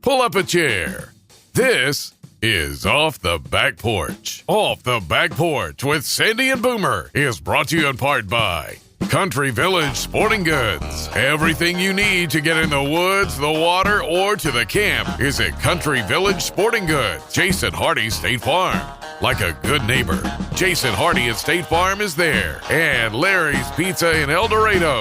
pull up a chair. This is Off the Back Porch. Off the Back Porch with Sandy and Boomer is brought to you in part by Country Village Sporting Goods. Everything you need to get in the woods, the water, or to the camp is at Country Village Sporting Goods. Jason Hardy State Farm. Like a good neighbor, Jason Hardy at State Farm is there. And Larry's Pizza in El Dorado,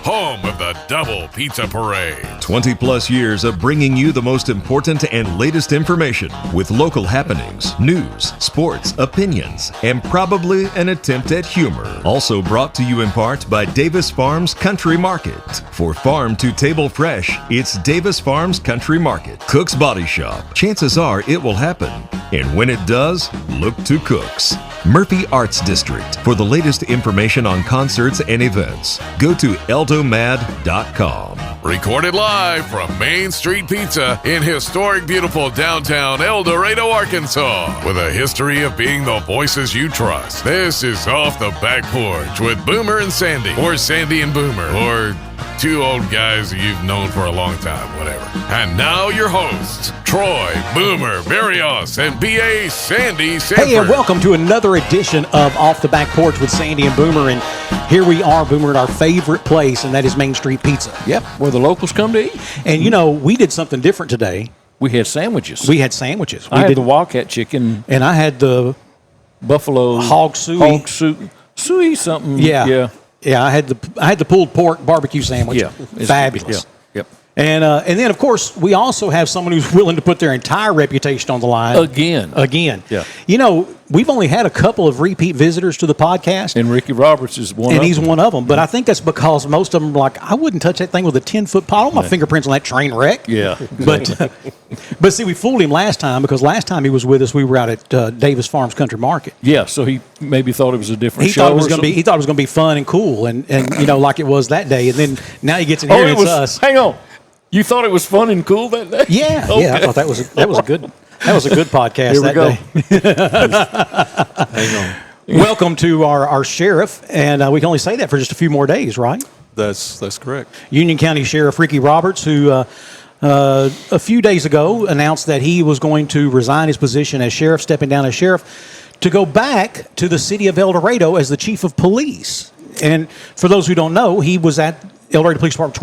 home of the Double Pizza Parade. 20-plus years of bringing you the most important and latest information with local happenings, news, sports, opinions, and probably an attempt at humor. Also brought to you in part by Davis Farms Country Market. For farm to table fresh, it's Davis Farms Country Market. Cook's Body Shop. Chances are it will happen. And when it does, look to Cook's. Murphy Arts District. For the latest information on concerts and events, go to eldomad.com. Recorded live from Main Street Pizza in historic, beautiful downtown El Dorado, Arkansas. With a history of being the voices you trust. This is Off the Back Porch with Boomer and Sandy. Or Sandy and Boomer. Or two old guys you've known for a long time, whatever. And now your hosts, Troy, Boomer, Barrios, and B.A. Sandy Sanford. Hey, and welcome to another edition of Off the Back Porch with Sandy and Boomer. And here we are, Boomer, at our favorite place, and that is Main Street Pizza. Yep, where the locals come to eat. And, you know, we did something different today. We had sandwiches. We had sandwiches. I had the Wildcat chicken. And I had the buffalo hog suey. Hog suey something. Yeah. I had the pulled pork barbecue sandwich. Yeah. Fabulous. Yep. And then, of course, we also have someone who's willing to put their entire reputation on the line. Again. Yeah. You know, we've only had a couple of repeat visitors to the podcast. And Ricky Roberts is one of them. And he's one of them. But I think that's because most of them are like, I wouldn't touch that thing with a 10-foot pole. I don't want my fingerprints on that train wreck. Yeah. But see, we fooled him last time because last time he was with us, we were out at Davis Farms Country Market. Yeah, so he maybe thought it was a different show. He thought it was going to be fun and cool and you know, like it was that day. And then now he gets in here and it's us. Hang on. You thought it was fun and cool that day? Yeah, okay. Yeah. I thought that was a good podcast. Here we go. Hang on. Welcome to our sheriff, and we can only say that for just a few more days, right? That's correct. Union County Sheriff Ricky Roberts, who a few days ago announced that he was going to resign his position as sheriff, stepping down as sheriff, to go back to the City of El Dorado as the chief of police. And for those who don't know, he was at El Dorado Police Department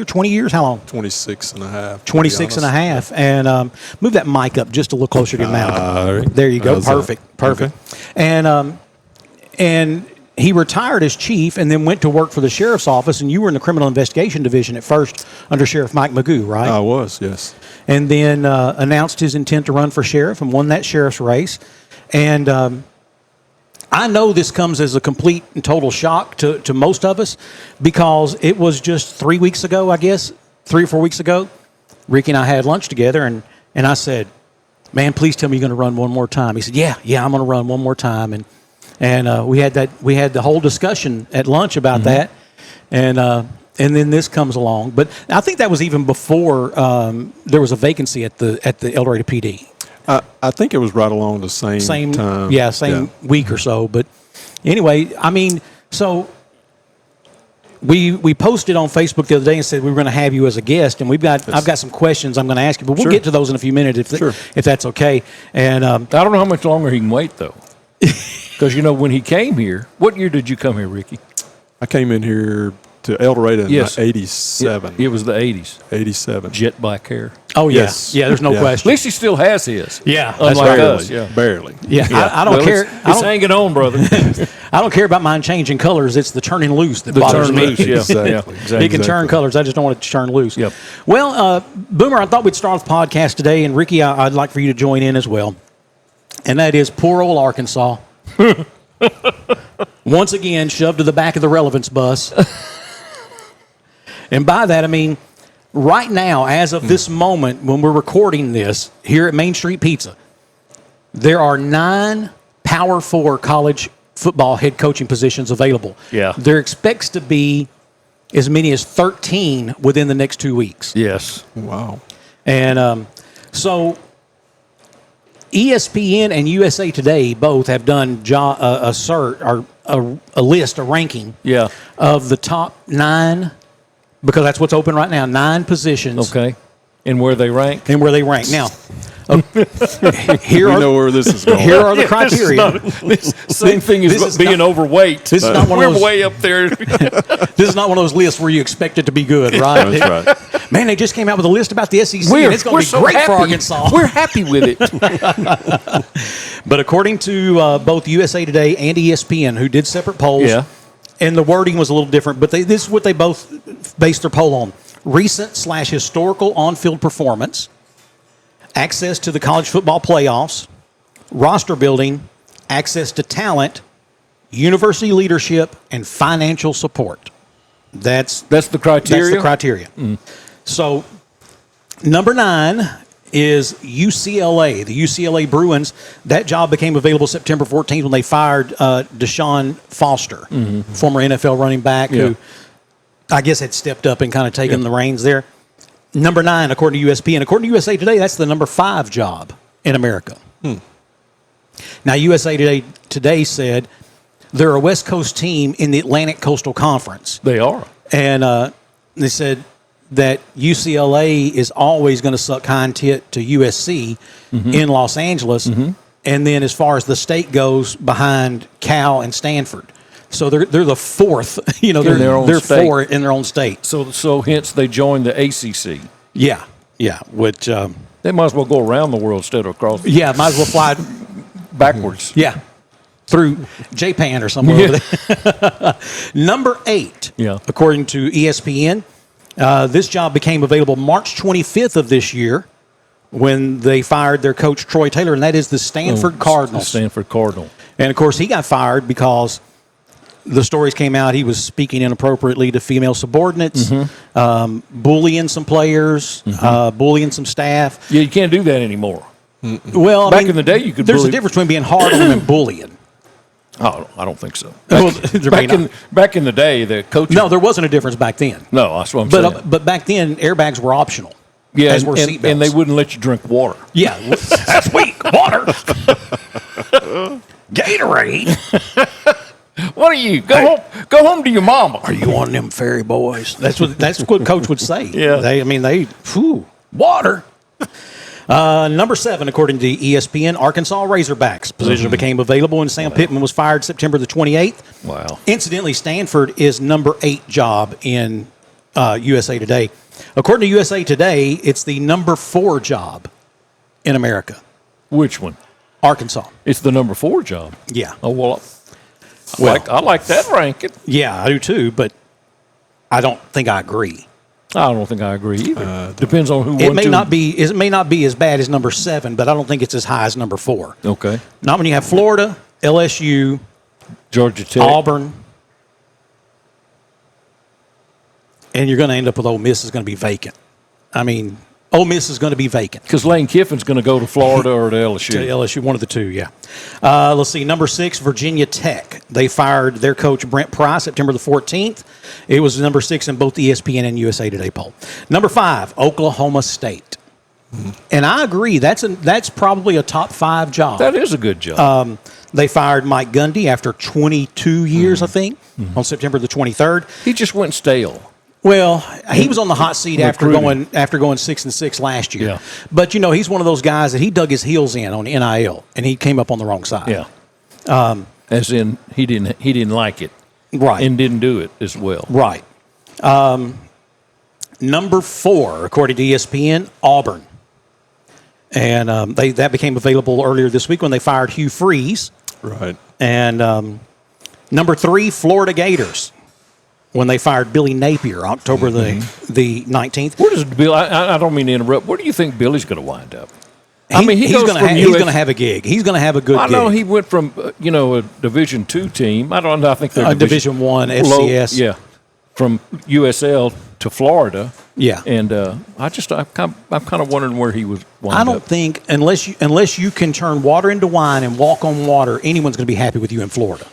20 years? How long? 26 and a half. 26 and a half. And move that mic up just a little closer to your mouth. There you go. Perfect. Okay. And he retired as chief and then went to work for the sheriff's office. And you were in the criminal investigation division at first under Sheriff Mike Magoo, right? I was, yes. And then announced his intent to run for sheriff and won that sheriff's race. And I know this comes as a complete and total shock to most of us because it was just 3 weeks ago, I guess, 3 or 4 weeks ago, Ricky and I had lunch together, and I said, man, please tell me you're going to run one more time. He said, yeah, I'm going to run one more time. And we had the whole discussion at lunch about that, and then this comes along. But I think that was even before there was a vacancy at the El Dorado PD. I think it was right along the same time. Yeah, same week or so. But anyway, I mean, so we posted on Facebook the other day and said we were going to have you as a guest, and I've got some questions I'm going to ask you, but we'll get to those in a few minutes if that's okay. And I don't know how much longer he can wait though, because you know when he came here, what year did you come here, Ricky? I came in here to El Dorado in 87. It was the 80s. 87. Jet black hair. Oh, yes. Yeah, there's no question. At least he still has his. Yeah. Unlike us. Yeah. Barely. Yeah. I don't care. It's hanging on, brother. I don't care about mine changing colors. It's the turning loose that bothers me. Exactly. He can turn colors. I just don't want it to turn loose. Yep. Well, Boomer, I thought we'd start off the podcast today, and Ricky, I'd like for you to join in as well. And that is poor old Arkansas. Once again, shoved to the back of the relevance bus. And by that, I mean, right now, as of this moment, when we're recording this here at Main Street Pizza, there are 9 Power 4 college football head coaching positions available. Yeah. There expects to be as many as 13 within the next 2 weeks. Yes. Wow. And so ESPN and USA Today both have done a list, a ranking of the top 9, because that's what's open right now, 9 positions And where they rank? Now, We know where this is going. here are the criteria. Same thing as being overweight. This is not one of We're those, way up there. This is not one of those lists where you expect it to be good, right? That's right. Man, they just came out with a list about the SEC, and it's going to be so great happy. for Arkansas. We're happy with it. But according to both USA Today and ESPN, who did separate polls, Yeah. and the wording was a little different, but this is what they both based their poll on: recent/historical on-field performance, access to the college football playoffs, roster building, access to talent, university leadership, and financial support. That's the criteria? That's the criteria. So, number 9 is UCLA. The UCLA Bruins, that job became available September 14th when they fired Deshaun Foster, former NFL running back, who I guess had stepped up and kind of taken the reins there. Number 9, according to USP, and according to USA Today, that's the number 5 job in America. Now, USA Today said they're a West Coast team in the Atlantic Coastal Conference. They are. And they said that UCLA is always going to suck hind tit to USC in Los Angeles. And then as far as the state goes, behind Cal and Stanford. So they're the fourth, they're four in their own state. So hence they joined the ACC. Yeah, which... They might as well go around the world instead of across. Yeah, might as well fly backwards. Yeah, through Japan or somewhere over there. Number 8, according to ESPN, this job became available March 25th of this year when they fired their coach Troy Taylor, and that is the Stanford Cardinals. The Stanford Cardinal. And, of course, he got fired because the stories came out he was speaking inappropriately to female subordinates, bullying some players, bullying some staff. Yeah, you can't do that anymore. Well, back in the day, you could. There's a difference between being hard on them and bullying. Oh, I don't think so. Back in the day, the coach. No, there wasn't a difference back then. No, that's what I'm saying. But back then, airbags were optional. Yeah, as were seatbelts. And they wouldn't let you drink water. Yeah, that's weak. Water. Gatorade. What are you? Go home to your mama. Are you one of them fairy boys? That's what Coach would say. Yeah. Water. Number 7, according to ESPN, Arkansas Razorbacks. Position became available when Sam Pittman was fired September the 28th. Wow. Incidentally, Stanford is number 8 job in USA Today. According to USA Today, it's the number 4 job in America. Which one? Arkansas. It's the number 4 job. Yeah. Oh, well, I like that ranking. Yeah, I do too, but I don't think I agree. I don't think I agree either. Depends on who. It may not be as bad as number 7, but I don't think it's as high as number 4. Okay. Not when you have Florida, LSU, Georgia Tech, Auburn, and you're going to end up with Ole Miss is going to be vacant. I mean, Ole Miss is going to be vacant. Because Lane Kiffin's going to go to Florida or to LSU. To LSU, one of the two, yeah. Let's see, number 6, Virginia Tech. They fired their coach, Brent Pry, September the 14th. It was number 6 in both ESPN and USA Today poll. Number 5, Oklahoma State. And I agree, that's probably a top 5 job. That is a good job. They fired Mike Gundy after 22 years, I think, on September the 23rd. He just went stale. Well, he was on the hot seat after going 6-6 last year. Yeah. But he's one of those guys that he dug his heels in on NIL, and he came up on the wrong side. Yeah. As in he didn't like it, right, and didn't do it as well. Right. Number 4, according to ESPN, Auburn, and that became available earlier this week when they fired Hugh Freeze. Right. And number 3, Florida Gators, when they fired Billy Napier, October the 19th. Where does Bill? I don't mean to interrupt. Where do you think Billy's going to wind up? He's going to have a gig. He's going to have a good gig. I know he went from a Division II team. I think they're Division I FCS. Yeah, from USL to Florida. Yeah, and I'm kind of wondering where he was. I don't think unless you can turn water into wine and walk on water, anyone's going to be happy with you in Florida.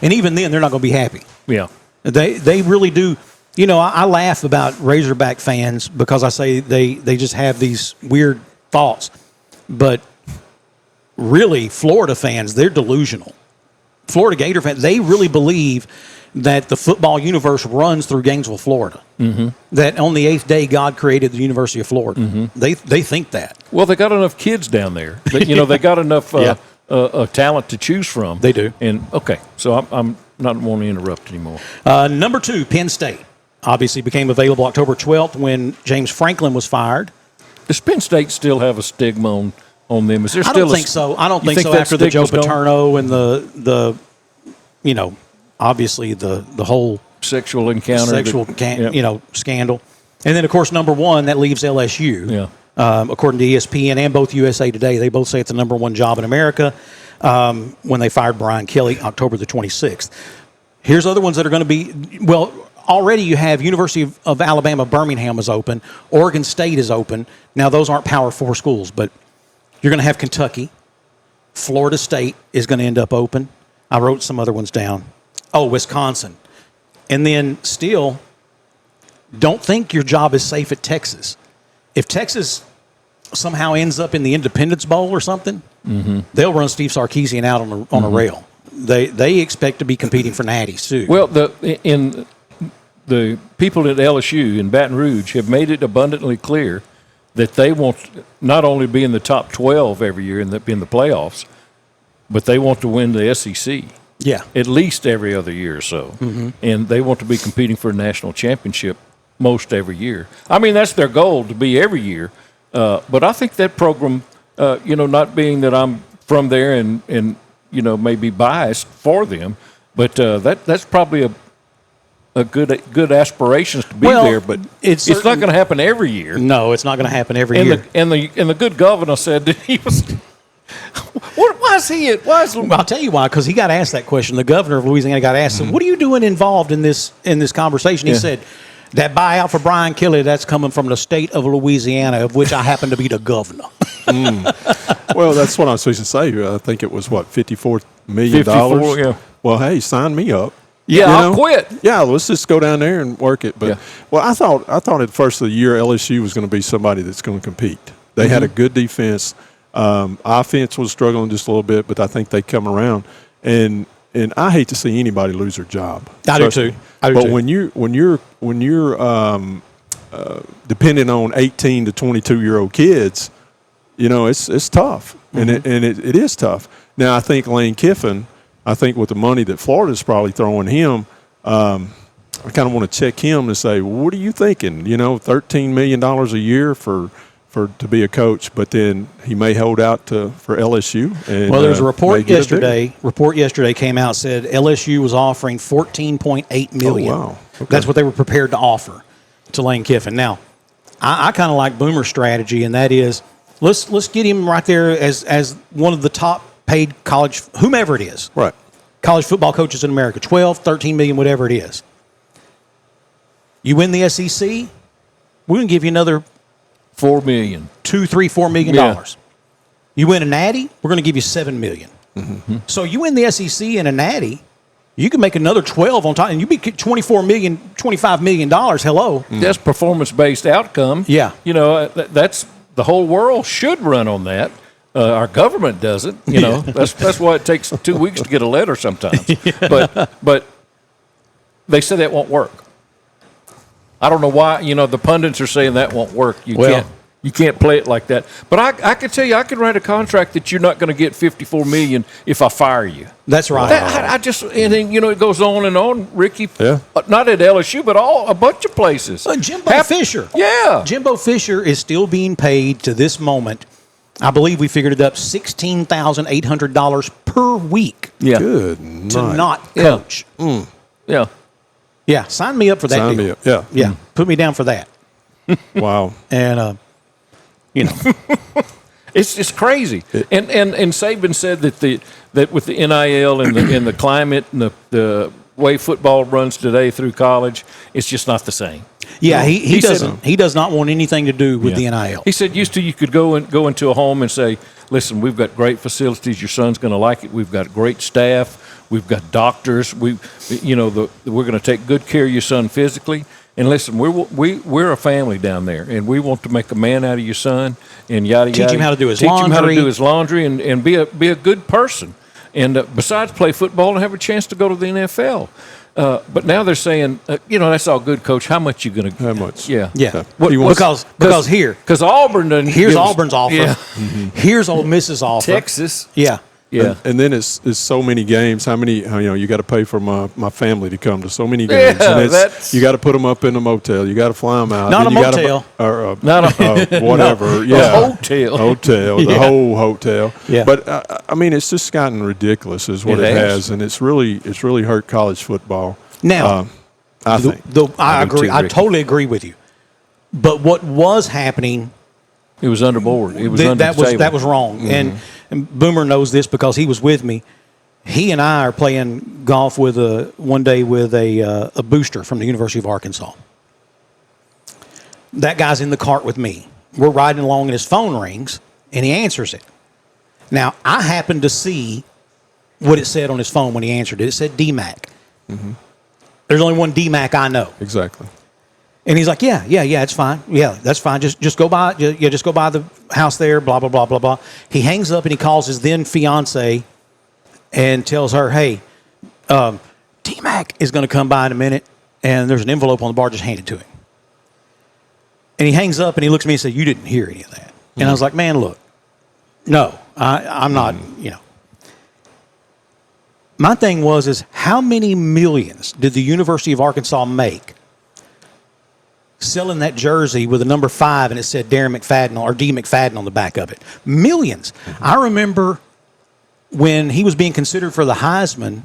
And even then, they're not going to be happy. Yeah. They really do. I laugh about Razorback fans because I say they just have these weird thoughts. But really, Florida fans, they're delusional. Florida Gator fans, they really believe that the football universe runs through Gainesville, Florida. Mm-hmm. That on the 8th day God created the University of Florida. Mm-hmm. They think that. Well, they got enough kids down there. They got enough talent to choose from. They do. And okay, so I'm not want to interrupt anymore. Number 2, Penn State. Obviously became available October 12th when James Franklin was fired. Does Penn State still have a stigma on them? Is there I still don't think so. I don't think so after the Joe Paterno and the obviously the whole sexual encounter, scandal. And then, of course, number 1, that leaves LSU. Yeah. According to ESPN and both USA Today, they both say it's the number 1 job in America when they fired Brian Kelly October the 26th. Here's other ones that are going to be, already you have University of Alabama, Birmingham is open. Oregon State is open. Now, those aren't Power 4 schools, but you're going to have Kentucky. Florida State is going to end up open. I wrote some other ones down. Oh, Wisconsin. And then still, don't think your job is safe at Texas. If Texas somehow ends up in the Independence Bowl or something, they'll run Steve Sarkisian out on a rail. They expect to be competing for natties, too. Well, the people at LSU in Baton Rouge have made it abundantly clear that they want not only to be in the top 12 every year and be in the playoffs, but they want to win the SEC. Yeah. At least every other year or so. Mm-hmm. And they want to be competing for a national championship most every year. I mean, that's their goal, to be every year. But I think that program, not being that I'm from there and maybe biased for them, but that's probably a good aspirations to be there, but it's not going to happen every year. No, it's not going to happen every year. And the good governor said that he was. Why is he? Well, I'll tell you why. Because he got asked that question. The governor of Louisiana got asked, so "What are you doing involved in this conversation?" He said, "That buyout for Brian Kelly, that's coming from the state of Louisiana, of which I happen to be the governor." Well, that's what I was supposed to say. I think it was $54 million. 54, yeah. Well, hey, sign me up. Yeah, I'll quit. Yeah, let's just go down there and work it. But I thought at first of the year LSU was going to be somebody that's going to compete. They had a good defense. Offense was struggling just a little bit, but I think they come around. And I hate to see anybody lose their job. I do too. But when you're depending on 18 to 22-year-old kids, it's tough, and it is tough. Now I think Lane Kiffin. I think with the money that Florida's probably throwing him, I kind of want to check him and say, well, what are you thinking? $13 million a year to be a coach, but then he may hold out for LSU. And, there's a report yesterday. Report yesterday came out, said LSU was offering $14.8 million. Oh, wow. Okay. That's what they were prepared to offer to Lane Kiffin. Now, I kind of like Boomer's strategy, and that is let's get him right there as one of the top paid college, whomever it is, right? College football coaches in America, 12, 13 million, whatever it is. You win the SEC, we're going to give you another $4 million, $4 million. Yeah. You win a natty, we're going to give you $7 million. Mm-hmm. So you win the SEC and a natty, you can make another 12 on top, and you be $24 million, $25 million. Hello, that's performance-based outcome. Yeah, that's the whole world should run on that. Our government doesn't, That's why it takes 2 weeks to get a letter sometimes. But they say that won't work. I don't know why. The pundits are saying that won't work. You can't play it like that. But I can tell you, I can write a contract that you're not going to get $54 million if I fire you. That's right. And then it goes on and on, Ricky. Yeah. Not at LSU, but a bunch of places. Jimbo Fisher. Yeah. Jimbo Fisher is still being paid to this moment. I believe we figured it up, $16,800 per week. Yeah. Good to not coach. Yeah. Yeah. Sign me up for that. Sign me up. Yeah. Yeah. Put me down for that. Wow. And it's crazy. And Saban said that with the NIL and the climate and the way football runs today through college, it's just not the same. Yeah, he doesn't. He does not want anything to do with the NIL. He said used to you could go into a home and say, "Listen, we've got great facilities. Your son's going to like it. We've got great staff. We've got doctors. We're going to take good care of your son physically. And listen, we're a family down there, and we want to make a man out of your son, and yada yada. Teach him how to do his laundry. Teach him how to do his laundry, and be a good person. And besides, play football and have a chance to go to the NFL." But now they're saying, that's all good, Coach. How much you going to? How much? Yeah. Yeah. He wants- Because here. Because Auburn doesn't. Here's give us- Auburn's offer. Yeah. Here's Ole Miss's offer. Texas. Yeah. Yeah. And then it's so many games. How many? You got to pay for my family to come to so many games. Yeah, and that's- you got to put them up in a motel. You got to fly them out. Not Then a you gotta motel. or Not whatever. A Yeah. hotel. Hotel. The Yeah. whole hotel. Yeah. But I mean, it's just gotten ridiculous, is what It it has. has, and it's really hurt college football. Now, I think. I do agree. too, I Ricky. totally agree with you. But what was happening, It was underboard. It was under that the was table. that was wrong. And Boomer knows this because he was with me. He and I are playing golf one day with a booster from the University of Arkansas. That guy's in the cart with me. We're riding along and his phone rings and he answers it. Now, I happened to see what it said on his phone when he answered it. It said DMAC. There's only one DMAC I know. Exactly. And he's like, yeah, it's fine. Yeah, that's fine. Just go by. Just go by the house there. Blah blah blah blah blah. He hangs up and he calls his then fiance, and tells her, "Hey, T-Mac is going to come by in a minute, and there's an envelope on the bar. Just hand it to him." And he hangs up and he looks at me and says, "You didn't hear any of that." And I was like, "Man, look, no, I'm not. My thing is how many millions did the University of Arkansas make selling that jersey with a number 5 and it said Darren McFadden or D. McFadden on the back of it? Millions. I remember when he was being considered for the Heisman,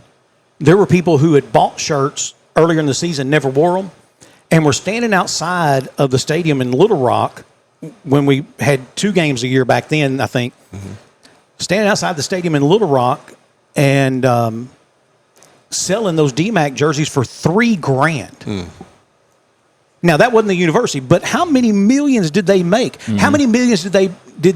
there were people who had bought shirts earlier in the season, never wore them, and were standing outside of the stadium in Little Rock when we had 2 games a year back then, I think, standing outside the stadium in Little Rock and selling those DMAC jerseys for $3,000. Now, that wasn't the university, but how many millions did they make? How many millions did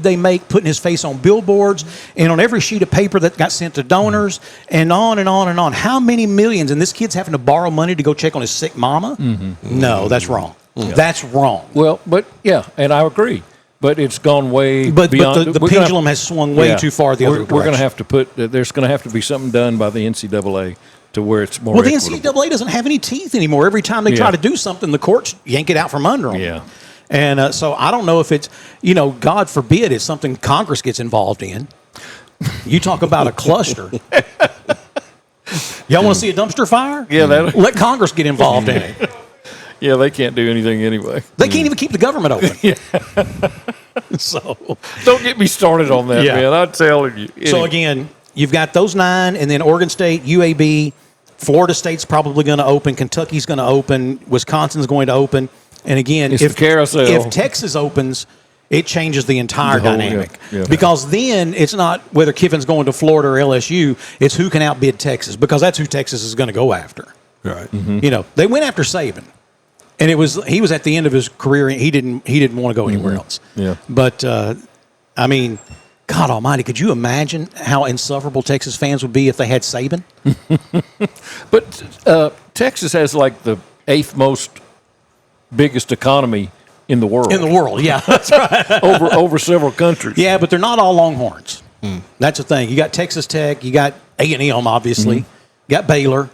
they make putting his face on billboards and on every sheet of paper that got sent to donors and on and on and on? How many millions? And this kid's having to borrow money to go check on his sick mama? No, that's wrong. That's wrong. Well, but yeah, and I agree. But it's gone way But beyond. the pendulum has swung way too far the other direction. We're going to have to there's going to have to be something done by the NCAA to where it's more Well, the equitable. NCAA doesn't have any teeth anymore. Every time they try to do something, the courts yank it out from under them. Yeah. And so I don't know if it's, God forbid, it's something Congress gets involved in. You talk about a cluster. Y'all want to see a dumpster fire? Yeah, Let Congress get involved in it. Yeah, they can't do anything anyway. They can't even keep the government open. So Don't get me started on that, Yeah. man. I'm telling you. So again, you've got those 9, and then Oregon State, UAB, Florida State's probably going to open, Kentucky's going to open, Wisconsin's going to open, and again, It's the carousel. if Texas opens, it changes the entire The whole- dynamic yeah. because then it's not whether Kiffin's going to Florida or LSU; it's who can outbid Texas because that's who Texas is going to go after. Right. They went after Saban, and he was at the end of his career. And he didn't want to go anywhere else. Yeah. But I mean, God Almighty, could you imagine how insufferable Texas fans would be if they had Saban? But Texas has like the 8th most biggest economy in the world. In the world, yeah, that's right. over several countries. Yeah, but they're not all Longhorns. That's the thing. You got Texas Tech, you got A&M, obviously, you got Baylor,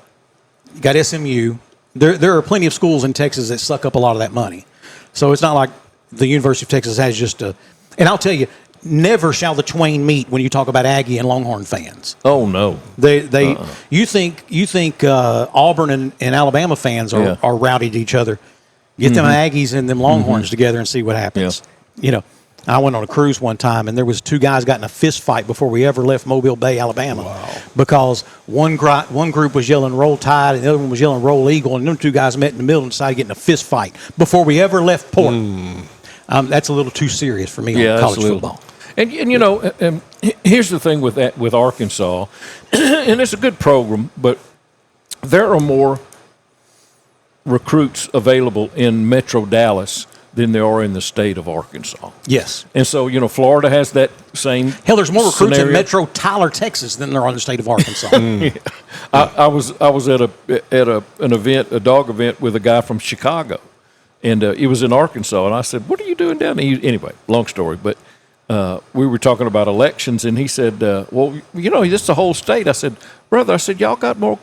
you got SMU. There are plenty of schools in Texas that suck up a lot of that money. So it's not like the University of Texas has just a. And I'll tell you, never shall the twain meet when you talk about Aggie and Longhorn fans. Oh no. You think Auburn and Alabama fans are rowdy to each other. Get them Aggies and them Longhorns together and see what happens. Yeah. I went on a cruise one time and there was 2 guys got in a fist fight before we ever left Mobile Bay, Alabama. Wow. Because one group was yelling Roll Tide and the other one was yelling Roll Eagle, and them 2 guys met in the middle and decided to get in a fist fight before we ever left port. That's a little too serious for me on college football. And here's the thing with that with Arkansas, and it's a good program, but there are more recruits available in Metro Dallas than there are in the state of Arkansas. Yes. And so, Florida has that same Hell, there's more recruits scenario. in Metro Tyler, Texas than there are in the state of Arkansas. I was at an event, a dog event, with a guy from Chicago, and he was in Arkansas, and I said, "What are you doing down there?" Anyway, long story, but we were talking about elections, and he said, "Well, this is the whole state." I said, "Brother," y'all got more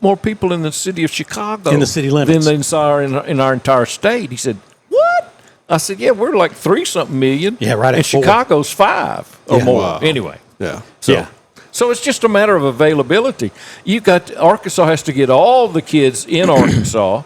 more people in the city of Chicago In the city limits. than they are in our entire state. He said, what? I said, yeah, we're like 3-something million. Yeah, right at And 4. Chicago's 5 or Yeah. more. Wow. Anyway. Yeah. So it's just a matter of availability. Arkansas has to get all the kids in Arkansas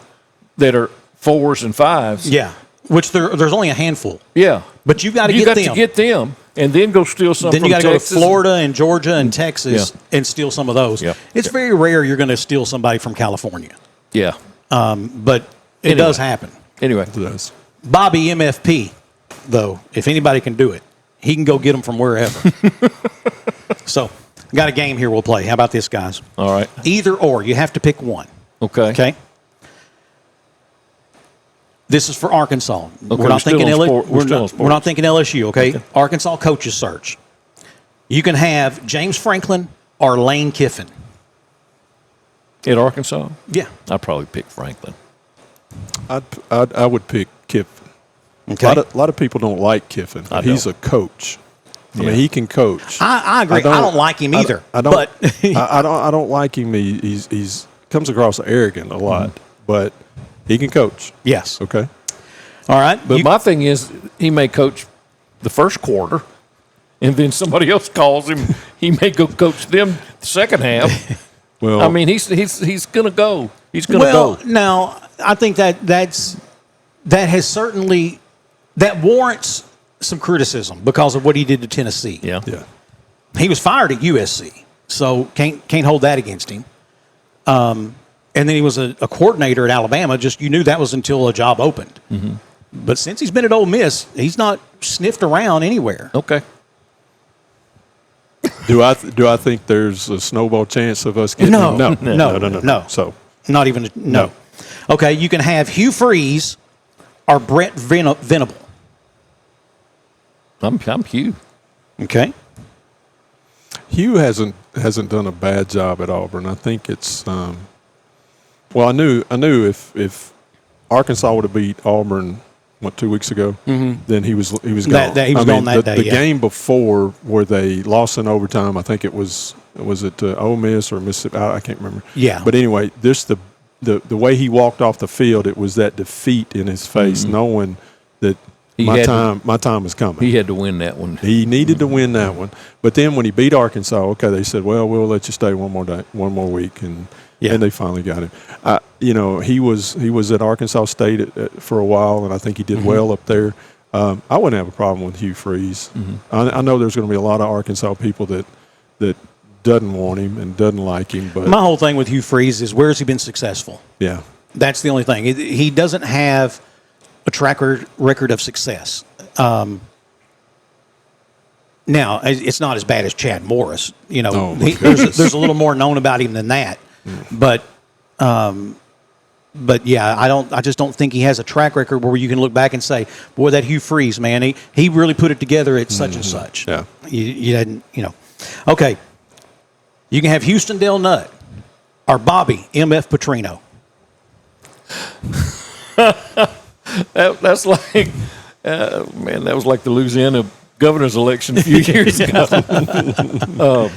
that are 4s and 5s. Yeah, which there's only a handful. Yeah. But you got to You get got them. to get them and then go steal some Then from you got to go to Texas. Florida and Georgia and Texas and steal some of those. Yeah. It's very rare you're going to steal somebody from California, Yeah. but it Anyway. does happen. Anyway. It does. Bobby MFP, though, if anybody can do it, he can go get them from wherever. So, got a game here we'll play. How about this, guys? All right. Either or. You have to pick one. Okay. Okay? This is for Arkansas. we're We're not still thinking on LSU. sport- we're still on We're not sports. thinking LSU, okay? Arkansas coaches search. You can have James Franklin or Lane Kiffin. At Arkansas? Yeah. I'd probably pick Franklin. I would pick Kiffin. Okay. A lot of people don't like Kiffin. I He's don't. a coach. I mean, Yeah. he can coach. I agree. I don't like him either. I don't. But I don't like him. He's comes across arrogant a lot, but he can coach. yes. Okay. All right. But You- my thing is, he may coach the first quarter, and then somebody else calls him. He may go coach them the second half. Well, I mean, he's gonna go. He's gonna well, go. now I think that warrants some criticism because of what he did to Tennessee. Yeah. yeah. He was fired at USC, so can't hold that against him. And then he was a coordinator at Alabama. Just you knew that was until a job opened. Mm-hmm. But since he's been at Ole Miss, he's not sniffed around anywhere. Okay. Do I think there's a snowball chance of us getting No, him? no. So Not even no. Okay, you can have Hugh Freeze or Brett Venable. I'm Hugh. Okay. Hugh hasn't done a bad job at Auburn. I think it's well, I knew if Arkansas would have beat Auburn 2 weeks ago, then he was gone. He was gone that day, The yeah. game before where they lost in overtime, I think it was it Ole Miss or Mississippi? I can't remember. Yeah. But anyway, the way he walked off the field, it was that defeat in his face, knowing that my time is coming. He had to win that one. He needed to win that one. But then when he beat Arkansas, okay, they said, well, we'll let you stay one more week, and they finally got him. He was at Arkansas State for a while, and I think he did well up there. I wouldn't have a problem with Hugh Freeze. I know there's going to be a lot of Arkansas people that doesn't want him and doesn't like him, but My whole thing with Hugh Freeze is where has he been successful? yeah. That's the only thing. He doesn't have a track record of success. Now, it's not as bad as Chad Morris. Oh, my There's a little more known about him than that. But yeah, I just don't think he has a track record where you can look back and say, boy, that Hugh Freeze, man, he really put it together at such and such. Yeah. You didn't, Okay. You can have Houston Dale Nutt or Bobby M.F. Petrino. That's like, that was like the Louisiana governor's election a few years ago.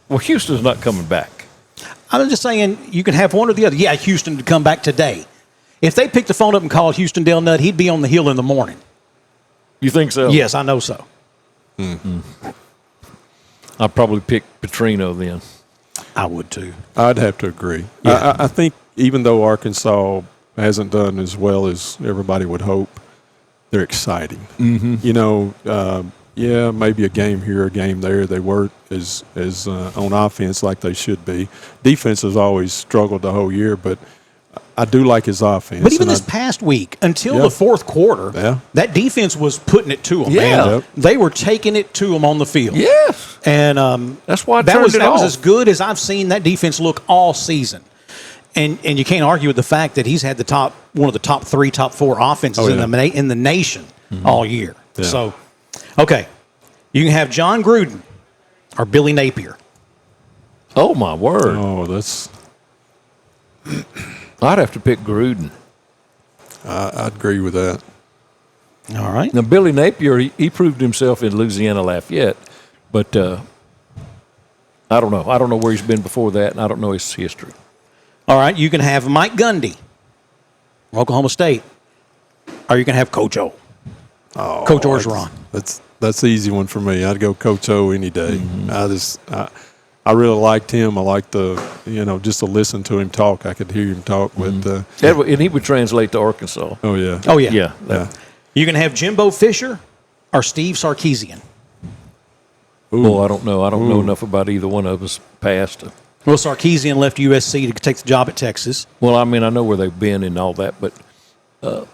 Well, Houston's not coming back. I'm just saying you can have one or the other. Yeah, Houston to come back today. If they picked the phone up and called Houston Dale Nutt, he'd be on the hill in the morning. You think so? Yes, I know so. I'd probably pick Petrino then. I would too. I'd have to agree. Yeah. I think even though Arkansas hasn't done as well as everybody would hope, they're exciting. Maybe a game here, a game there. They weren't as on offense like they should be. Defense has always struggled the whole year, but I do like his offense. But even this past week, until the fourth quarter, that defense was putting it to them, man. Yep. They were taking it to them on the field. Yes. And That's why I that turned was it that was off. as good as I've seen that defense look all season. And you can't argue with the fact that he's had one of the top 3, top 4 offenses in the nation all year. Yeah. So, okay, you can have John Gruden or Billy Napier. Oh, my word. Oh, that's. I'd have to pick Gruden. I'd agree with that. All right. Now, Billy Napier, he proved himself in Louisiana Lafayette, but I don't know. I don't know where he's been before that, and I don't know his history. All right, you can have Mike Gundy, Oklahoma State, or you can have Coach O. Oh, Coach Orgeron. That's the easy one for me. I'd go Coach O any day. Mm-hmm. I really liked him. I liked just to listen to him talk. I could hear him talk. But And he would translate to Arkansas. oh yeah, Oh, yeah. Yeah. You can have Jimbo Fisher or Steve Sarkisian. Well, I don't know. I don't know enough about either one of us past. Well, Sarkisian left USC to take the job at Texas. Well, I mean, I know where they've been and all that, but I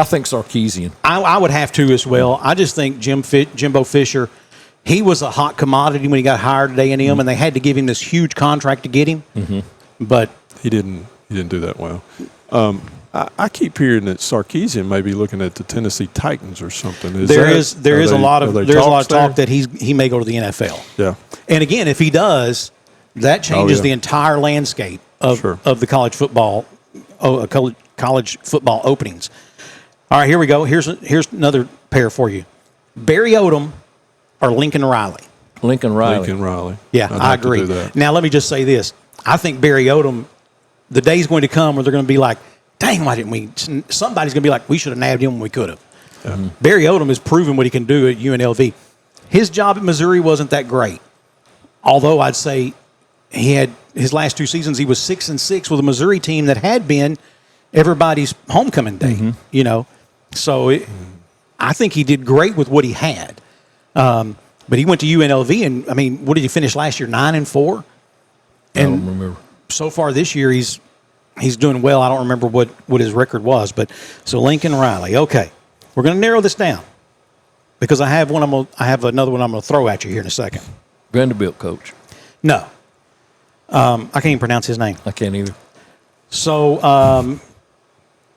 think Sarkisian. I would have to as well. I just think Jimbo Fisher, he was a hot commodity when he got hired at A&M, and they had to give him this huge contract to get him. But he didn't do that well. I keep hearing that Sarkisian may be looking at the Tennessee Titans or something. There is a lot of talk that he may go to the NFL. Yeah. And again, if he does, that changes the entire landscape of the college football openings. All right, here we go. Here's another pair for you: Barry Odom or Lincoln Riley. Lincoln Riley. Yeah, I agree. Now, let me just say this: I think Barry Odom. The day's going to come where they're going to be like, "Dang, why didn't we?" Somebody's going to be like, "We should have nabbed him when we could have." Yeah. Barry Odom has proven what he can do at UNLV. His job at Missouri wasn't that great, although I'd say he had his last 2 seasons. He was 6-6 with a Missouri team that had been everybody's homecoming day. So I think he did great with what he had. But he went to UNLV, and I mean, what did he finish last year? 9-4. I don't remember. So far this year, he's doing well. I don't remember what his record was, but so Lincoln Riley. Okay, we're going to narrow this down because I have another one I'm going to throw at you here in a second. Vanderbilt coach. No, I can't even pronounce his name. I can't either. So,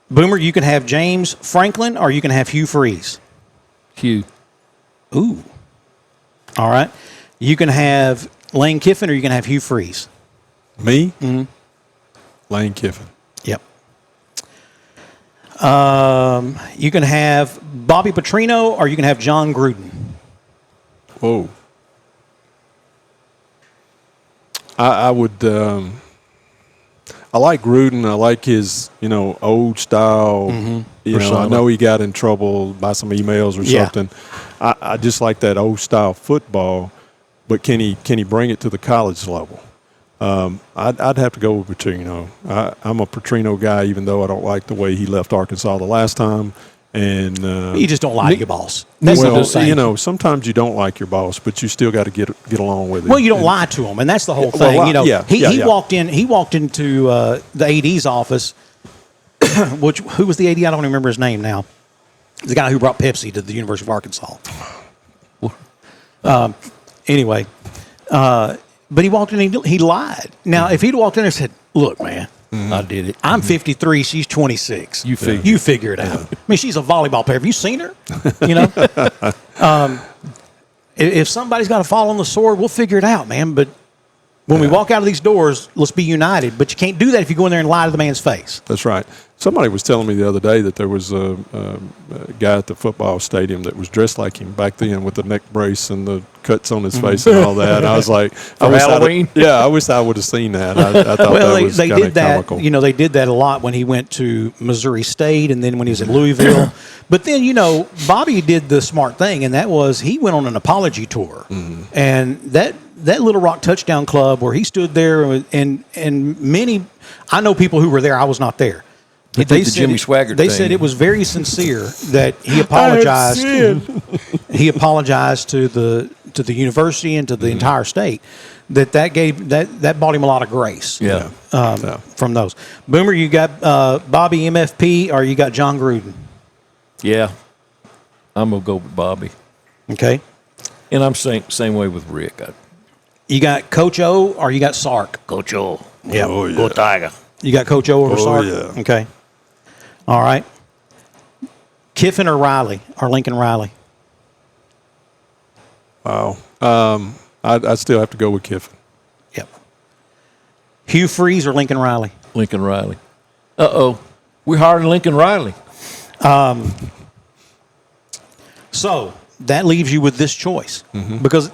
Boomer, you can have James Franklin or you can have Hugh Freeze. Hugh. Ooh. All right. You can have Lane Kiffin or you can have Hugh Freeze. Me? Mm-hmm. Lane Kiffin. Yep. You can have Bobby Petrino or you can have John Gruden. Whoa. I would. I like Gruden. I like his, old style. Mm-hmm. I know he got in trouble by some emails or something. I just like that old style football, but can he bring it to the college level? I'd have to go with Petrino. I'm a Petrino guy, even though I don't like the way he left Arkansas the last time. And you just don't like your boss. That's the thing. Sometimes you don't like your boss, but you still got to get along with it. Well, you don't lie to him, and that's the whole thing. He walked in. He walked into the AD's office. Who was the AD? I don't remember his name now. The guy who brought Pepsi to the University of Arkansas. Anyway, but he walked in and he lied. Now, if he'd walked in and said, "Look, man, I did it. I'm 53. She's 26. You figure it out. I mean, she's a volleyball player. Have you seen her? If somebody's got to fall on the sword, we'll figure it out, man. But when we walk out of these doors, let's be united. But you can't do that if you go in there and lie to the man's face. That's right. Somebody was telling me the other day that there was a guy at the football stadium that was dressed like him back then with the neck brace and the cuts on his face and all that. And I was like, Halloween? I wish I would have seen that. I thought that was kind of comical. They did that a lot when he went to Missouri State and then when he was at Louisville. But then, Bobby did the smart thing, and that was he went on an apology tour. Mm-hmm. And that Little Rock Touchdown Club where he stood there and many, I know people who were there. I was not there. They said Jimmy Swaggart They said it was very sincere that he apologized. He apologized to the university and to the entire state. That bought him a lot of grace. From those. Boomer, you got Bobby MFP or you got John Gruden? Yeah, I'm gonna go with Bobby. Okay. And I'm same way with Rick. You got Coach O or you got Sark? Coach O. Yeah. Oh, yeah. Go Tiger. You got Coach O over Sark? Yeah. Okay. All right. Kiffin or Riley or Lincoln Riley? Wow. I'd still have to go with Kiffin. Yep. Hugh Freeze or Lincoln Riley? Lincoln Riley. Uh-oh. We're hiring Lincoln Riley. So that leaves you with this choice. Mm-hmm. Because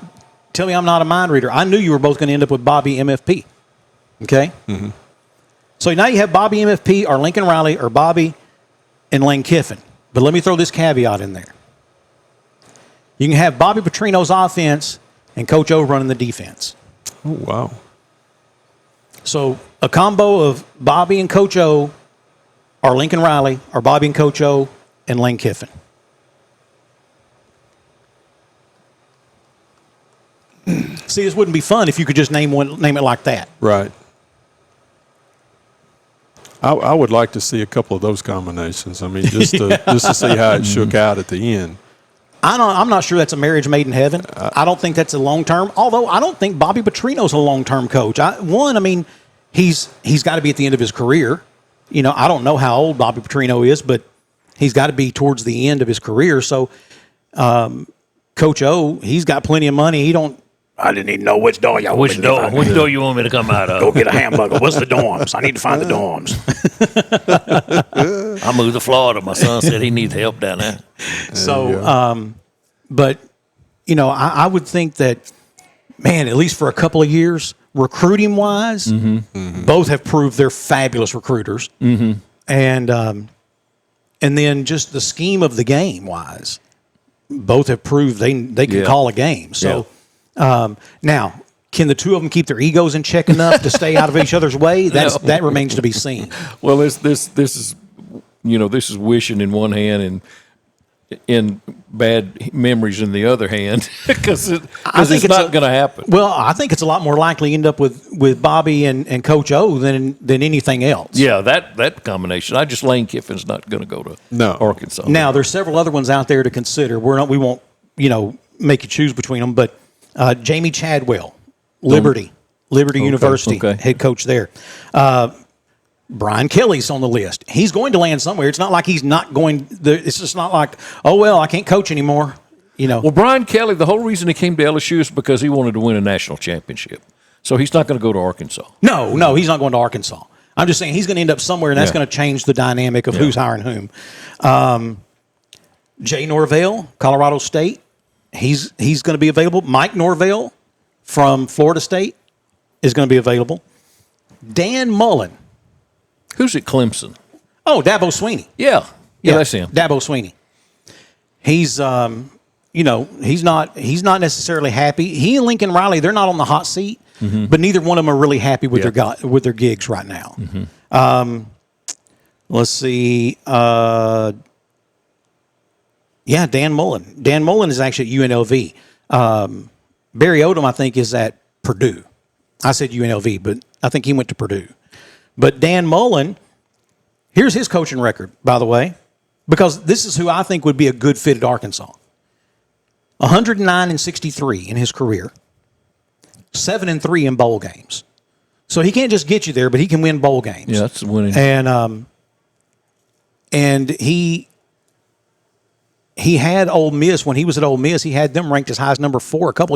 tell me I'm not a mind reader. I knew you were both going to end up with Bobby MFP. Okay? Mm-hmm. So now you have Bobby MFP or Lincoln Riley or Bobby and Lane Kiffin. But let me throw this caveat in there. You can have Bobby Petrino's offense and Coach O running the defense. Oh, wow. So a combo of Bobby and Coach O or Lincoln Riley or Bobby and Coach O and Lane Kiffin. See, this wouldn't be fun if you could just name it like that. Right. I would like to see a couple of those combinations. I mean, just to see how it shook out at the end. I'm not sure that's a marriage made in heaven. I don't think that's a long term. Although I don't think Bobby Petrino's a long term coach. He's got to be at the end of his career. I don't know how old Bobby Petrino is, but he's got to be towards the end of his career. So, Coach O, he's got plenty of money. I didn't even know which door y'all Which door you want me to come out of? Go get a hamburger. What's the dorms? I need to find the dorms. I moved to Florida. My son said he needs help down there. So, but, I would think that, man, at least for a couple of years, recruiting-wise, both have proved they're fabulous recruiters. Mm-hmm. And then just the scheme of the game-wise, both have proved they can call a game. So, now, can the two of them keep their egos in check enough to stay out of each other's way? That remains to be seen. Well, this is this is wishing in one hand and bad memories in the other hand because it's not going to happen. Well, I think it's a lot more likely to end up with Bobby and Coach O than anything else. Yeah, that combination. Lane Kiffin's not going to go to Arkansas. Now, there's several other ones out there to consider. We won't make you choose between them, but Jamie Chadwell, Liberty University, head coach there. Brian Kelly's on the list. He's going to land somewhere. It's not like he's not going. It's just not like, oh, well, I can't coach anymore. Well, Brian Kelly, the whole reason he came to LSU is because he wanted to win a national championship. So he's not going to go to Arkansas. No, he's not going to Arkansas. I'm just saying he's going to end up somewhere, and that's going to change the dynamic of who's hiring whom. Jay Norvell, Colorado State. He's going to be available. Mike Norvell from Florida State is going to be available. Dan Mullen. Who's at Clemson? Oh, Dabo Swinney. Yeah, that's him. Dabo Swinney. He's he's not necessarily happy. He and Lincoln Riley, they're not on the hot seat, but neither one of them are really happy with their gigs right now. Let's see. Dan Mullen. Dan Mullen is actually at UNLV. Barry Odom, I think, is at Purdue. I said UNLV, but I think he went to Purdue. But Dan Mullen, here's his coaching record, by the way, because this is who I think would be a good fit at Arkansas. 109-63 in his career, 7-3 in bowl games. So he can't just get you there, but he can win bowl games. Yeah, that's winning. And he had Ole Miss when he was at Ole Miss. He had them ranked as high as number 4 a couple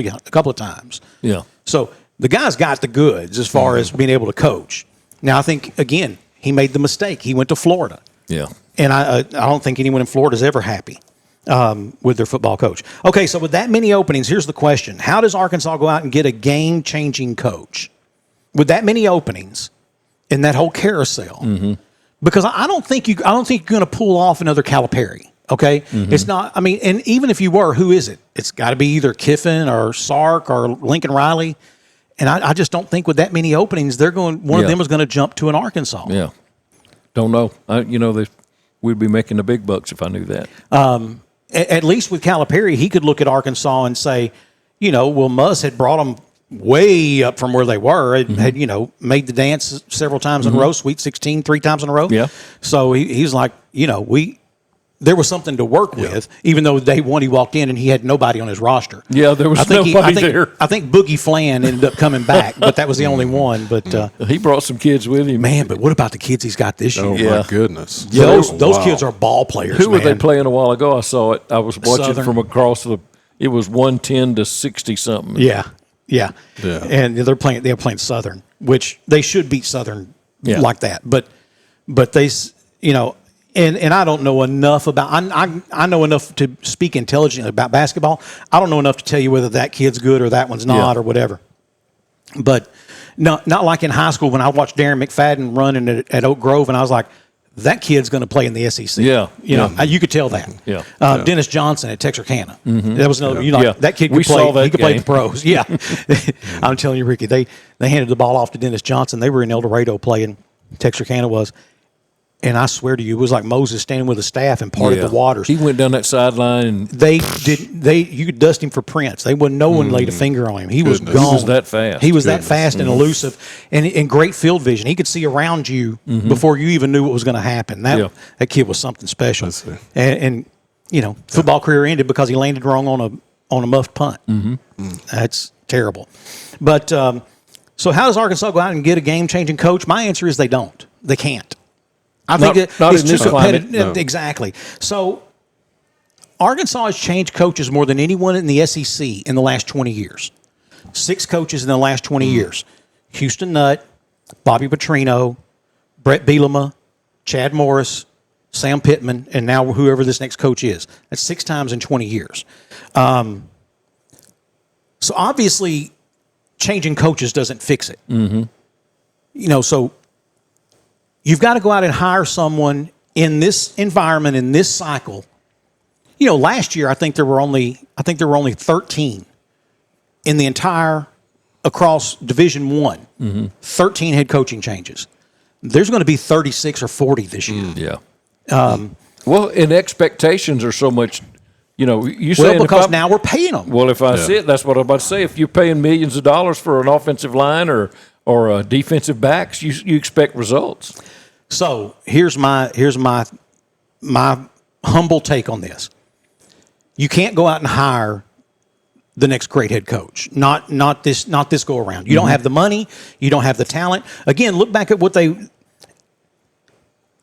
of times. Yeah. So the guy's got the goods as far as being able to coach. Now, I think, again, he made the mistake. He went to Florida. Yeah. And I don't think anyone in Florida is ever happy with their football coach. Okay, so with that many openings, here's the question. How does Arkansas go out and get a game-changing coach? With that many openings in that whole carousel. Mm-hmm. Because I don't think you're going to pull off another Calipari. Okay? Mm-hmm. It's not, and even if you were, who is it? It's got to be either Kiffin or Sark or Lincoln Riley. And I just don't think with that many openings, one of them is going to jump to an Arkansas. Yeah. Don't know. We'd be making the big bucks if I knew that. At least with Calipari, he could look at Arkansas and say, Muss had brought them way up from where they were, had made the dance several times in a row, Sweet 16 3 times in a row. Yeah. So he's like, there was something to work with, even though day one he walked in and he had nobody on his roster. Yeah, there was nobody there. I think Boogie Flan ended up coming back, but that was the only one. But he brought some kids with him. Man, but what about the kids he's got this year? Oh, my goodness. Those kids are ball players, Who were they playing a while ago? I saw it. I was watching Southern. from across it was 110 to 60-something. Yeah. And they're playing Southern, which they should beat Southern like that. But they, And I don't know enough about. I know enough to speak intelligently about basketball. I don't know enough to tell you whether that kid's good or that one's not or whatever. But not like in high school when I watched Darren McFadden running at Oak Grove, and I was like, that kid's going to play in the SEC. Yeah. You could tell that. Yeah. Dennis Johnson at Texarkana. Mm-hmm. That was another. That kid We could play. saw that He could play game. the pros. Yeah. I'm telling you, Ricky, they handed the ball off to Dennis Johnson. They were in El Dorado playing. Texarkana was. And I swear to you, it was like Moses standing with a staff and parted the waters. He went down that sideline and You could dust him for Prince. No one laid a finger on him. He was gone. He was that fast. He was that fast and elusive, and great field vision. He could see around you before you even knew what was going to happen. That kid was something special. And football career ended because he landed wrong on a muffed punt. That's terrible. But so how does Arkansas go out and get a game-changing coach? My answer is they don't. They can't. I think not it's in too this climate. competitive. No. Exactly. So Arkansas has changed coaches more than anyone in the SEC in the last 20 years. 6 coaches in the last 20 years. Houston Nutt, Bobby Petrino, Brett Bielema, Chad Morris, Sam Pittman, and now whoever this next coach is. That's 6 times in 20 years. So obviously changing coaches doesn't fix it. So you've got to go out and hire someone in this environment, in this cycle. Last year I think there were only 13 in the entire across Division I. 13 head coaching changes. There's going to be 36 or 40 this year. Well, and expectations are so much. You say because now we're paying them. Well, if I see it, that's what I'm about to say. If you're paying millions of dollars for an offensive line or defensive backs, you expect results. So here's my humble take on this. You can't go out and hire the next great head coach. Not this go around. You don't have the money. You don't have the talent. Again, look back at what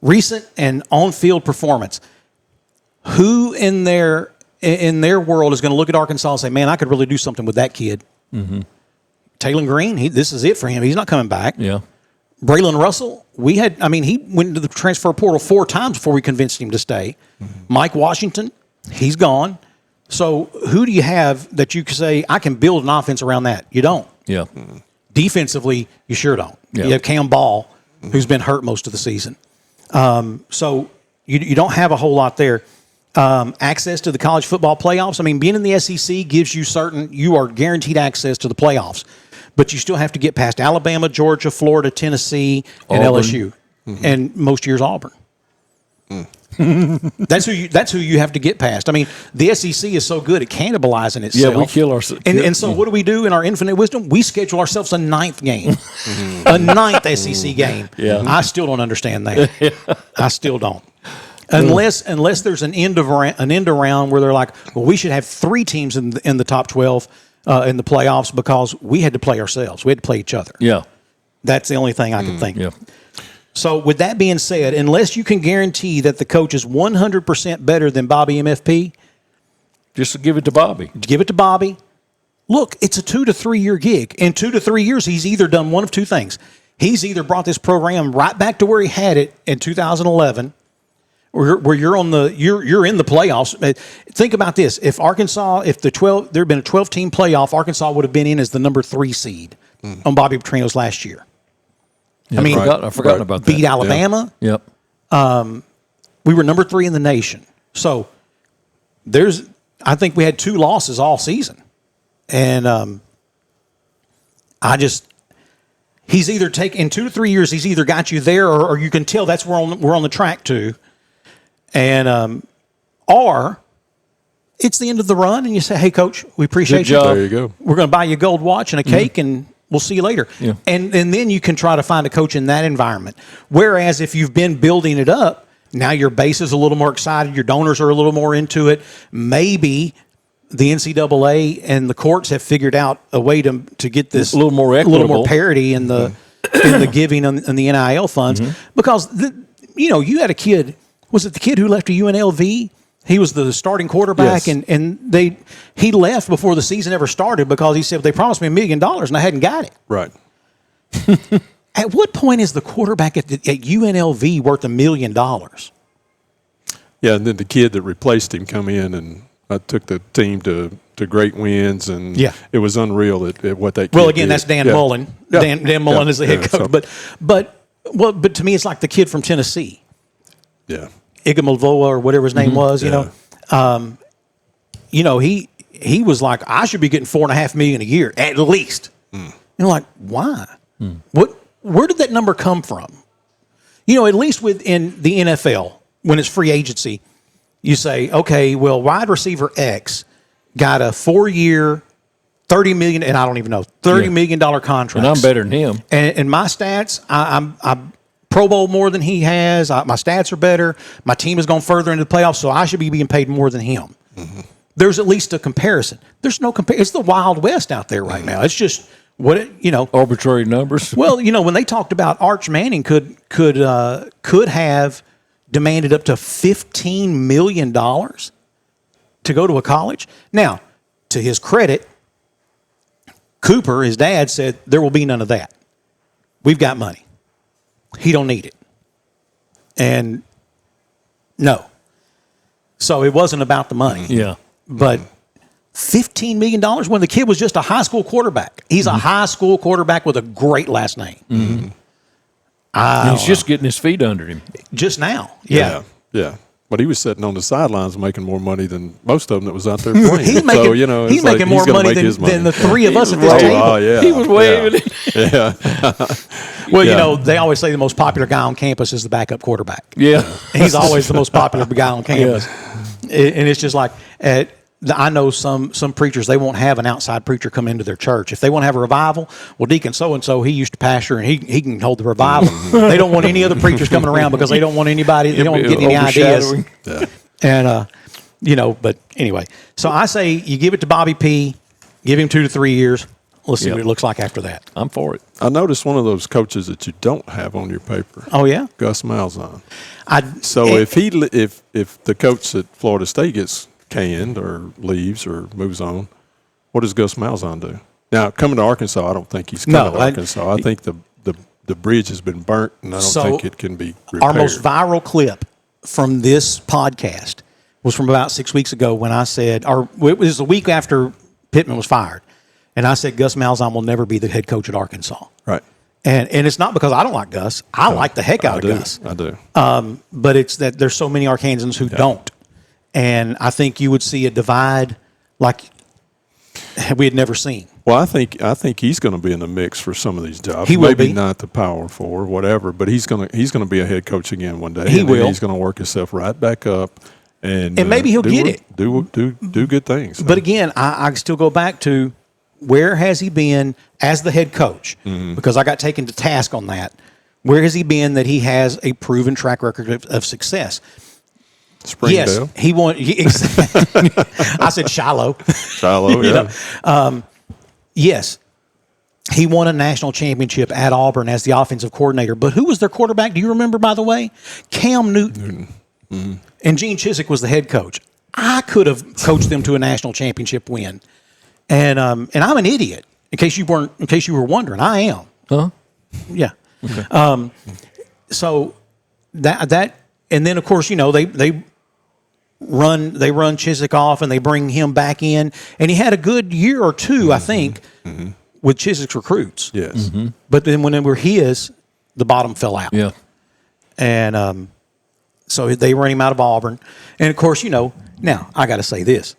recent and on-field performance. Who in their world is going to look at Arkansas and say, "Man, I could really do something with that kid"? Taylor Green, this is it for him. He's not coming back. Yeah. Braylon Russell, he went into the transfer portal 4 times before we convinced him to stay. Mike Washington, he's gone. So who do you have that you can say, I can build an offense around that? You don't. Yeah. Defensively, you sure don't. Yeah. You have Cam Ball, who's been hurt most of the season. So you don't have a whole lot there. Access to the college football playoffs. Being in the SEC gives you are guaranteed access to the playoffs. But you still have to get past Alabama, Georgia, Florida, Tennessee, and Auburn. LSU, and most years Auburn. That's who you have to get past. The SEC is so good at cannibalizing itself. Yeah, we kill ourselves. And so what do we do in our infinite wisdom? We schedule ourselves a 9th game, a 9th SEC game. Yeah. I still don't understand that. I still don't. Unless there's an end around where they're like, well, we should have 3 teams in the top 12 in the playoffs because we had to play ourselves. We had to play each other. Yeah. That's the only thing I can think Yeah. of. So with that being said, unless you can guarantee that the coach is 100% better than Bobby MFP, Just give it to Bobby. give it to Bobby. Look, it's a 2 to 3 year gig. In 2 to 3 years, he's either done one of 2 things. He's either brought this program right back to where he had it in 2011, where you're in the playoffs. Think about this: if there had been a 12-team playoff, Arkansas would have been in as the number 3 seed on Bobby Petrino's last year. Yeah, I've forgotten about that. Beat Alabama. Yep. We were number 3 in the nation. So I think we had 2 losses all season, and he's either in 2 to 3 years, he's either got you there, or you can tell that's where we're on the track to. And or it's the end of the run, and you say, "Hey, coach, we appreciate you. There you go. We're going to buy you a gold watch and a cake, and we'll see you later." Yeah. And then you can try to find a coach in that environment. Whereas if you've been building it up, now your base is a little more excited, your donors are a little more into it. Maybe the NCAA and the courts have figured out a way to get this a little more a little more equitable. parity in the giving and the NIL funds, because you had a kid. Was it the kid who left to UNLV? He was the starting quarterback, Yes. and he left before the season ever started because he said, they promised me $1 million and I hadn't got it. Right. At what point is the quarterback at UNLV worth $1 million? Yeah, and then the kid that replaced him come in and I took the team to great wins, and Yeah. it was unreal at what they. Well, again, that's Dan Mullen. Yeah. Dan Mullen is the head coach, so- but to me, it's like the kid from Tennessee, yeah. Igamaluvoa or whatever his name was. He was like, I should be getting $4.5 million a year at least. Like, why? Where did that number come from? At least within the NFL, when it's free agency, you say, okay, well, wide receiver X got a 4-year, $30 million, and I don't even know, $30 million contract. And I'm better than him. And my stats, I'm Pro Bowl more than he has. My stats are better. My team has gone further into the playoffs, so I should be being paid more than him. There's at least a comparison. There's no comparison. It's the Wild West out there right now. It's just Arbitrary numbers. Well, when they talked about Arch Manning could have demanded up to $15 million to go to a college. Now, to his credit, Cooper, his dad, said there will be none of that. We've got money. He don't need it. And no. So it wasn't about the money. Yeah. But $15 million when the kid was just a high school quarterback. He's a high school quarterback with a great last name. He's just getting his feet under him. Just now. Yeah. But he was sitting on the sidelines making more money than most of them that was out there playing. He's making more money than the three of us at this table. Oh, yeah. He was waving it. Yeah. Well, they always say the most popular guy on campus is the backup quarterback. Yeah. He's always the most popular guy on campus. And it's just like I know some preachers, they won't have an outside preacher come into their church. If they want to have a revival, well, Deacon so-and-so, he used to pastor, and he can hold the revival. They don't want any other preachers coming around because they don't want anybody, they don't get any ideas. Yeah. And, but anyway. So I say you give it to Bobby P., give him 2 to 3 years. Let's see what it looks like after that. I'm for it. I noticed one of those coaches that you don't have on your paper. Oh, yeah? Gus Malzahn. So if the coach at Florida State gets canned or leaves or moves on, what does Gus Malzahn do? Now, coming to Arkansas, I don't think he's coming to Arkansas. I think the bridge has been burnt, and I don't think it can be repaired. Our most viral clip from this podcast was from about 6 weeks ago when I said, or it was a week after Pittman was fired, and I said Gus Malzahn will never be the head coach at Arkansas. Right. And it's not because I don't like Gus. I like the heck out of Gus. I do. But it's that there's so many Arkansans who don't. And I think you would see a divide like we had never seen. Well, I think he's going to be in the mix for some of these jobs. He will Maybe be. not the Power 4, whatever, but he's going to be a head coach again one day. He and will. He's going to work himself right back up, and maybe he'll get it. Do good things. But again, I still go back to where has he been as the head coach? Because I got taken to task on that. Where has he been that he has a proven track record of success? Springdale. Yes, he won. Exactly. I said Shiloh. Shiloh, yeah. Yes, he won a national championship at Auburn as the offensive coordinator. But who was their quarterback? Do you remember, by the way? Cam Newton. And Gene Chizik was the head coach. I could have coached them to a national championship win. And I'm an idiot. In case you were wondering, I am. Huh? Yeah. Okay. So that and then of course they run Chizik off and they bring him back in, and he had a good year or two, I think, with Chizik's recruits. Yes. But then when they were the bottom fell out. Yeah. And so they run him out of Auburn, and of course now I got to say this.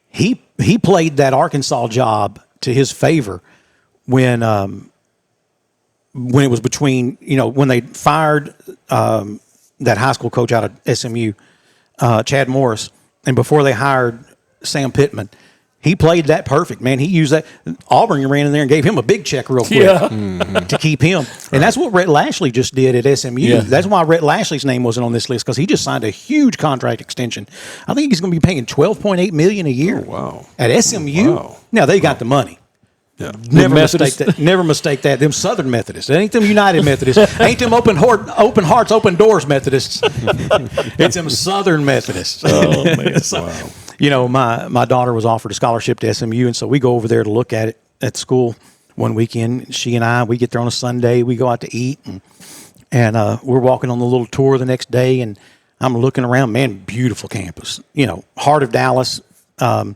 He played that Arkansas job to his favor when it was between when they fired that high school coach out of SMU, Chad Morris, and before they hired Sam Pittman, he played that perfect, man. He used that. Auburn ran in there and gave him a big check real quick to keep him. And that's what Rhett Lashley just did at SMU. Yeah. That's why Rhett Lashley's name wasn't on this list, because he just signed a huge contract extension. I think he's going to be paying $12.8 million a year. Oh, wow. At SMU. Wow. Now they got the money. Yeah. Never mistake that. Never mistake that. Them Southern Methodists. It ain't them United Methodists. Ain't them open hearts, open doors Methodists. It's them Southern Methodists. Oh, man. So, my daughter was offered a scholarship to SMU, and so we go over there to look at it at school one weekend. She and we get there on a Sunday. We go out to eat, and we're walking on the little tour the next day, and I'm looking around, man, beautiful campus, heart of Dallas. And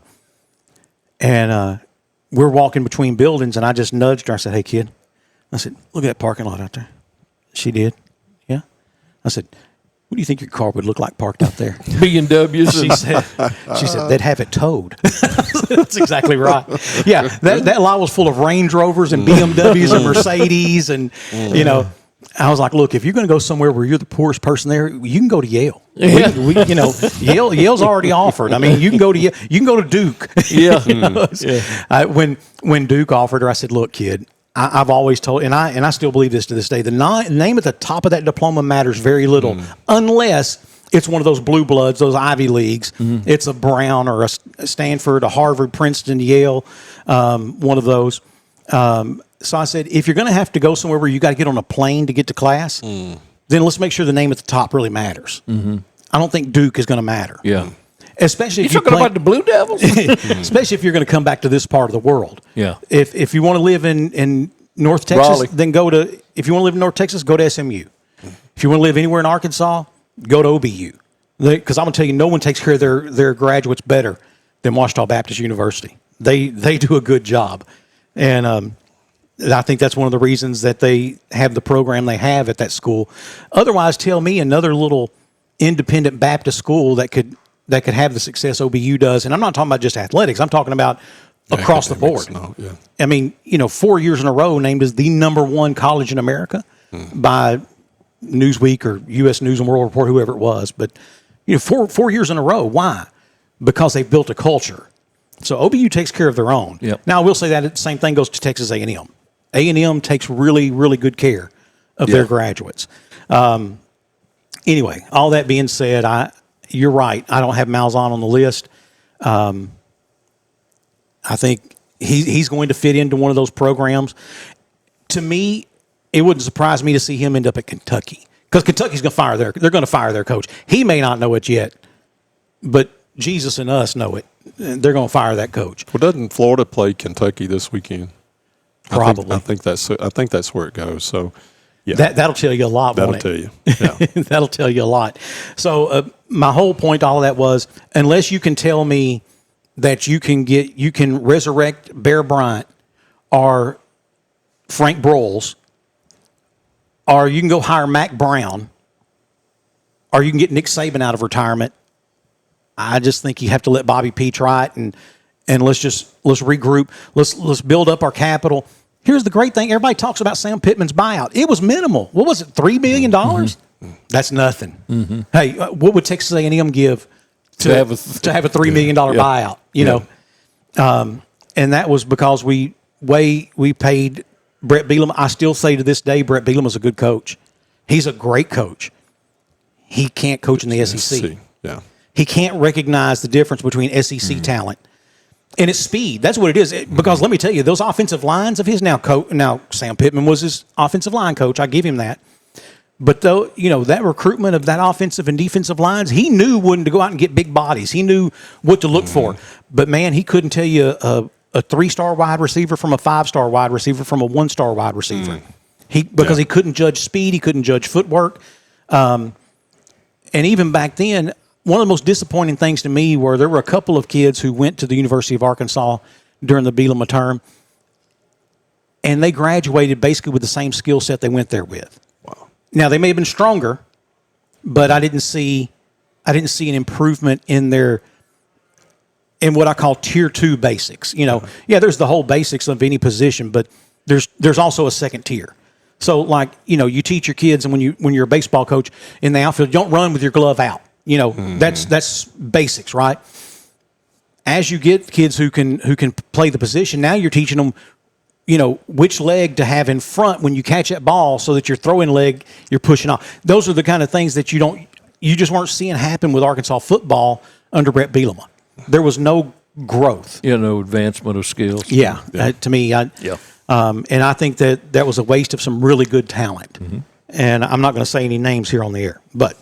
we're walking between buildings, and I just nudged her. I said, hey, kid. I said, look at that parking lot out there. She did. Yeah. I said, what do you think your car would look like parked out there? B&Ws. She said, they'd have it towed. That's exactly right. Yeah, that lot was full of Range Rovers and BMWs and Mercedes. And, I was like, look, if you're going to go somewhere where you're the poorest person there, you can go to Yale. Yeah. Yale's already offered. I mean, you can go to Yale, you can go to Duke. Yeah. When Duke offered her, I said, look, kid, I've always told, and I still believe this to this day, the name at the top of that diploma matters very little, unless it's one of those blue bloods, those Ivy Leagues. It's a Brown or a Stanford, a Harvard, Princeton, Yale, one of those. So I said, if you're going to have to go somewhere where you got to get on a plane to get to class, then let's make sure the name at the top really matters. I don't think Duke is going to matter. Yeah. Especially if you're talking about the Blue Devils? Especially if you're going to come back to this part of the world. Yeah. If you want to live in North Texas, Raleigh. then if you want to live in North Texas, go to SMU. If you want to live anywhere in Arkansas, go to OBU. Because I'm going to tell you, no one takes care of their graduates better than Ouachita Baptist University. They do a good job. And I think that's one of the reasons that they have the program they have at that school. Otherwise, tell me another little independent Baptist school that could have the success OBU does. And I'm not talking about just athletics. I'm talking about across the board. I mean, 4 years in a row named as the #1 college in America by Newsweek or U.S. News and World Report, whoever it was. But, 4 years in a row. Why? Because they've built a culture. So OBU takes care of their own. Yep. Now, I will say that the same thing goes to Texas A&M. A&M takes really, really good care of their graduates. Anyway, all that being said, you're right. I don't have Malzahn on the list. I think he's going to fit into one of those programs. To me, it wouldn't surprise me to see him end up at Kentucky, because Kentucky's going to they're going to fire their coach. He may not know it yet, but Jesus and us know it. They're going to fire that coach. Well, doesn't Florida play Kentucky this weekend? Probably. I think that's where it goes. So, yeah, that'll tell you a lot. That'll won't tell it? you. Yeah. That'll tell you a lot. So my whole point, all of that was, unless you can tell me that you can resurrect Bear Bryant or Frank Broyles, or you can go hire Mac Brown, or you can get Nick Saban out of retirement, I just think you have to let Bobby P try it, and let's regroup. Let's build up our capital. Here's the great thing. Everybody talks about Sam Pittman's buyout. It was minimal. What was it, $3 million? That's nothing. Hey, what would Texas A&M give to have a $3 million buyout? You know, and that was because we paid Brett Bielema. I still say to this day, Brett Bielema is a good coach. He's a great coach. He can't coach in the SEC. Yeah. He can't recognize the difference between SEC talent and its speed. That's what it is. Because let me tell you, those offensive lines of his now Sam Pittman was his offensive line coach. I give him that. But though, that recruitment of that offensive and defensive lines, he knew when to go out and get big bodies. He knew what to look for. But man, he couldn't tell you a 3-star wide receiver from a 5-star wide receiver from a 1-star wide receiver. Because he couldn't judge speed, he couldn't judge footwork. And even back then, one of the most disappointing things to me were there were a couple of kids who went to the University of Arkansas during the Bielema term, and they graduated basically with the same skill set they went there with. Wow. Now, they may have been stronger, but I didn't see an improvement in what I call tier 2 basics. There's the whole basics of any position, but there's also a second tier. So, you teach your kids, and when you're a baseball coach in the outfield, don't run with your glove out. That's basics, right? As you get kids who can play the position, now you're teaching them, which leg to have in front when you catch that ball, so that your throwing leg you're pushing off. Those are the kind of things that you just weren't seeing happen with Arkansas football under Brett Bielema. There was no growth. No advancement of skills. To me, and I think that was a waste of some really good talent. And I'm not going to say any names here on the air, but.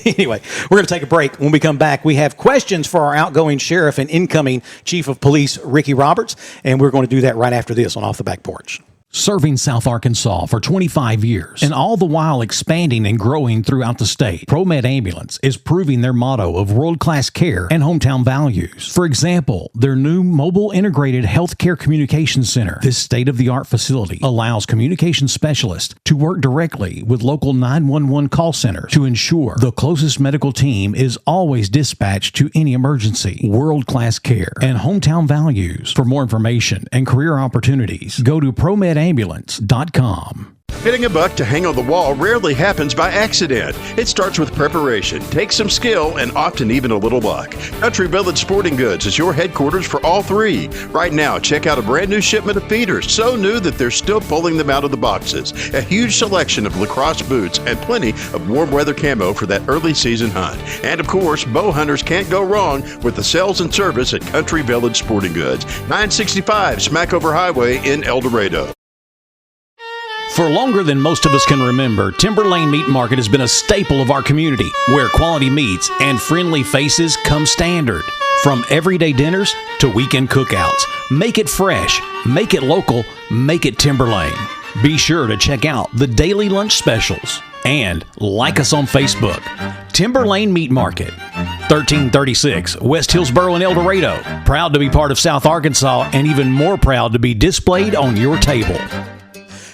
Anyway, we're going to take a break. When we come back, we have questions for our outgoing sheriff and incoming chief of police, Ricky Roberts, and we're going to do that right after this on Off the Back Porch. serving South Arkansas for 25 years, and all the while expanding and growing throughout the state. ProMed Ambulance is proving their motto of world-class care and hometown values. For example, their new mobile integrated healthcare communication center. This state-of-the-art facility allows communication specialists to work directly with local 911 call centers to ensure the closest medical team is always dispatched to any emergency. World-class care and hometown values. For more information and career opportunities, go to promedambulance.com. Hitting a buck to hang on the wall rarely happens by accident. It starts with preparation, takes some skill, and often even a little luck. Country Village Sporting Goods is your headquarters for all three. Right now, check out a brand new shipment of feeders, so new that they're still pulling them out of the boxes. A huge selection of lacrosse boots and plenty of warm weather camo for that early season hunt. And of course, bow hunters can't go wrong with the sales and service at Country Village Sporting Goods, 965 Smackover Highway in El Dorado. For longer than most of us can remember, Timber Lane Meat Market has been a staple of our community, where quality meats and friendly faces come standard. From everyday dinners to weekend cookouts, make it fresh, make it local, make it Timber Lane. Be sure to check out the daily lunch specials and like us on Facebook. Timber Lane Meat Market, 1336 West Hillsboro in El Dorado. Proud to be part of South Arkansas, and even more proud to be displayed on your table.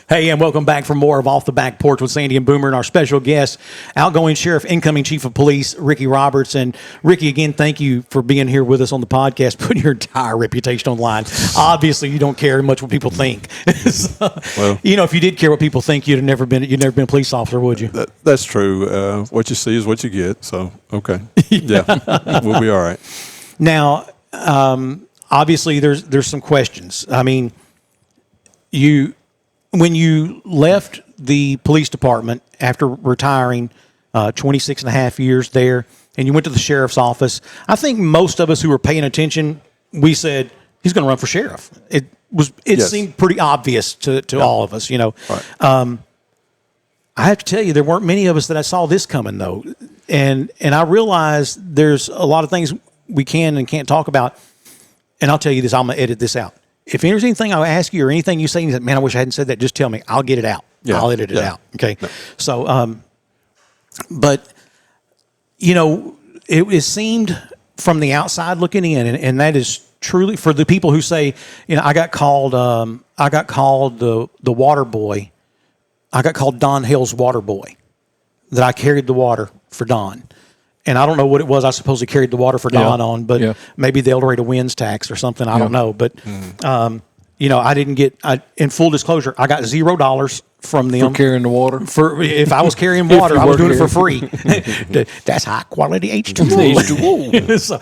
Hey, and welcome back for more of Off the Back Porch with Sandy and Boomer and our special guest, outgoing Sheriff, incoming Chief of Police, Ricky Roberts. And Ricky, again, thank you for being here with us on the podcast, putting your entire reputation on the line. Obviously, you don't care much what people think. So, well, if you did care what people think, you'd never been a police officer, would you? That's true. What you see is what you get. So, okay. Yeah, we'll be all right. Now, obviously, there's some questions. I mean, when you left the police department after retiring 26 and a half years there, and you went to the sheriff's office, I think most of us who were paying attention, we said, he's going to run for sheriff. It Yes. seemed pretty obvious to all of us, Right. I have to tell you, there weren't many of us that I saw this coming, though. And I realized there's a lot of things we can and can't talk about. And I'll tell you this, I'm going to edit this out. If there's anything I'll ask you or anything you say, and you say, man, I wish I hadn't said that, just tell me. I'll get it out. Yeah. I'll edit it Yeah. out. Okay. No. So, but, it seemed from the outside looking in, and that is truly for the people who say, I got called the water boy. I got called Don Hale's water boy, that I carried the water for Don. And I don't know what it was I supposedly carried the water for Don on, but maybe the El Dorado Winds tax or something. I don't know. But, I didn't get, in full disclosure, I got $0 from them. For carrying the water? If I was carrying water, I was doing it for free. That's high quality H2O. So,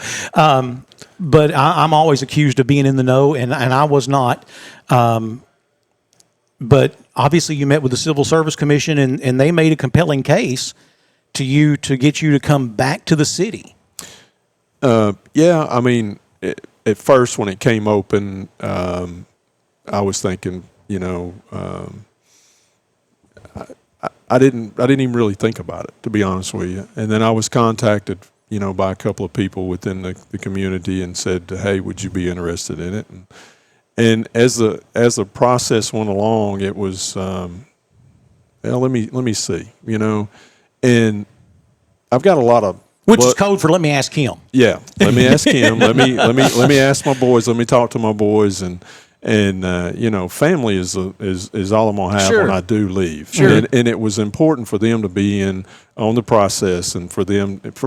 but I'm always accused of being in the know, and I was not. But obviously you met with the Civil Service Commission, and they made a compelling case to you to get you to come back to the city. Yeah, I mean, at first when it came open, I was thinking, I didn't even really think about it, to be honest with you. And then I was contacted, by a couple of people within the community and said, hey, would you be interested in it? And as the process went along, it was, let me see, and I've got a lot of, which is code for let me ask him. Yeah, let me ask him. let me ask my boys. Let me talk to my boys, and family is all I'm gonna have when I do leave. Sure. And it was important for them to be in on the process, and for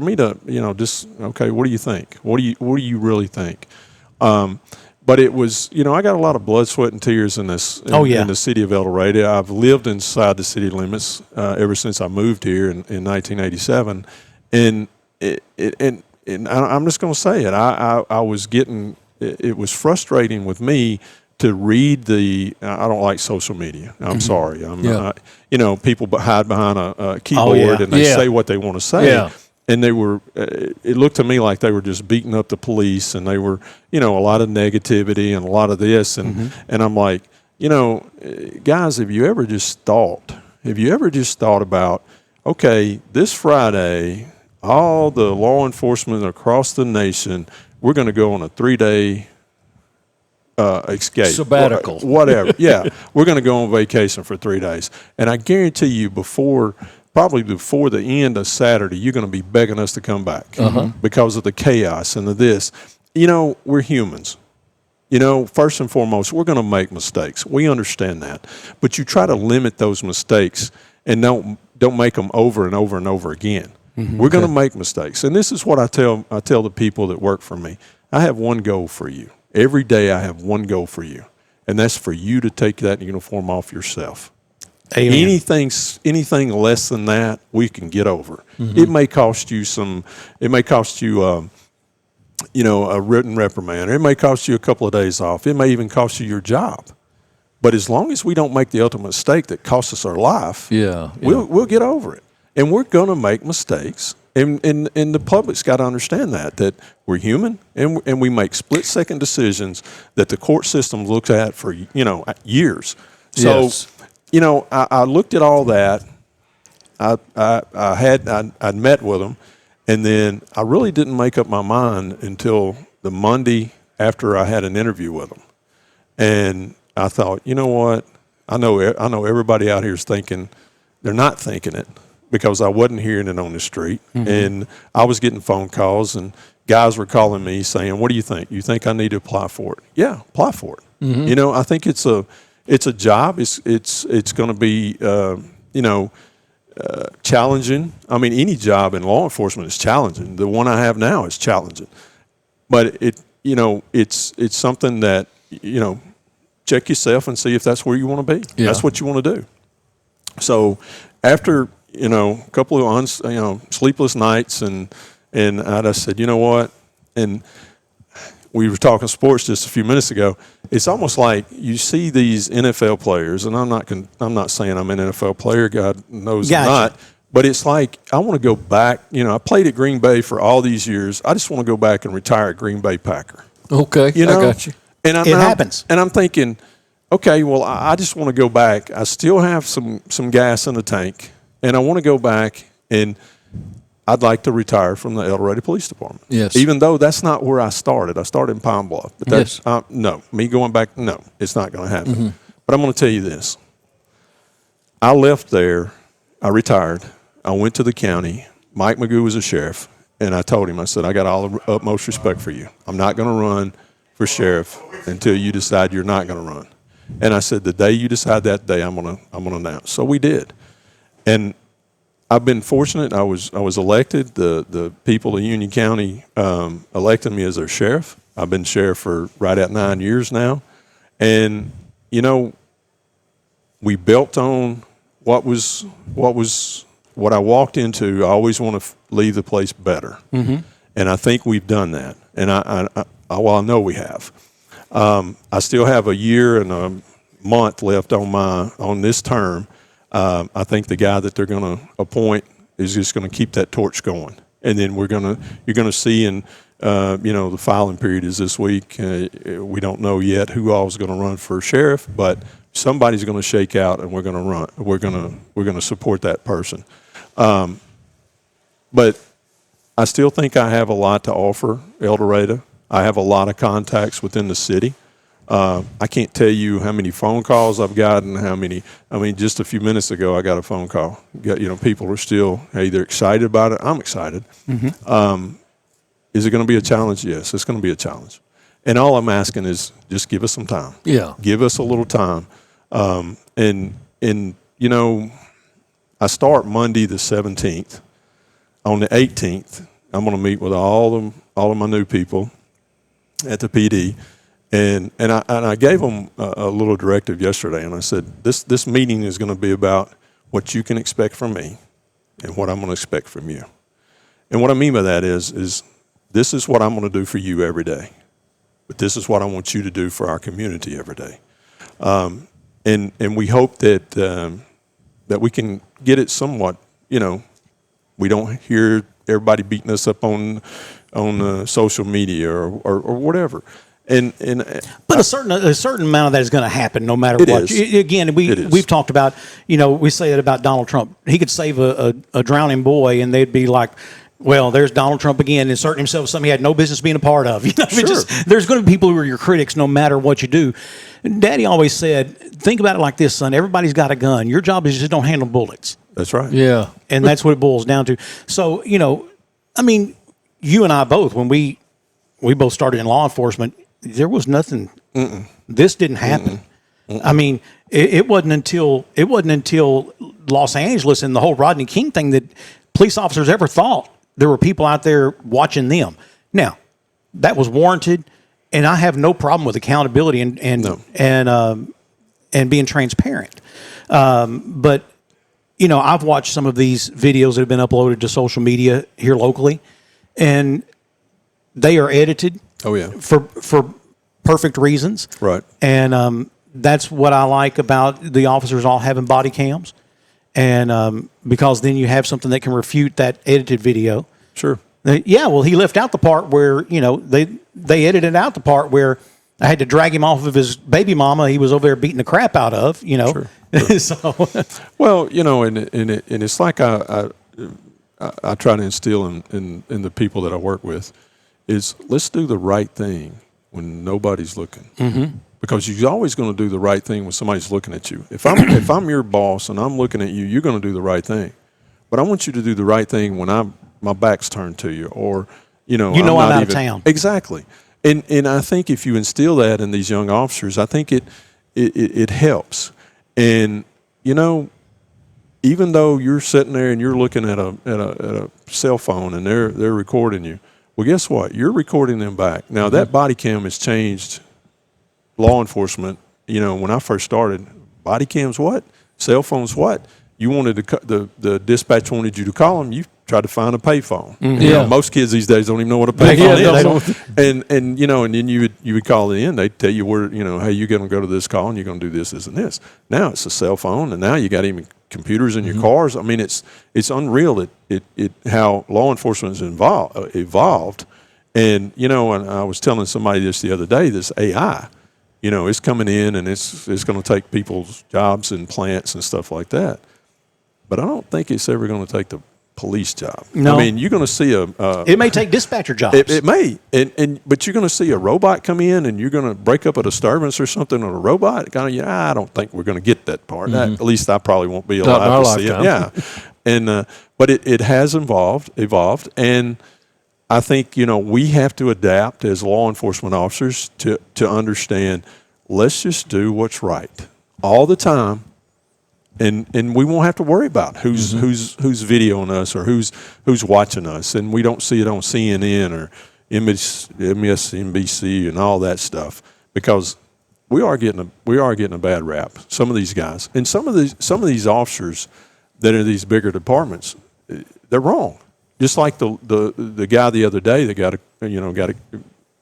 me to just okay. What do you think? What do you really think? But it was, I got a lot of blood, sweat, and tears in this. In the city of El Dorado. I've lived inside the city limits ever since I moved here in 1987, and I'm just going to say it. I was getting. It was frustrating with me to read I don't like social media. I'm sorry. People hide behind a keyboard and they say what they want to say. Yeah. And they were, it looked to me like they were just beating up the police, and they were, a lot of negativity and a lot of this. And I'm like, guys, have you ever just thought about, okay, this Friday, all the law enforcement across the nation, we're going to go on a 3-day escape. Sabbatical. Whatever. Yeah. We're going to go on vacation for 3 days. And I guarantee you probably before the end of Saturday, you're going to be begging us to come back because of the chaos and the this. You know, we're humans. You know, first and foremost, we're going to make mistakes. We understand that. But you try to limit those mistakes and don't make them over and over and over again. We're going to make mistakes. And this is what I tell the people that work for me. I have one goal for you. Every day I have one goal for you. And that's for you to take that uniform off yourself. Amen. Anything less than that, we can get over. It may cost you a written reprimand. Or it may cost you a couple of days off. It may even cost you your job. But as long as we don't make the ultimate mistake that costs us our life, we'll get over it. And we're going to make mistakes. And the public's got to understand that we're human and we make split-second decisions that the court system looks at for, years. So, Yes. I looked at all that. I'd met with them, and then I really didn't make up my mind until the Monday after I had an interview with them. And I thought, you know what? I know everybody out here is thinking they're not thinking it because I wasn't hearing it on the street, and I was getting phone calls and guys were calling me saying, "What do you think? You think I need to apply for it?" Yeah, apply for it. I think it's a job. It's going to be challenging. I mean, any job in law enforcement is challenging. The one I have now is challenging, but it's something that check yourself and see if that's where you want to be. Yeah. That's what you want to do. So after a couple of sleepless nights and I just said, you know what, and we were talking sports just a few minutes ago. It's almost like you see these NFL players, and I'm not saying I'm an NFL player. God knows I'm not. But it's like I want to go back. I played at Green Bay for all these years. I just want to go back and retire a Green Bay Packer. Okay, I got you. And It happens. And I'm thinking, okay, well, I just want to go back. I still have some gas in the tank, and I want to go back, and I'd like to retire from the El Dorado Police Department. Yes. Even though that's not where I started. I started in Pine Bluff. But that's, no, me going back, no, it's not going to happen. But I'm going to tell you this. I left there. I retired. I went to the county. Mike Magoo was a sheriff, and I told him, I said, I got all the utmost respect for you. I'm not going to run for sheriff until you decide you're not going to run. And I said, the day you decide that day, I'm going to announce. So we did. And I've been fortunate. I was elected. The people of Union County elected me as their sheriff. I've been sheriff for right at 9 years now. And, we built on what I walked into. I always want to leave the place better. And I think we've done that. And I know we have. I still have a year and a month left on this term. I think the guy that they're going to appoint is just going to keep that torch going, and then you're going to see in the filing period is this week. We don't know yet who all is going to run for sheriff, but somebody's going to shake out, and we're going to run. We're going to support that person. But I still think I have a lot to offer El Dorado. I have a lot of contacts within the city. I can't tell you how many phone calls I've gotten, just a few minutes ago I got a phone call. People are still, hey, they're excited about it. I'm excited. Is it going to be a challenge? Yes, it's going to be a challenge. And all I'm asking is just give us some time. Yeah. Give us a little time. I start Monday the 17th. On the 18th, I'm going to meet with all of my new people at the PD. And I gave them a little directive yesterday, and I said, this meeting is going to be about what you can expect from me and what I'm going to expect from you. And what I mean by that is this is what I'm going to do for you every day, but this is what I want you to do for our community every day. And we hope that we can get it somewhat, we don't hear everybody beating us up on social media or whatever. But a certain amount of that is going to happen no matter what. Is. Again, we've talked about, we say it about Donald Trump. He could save a drowning boy, and they'd be like, Well, there's Donald Trump again, inserting himself something he had no business being a part of. There's going to be people who are your critics no matter what you do. Daddy always said, think about it like this, son. Everybody's got a gun. Your job is just don't handle bullets. That's right. Yeah. And that's what it boils down to. So, I mean, you and I both, when we both started in law enforcement, there was nothing. This didn't happen. I mean, it wasn't until Los Angeles and the whole Rodney King thing that police officers ever thought there were people out there watching them. Now, that was warranted, and I have no problem with accountability and being transparent. But I've watched some of these videos that have been uploaded to social media here locally, and they are edited. Oh yeah, for perfect reasons. Right. And that's what I like about the officers all having body cams. And because then you have something that can refute that edited video. Sure. Yeah, well, he left out the part where, they edited out the part where I had to drag him off of his baby mama he was over there beating the crap out of, Sure. So, well, and it's like I try to instill in the people that I work with is let's do the right thing when nobody's looking. Mm-hmm. Because you're always going to do the right thing when somebody's looking at you. If I'm your boss and I'm looking at you, you're going to do the right thing. But I want you to do the right thing when my back's turned to you, or I'm out of town. Exactly. And I think if you instill that in these young officers, I think it helps. And even though you're sitting there and you're looking at a cell phone and they're recording you, well, guess what? You're recording them back. Now that body cam has changed. Law enforcement, when I first started, body cams what? Cell phones what? You wanted the dispatch wanted you to call them. You tried to find a payphone. Mm-hmm. Most kids these days don't even know what a payphone is. And then you would call it in. They'd tell you where, hey, you're going to go to this call and you're going to do this and this. Now it's a cell phone, and now you got even computers in your cars. I mean, it's unreal how law enforcement has evolved. And and I was telling somebody this the other day. This AI. It's coming in and it's going to take people's jobs in plants and stuff like that. But I don't think it's ever going to take the police job. No. I mean, you're going to see it may take dispatcher jobs. It may, but you're going to see a robot come in and you're going to break up a disturbance or something on a robot. I don't think we're going to get that part. Mm-hmm. At least I probably won't be alive to see it. Yeah, and but it has evolved, and I think we have to adapt as law enforcement officers to understand. Let's just do what's right all the time, and we won't have to worry about who's videoing us or who's watching us, and we don't see it on CNN or MSNBC and all that stuff, because we are getting a bad rap. Some of these guys and some of these officers that are in these bigger departments, they're wrong. Just like the guy the other day that got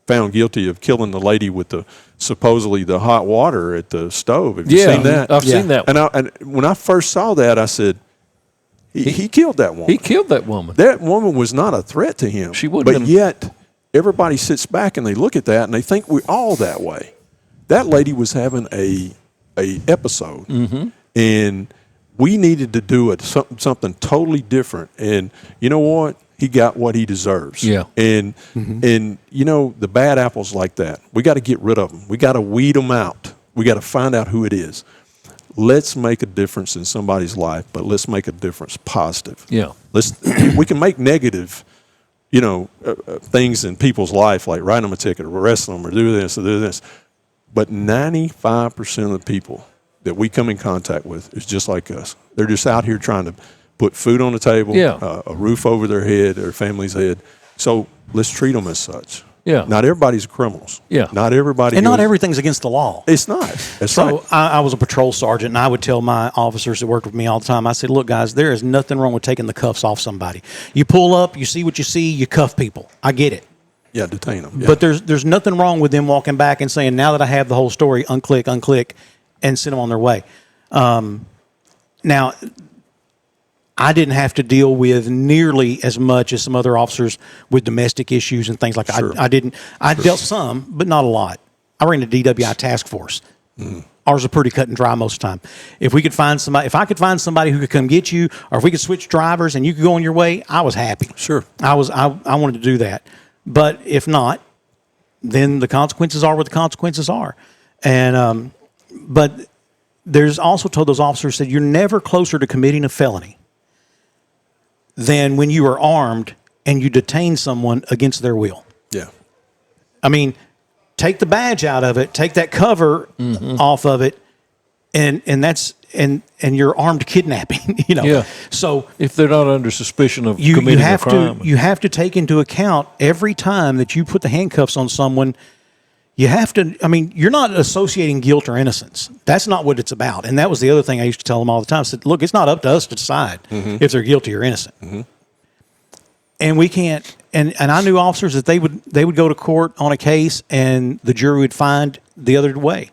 found guilty of killing the lady with supposedly the hot water at the stove. Have you seen that? I've seen that. And when I first saw that, I said, he killed that woman. He killed that woman. That woman was not a threat to him. She wouldn't. But yet, everybody sits back and they look at that and they think we're all that way. That lady was having a episode, and we needed to do something totally different. And you know what? He got what he deserves. Yeah. And the bad apples like that, we got to get rid of them. We got to weed them out. We got to find out who it is. Let's make a difference in somebody's life, but let's make a difference positive. Yeah. We can make negative, things in people's life, like writing them a ticket or arresting them or do this or do this. But 95% of the people that we come in contact with is just like us. They're just out here trying to put food on the table, a roof over their head, their family's head. So let's treat them as such. Yeah. Not everybody's criminals. Yeah. Not everybody. And not everything's against the law. It's not. That's right. So I was a patrol sergeant, and I would tell my officers that worked with me all the time, I said, look, guys, there is nothing wrong with taking the cuffs off somebody. You pull up, you see what you see, you cuff people. I get it. Yeah, detain them. Yeah. But there's nothing wrong with them walking back and saying, now that I have the whole story, unclick, and send them on their way. Now, I didn't have to deal with nearly as much as some other officers with domestic issues and things like that. Sure. I didn't. I dealt some, but not a lot. I ran a DWI task force. Ours are pretty cut and dry most of the time. If we could find somebody, if I could find somebody who could come get you, or if we could switch drivers and you could go on your way, I was happy. Sure. I wanted to do that. But if not, then the consequences are what the consequences are. And but there's also told those officers that you're never closer to committing a felony than when you are armed and you detain someone against their will. Yeah. I mean, take the badge out of it, take that cover off of it, and you're armed kidnapping. Yeah. So if they're not under suspicion of you committing have a crime. you have to take into account every time that you put the handcuffs on someone. You have to. I mean, you're not associating guilt or innocence. That's not what it's about. And that was the other thing I used to tell them all the time. I said, look, it's not up to us to decide if they're guilty or innocent. And we can't. And I knew officers that they would go to court on a case and the jury would find the other way,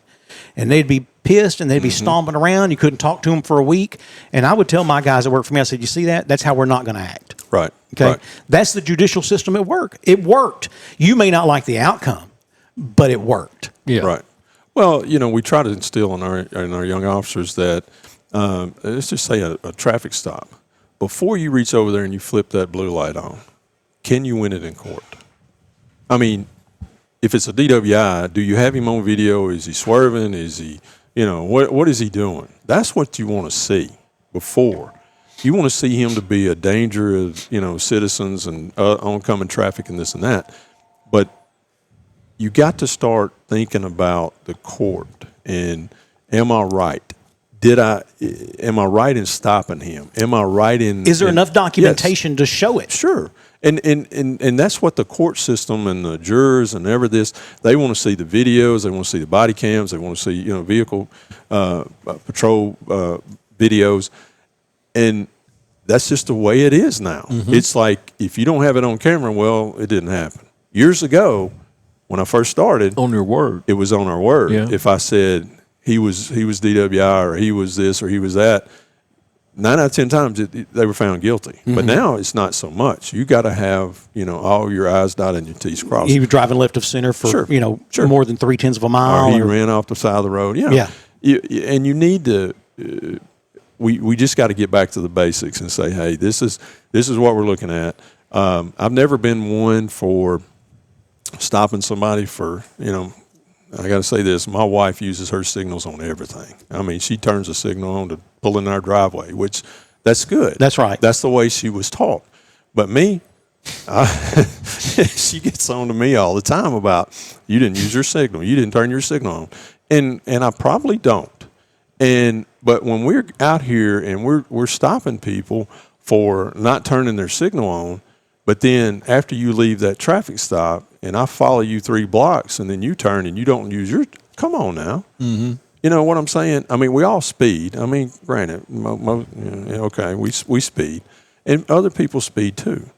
and they'd be pissed and they'd be stomping around. You couldn't talk to them for a week. And I would tell my guys that work for me, I said, you see that? That's how we're not going to act. Right. Okay. Right. That's the judicial system at work. It worked. You may not like the outcome, but it worked. Yeah. Right. Well, we try to instill in our young officers that let's just say a traffic stop. Before you reach over there and you flip that blue light on, can you win it in court? I mean, if it's a DWI, do you have him on video? Is he swerving? Is he, what is he doing? That's what you want to see before. You want to see him to be a danger of, citizens and oncoming traffic and this and that. But you got to start thinking about the court and am I right? Am I right in stopping him? Am I right in? Is there enough documentation to show it? Sure. And that's what the court system and the jurors and they want to see the videos, they want to see the body cams, they want to see, vehicle patrol videos. And that's just the way it is now. It's like if you don't have it on camera, well, it didn't happen. Years ago, when I first started, On your word. it was on our word. Yeah. If I said he was DWI or he was this or he was that, 9 out of 10 times they were found guilty. But now it's not so much. You got to have all your I's dotted and your T's crossed. He was driving left of center for Sure. more than 0.3 of a mile. Or he ran off the side of the road. Yeah. And you need to. We just got to get back to the basics and say, hey, this is what we're looking at. I've never been one for stopping somebody for I got to say this. My wife uses her signals on everything. I mean, she turns a signal on to pull in our driveway, which that's good. That's right. That's the way she was taught. But me, she gets on to me all the time about you didn't use your signal. You didn't turn your signal on. And I probably don't. But when we're out here and we're stopping people for not turning their signal on, but then after you leave that traffic stop and I follow you 3 blocks and then you turn and you don't use your, come on now. You know what I'm saying? I mean, we all speed. I mean, granted, okay, we speed. And other people speed too.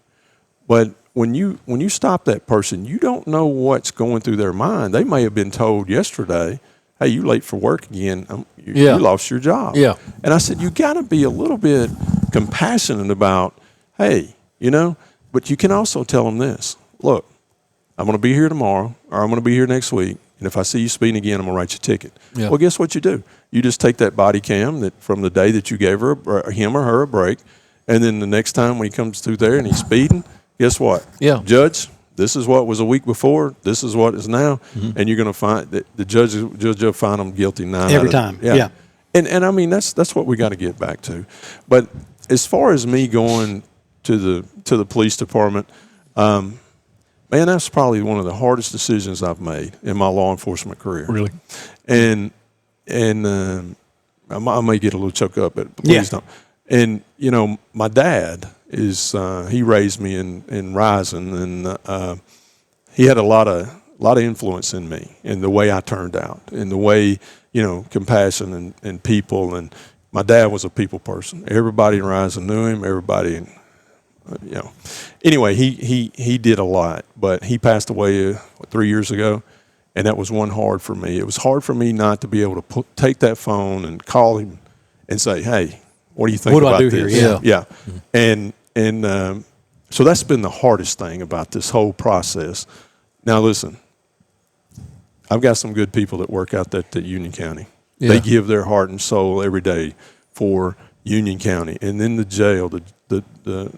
But when you stop that person, you don't know what's going through their mind. They may have been told yesterday, hey, you late for work again. You lost your job. Yeah. And I said, you got to be a little bit compassionate about, hey, but you can also tell them this. Look, I'm going to be here tomorrow or I'm going to be here next week. And if I see you speeding again, I'm going to write you a ticket. Yeah. Well, guess what you do? You just take that body cam that from the day that you gave him or her a break. And then the next time when he comes through there and he's speeding, guess what? Yeah. Judge, this is what was a week before. This is what is now. And you're going to find that the judge will find them guilty 9 Every time. Yeah. And I mean, that's what we got to get back to. But as far as me going to the police department, man, that's probably one of the hardest decisions I've made in my law enforcement career. Really? And I may get a little choked up, but please don't. And my dad is he raised me in Rising, and he had a lot of influence in me and the way I turned out, and the way compassion and people. And my dad was a people person. Everybody in Rising knew him. Everybody. Anyway, he did a lot, but he passed away 3 years ago, and that was one hard for me. It was hard for me not to be able to take that phone and call him and say, "Hey, what do you think about this?" What do I do here? Yeah. And so that's been the hardest thing about this whole process. Now, listen, I've got some good people that work out at Union County. They give their heart and soul every day for Union County. And then the jail, the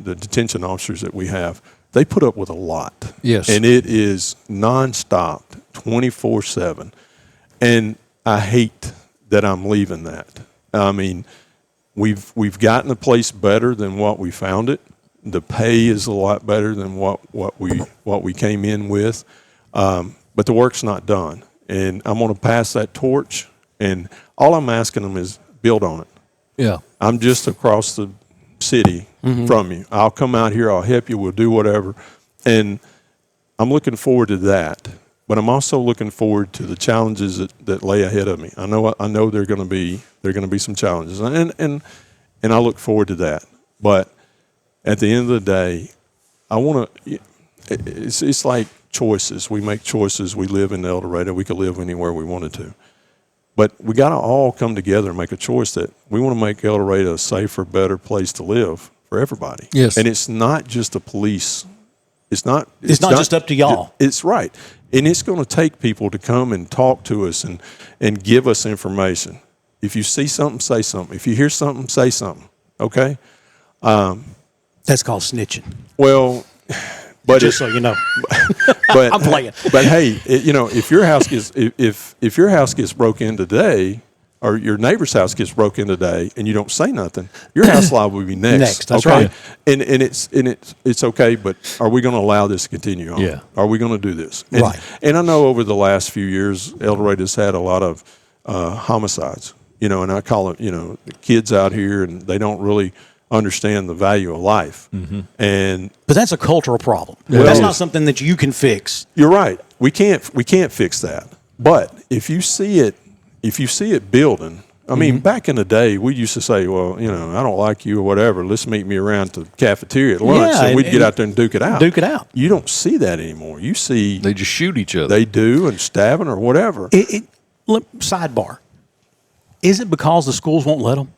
detention officers that we have, they put up with a lot. Yes. And it is nonstop, 24/7. And I hate that I'm leaving that. I mean, we've gotten the place better than what we found it. The pay is a lot better than what we came in with. But the work's not done. And I'm going to pass that torch, and all I'm asking them is build on it. Yeah. I'm just across the city from you. I'll come out here. I'll help you. We'll do whatever. And I'm looking forward to that. But I'm also looking forward to the challenges that lay ahead of me. I know there are going to be some challenges, and I look forward to that. But at the end of the day, I want to. It's like choices. We make choices. We live in El Dorado. We could live anywhere we wanted to. But we got to all come together and make a choice that we want to make El Dorado a safer, better place to live for everybody. Yes. And it's not just the police. It's not just up to y'all. It's right. And it's going to take people to come and talk to us and give us information. If you see something, say something. If you hear something, say something. Okay? That's called snitching. Well, but Just so you know. but I'm playing. But hey, if your house gets if your house gets broke in today, or your neighbor's house gets broke in today, and you don't say nothing, your house liable will be next. Next, that's okay? right. And it's okay, but are we going to allow this to continue on? Yeah. Are we going to do this? And, Right. And I know over the last few years, El Dorado's had a lot of homicides. And I call it, the kids out here, and they don't really understand the value of life. And But that's a cultural problem. Well, That's it not is. something that you can fix. you're right. We can't fix that. But if you see it building, I mean, back in the day, we used to say, well, I don't like you or whatever. Let's meet me around the cafeteria at lunch, Yeah, and we'd and get out there and duke it out. Duke it out. You don't see that anymore. You see They just shoot each other. they do and stabbing or whatever. Sidebar. Is it because the schools won't let them?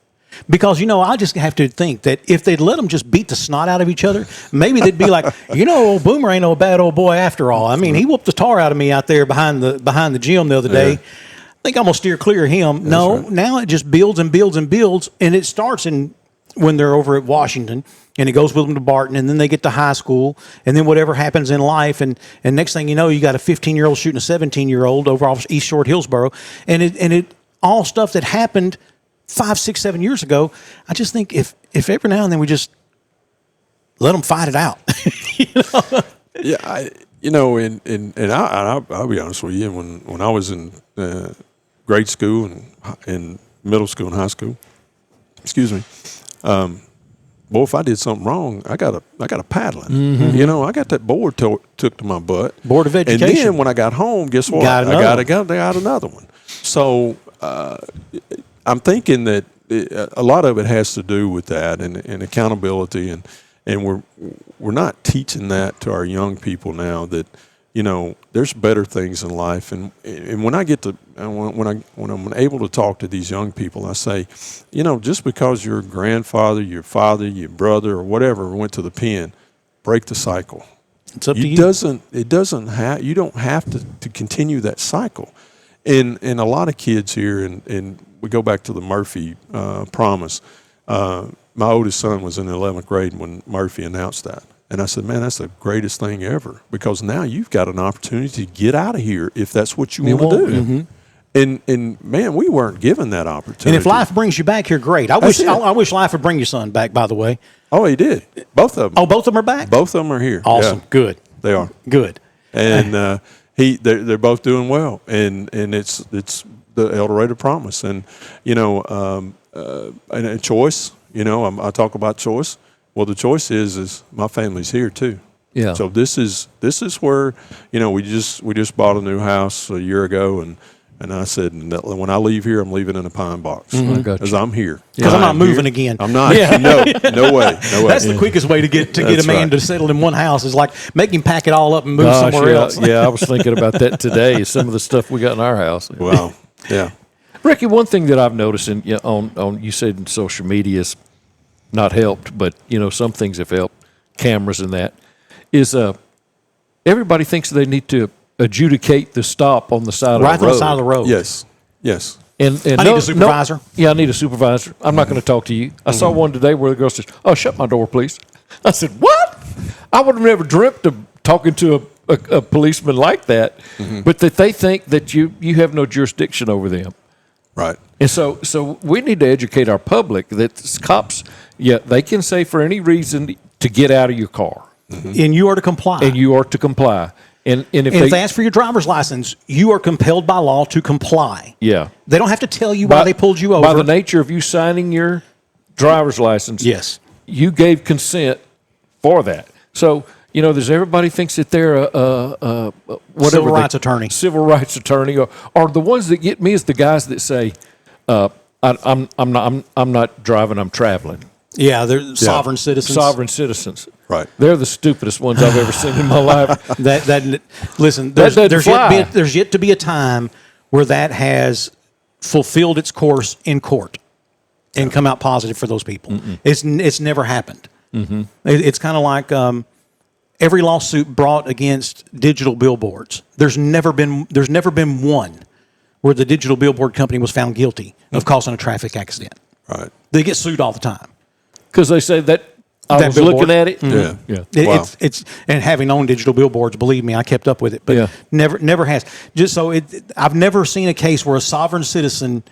Because, I just have to think that if they'd let them just beat the snot out of each other, maybe they'd be like, old Boomer ain't no bad old boy after all. I mean, he whooped the tar out of me out there behind the gym the other day. Yeah. I think I'm going to steer clear of him. No, right. Now it just builds and builds and builds, and it starts when they're over at Washington, and it goes with them to Barton, and then they get to high school, and then whatever happens in life, and next thing you know, you got a 15-year-old shooting a 17-year-old over off East Short Hillsboro, and it all stuff that happened 5, 6, 7 years ago. I just think if every now and then we just let them fight it out. Yeah, I'll be honest with you. When I was in grade school and in middle school and high school, excuse me, boy, if I did something wrong, I got a paddling. I got that board took to my butt. Board of Education. And then when I got home, guess what? Got another I got another one. So I'm thinking that a lot of it has to do with that and accountability, and we're not teaching that to our young people now that there's better things in life. And when I get to when I'm able to talk to these young people, I say, just because your grandfather, your father, your brother, or whatever went to the pen, break the cycle. It's up to you. You don't have to continue that cycle. And a lot of kids here, and we go back to the Murphy promise. My oldest son was in the 11th grade when Murphy announced that. And I said, man, that's the greatest thing ever, because now you've got an opportunity to get out of here if that's what you want to do. And man, we weren't given that opportunity. And if life brings you back here, great. I wish life would bring your son back, by the way. Oh, he did. Both of them. Oh, both of them are back? Both of them are here. Awesome. Yeah, Good. they are. Good. And they're both doing well, and it's the El Dorado promise, and and a choice. I talk about choice. Well, the choice is my family's here too. Yeah. So this is where we just bought a new house a year ago, and I said, when I leave here, I'm leaving in a pine box because I'm here. Because I'm not moving again. I'm not. No way. That's the quickest way to get a man to settle in one house is like make him pack it all up and move Gosh, somewhere else. Yeah, I was thinking about that today. Some of the stuff we got in our house. Wow. Yeah. Ricky, one thing that I've noticed on you said in social media's not helped, but some things have helped. Cameras and that is everybody thinks they need to adjudicate the stop on the side of the road. Right on the side of the road. Yes. And I need a supervisor. Yeah, I need a supervisor. I'm not going to talk to you. I saw one today where the girl says, "Oh, shut my door, please." I said, "What?" I would have never dreamt of talking to a policeman like that, but that they think that you have no jurisdiction over them. Right. And so we need to educate our public that cops, they can say for any reason to get out of your car. And you are to comply. And you are to comply. And if they ask for your driver's license, you are compelled by law to comply. Yeah. They don't have to tell you why they pulled you over. By the nature of you signing your driver's license, yes, you gave consent for that. So, there's everybody thinks that they're a whatever civil rights attorney. Civil rights attorney, or the ones that get me is the guys that say, I'm not driving, I'm traveling. Yeah, they're sovereign citizens. Sovereign citizens. Right. They're the stupidest ones I've ever seen in my life. Listen, there's yet to be a time where that has fulfilled its course in court and come out positive for those people. It's never happened. It's kind of like every lawsuit brought against digital billboards. There's never been one where the digital billboard company was found guilty of causing a traffic accident. Right. They get sued all the time because they say that. I was billboard. looking at it. Yeah. Wow. It's and having owned digital billboards, believe me, I kept up with it, but never has. Just so I've never seen a case where a sovereign citizen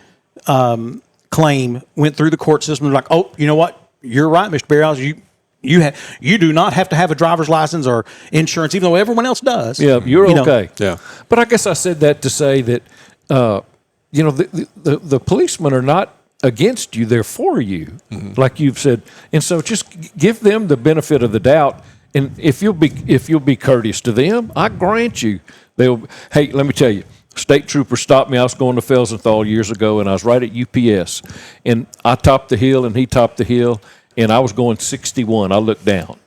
claim went through the court system and like, oh, you know what? You're right, Mr. Barrels. You do not have to have a driver's license or insurance, even though everyone else does. Yeah, you're okay. Yeah. But I guess I said that to say that the policemen are not against you, they're for you, like you've said. And so just give them the benefit of the doubt. And if you'll be courteous to them, I grant you hey, let me tell you, state trooper stopped me. I was going to Felsenthal years ago, and I was right at UPS. And I topped the hill, and he topped the hill, and I was going 61. I looked down.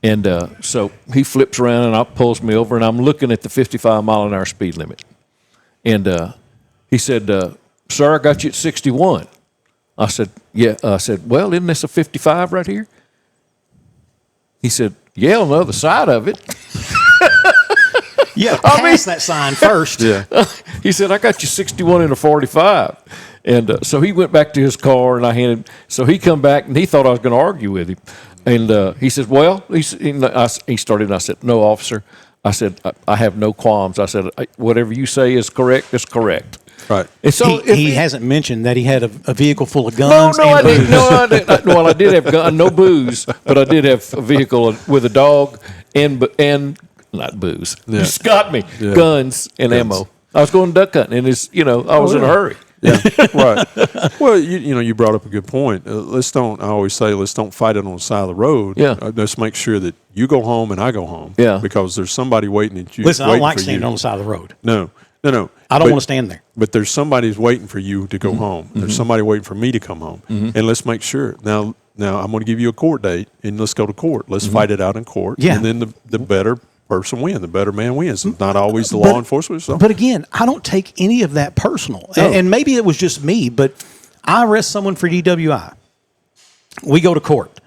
And so he flips around, and pulls me over, and I'm looking at the 55-mile-an-hour speed limit. And he said, sir, I got you at 61. I said, yeah. I said, well, isn't this a 55 right here? He said, yeah, on the other side of it. Yeah, pass that sign first. Yeah. He said, I got you 61 in a 45. And so he went back to his car, and I handed. So he come back, and he thought I was going to argue with him. And he says, well, he started, and I said, no, officer. I said, I have no qualms. I said, whatever you say is correct, is correct. Right. And so he hasn't mentioned that he had a vehicle full of guns. No, I didn't. No, I didn't. Well, I did have no booze, but I did have a vehicle with a dog and not booze. Yeah. You got me. Yeah. Guns and ammo. I was going duck hunting, and I was in a hurry. Yeah, right. Well, you brought up a good point. I always say, let's don't fight it on the side of the road. Yeah. Let's make sure that you go home and I go home. Yeah. Because there's somebody waiting at you. Listen, I don't like for standing you. on the side of the road. No. I don't want to stand there. But there's somebody who's waiting for you to go home. There's somebody waiting for me to come home. And let's make sure. Now I'm going to give you a court date, and let's go to court. Let's fight it out in court. Yeah. And then the better person wins. The better man wins. It's not always the law enforcement. So. But again, I don't take any of that personal. No. And maybe it was just me, but I arrest someone for DWI. We go to court.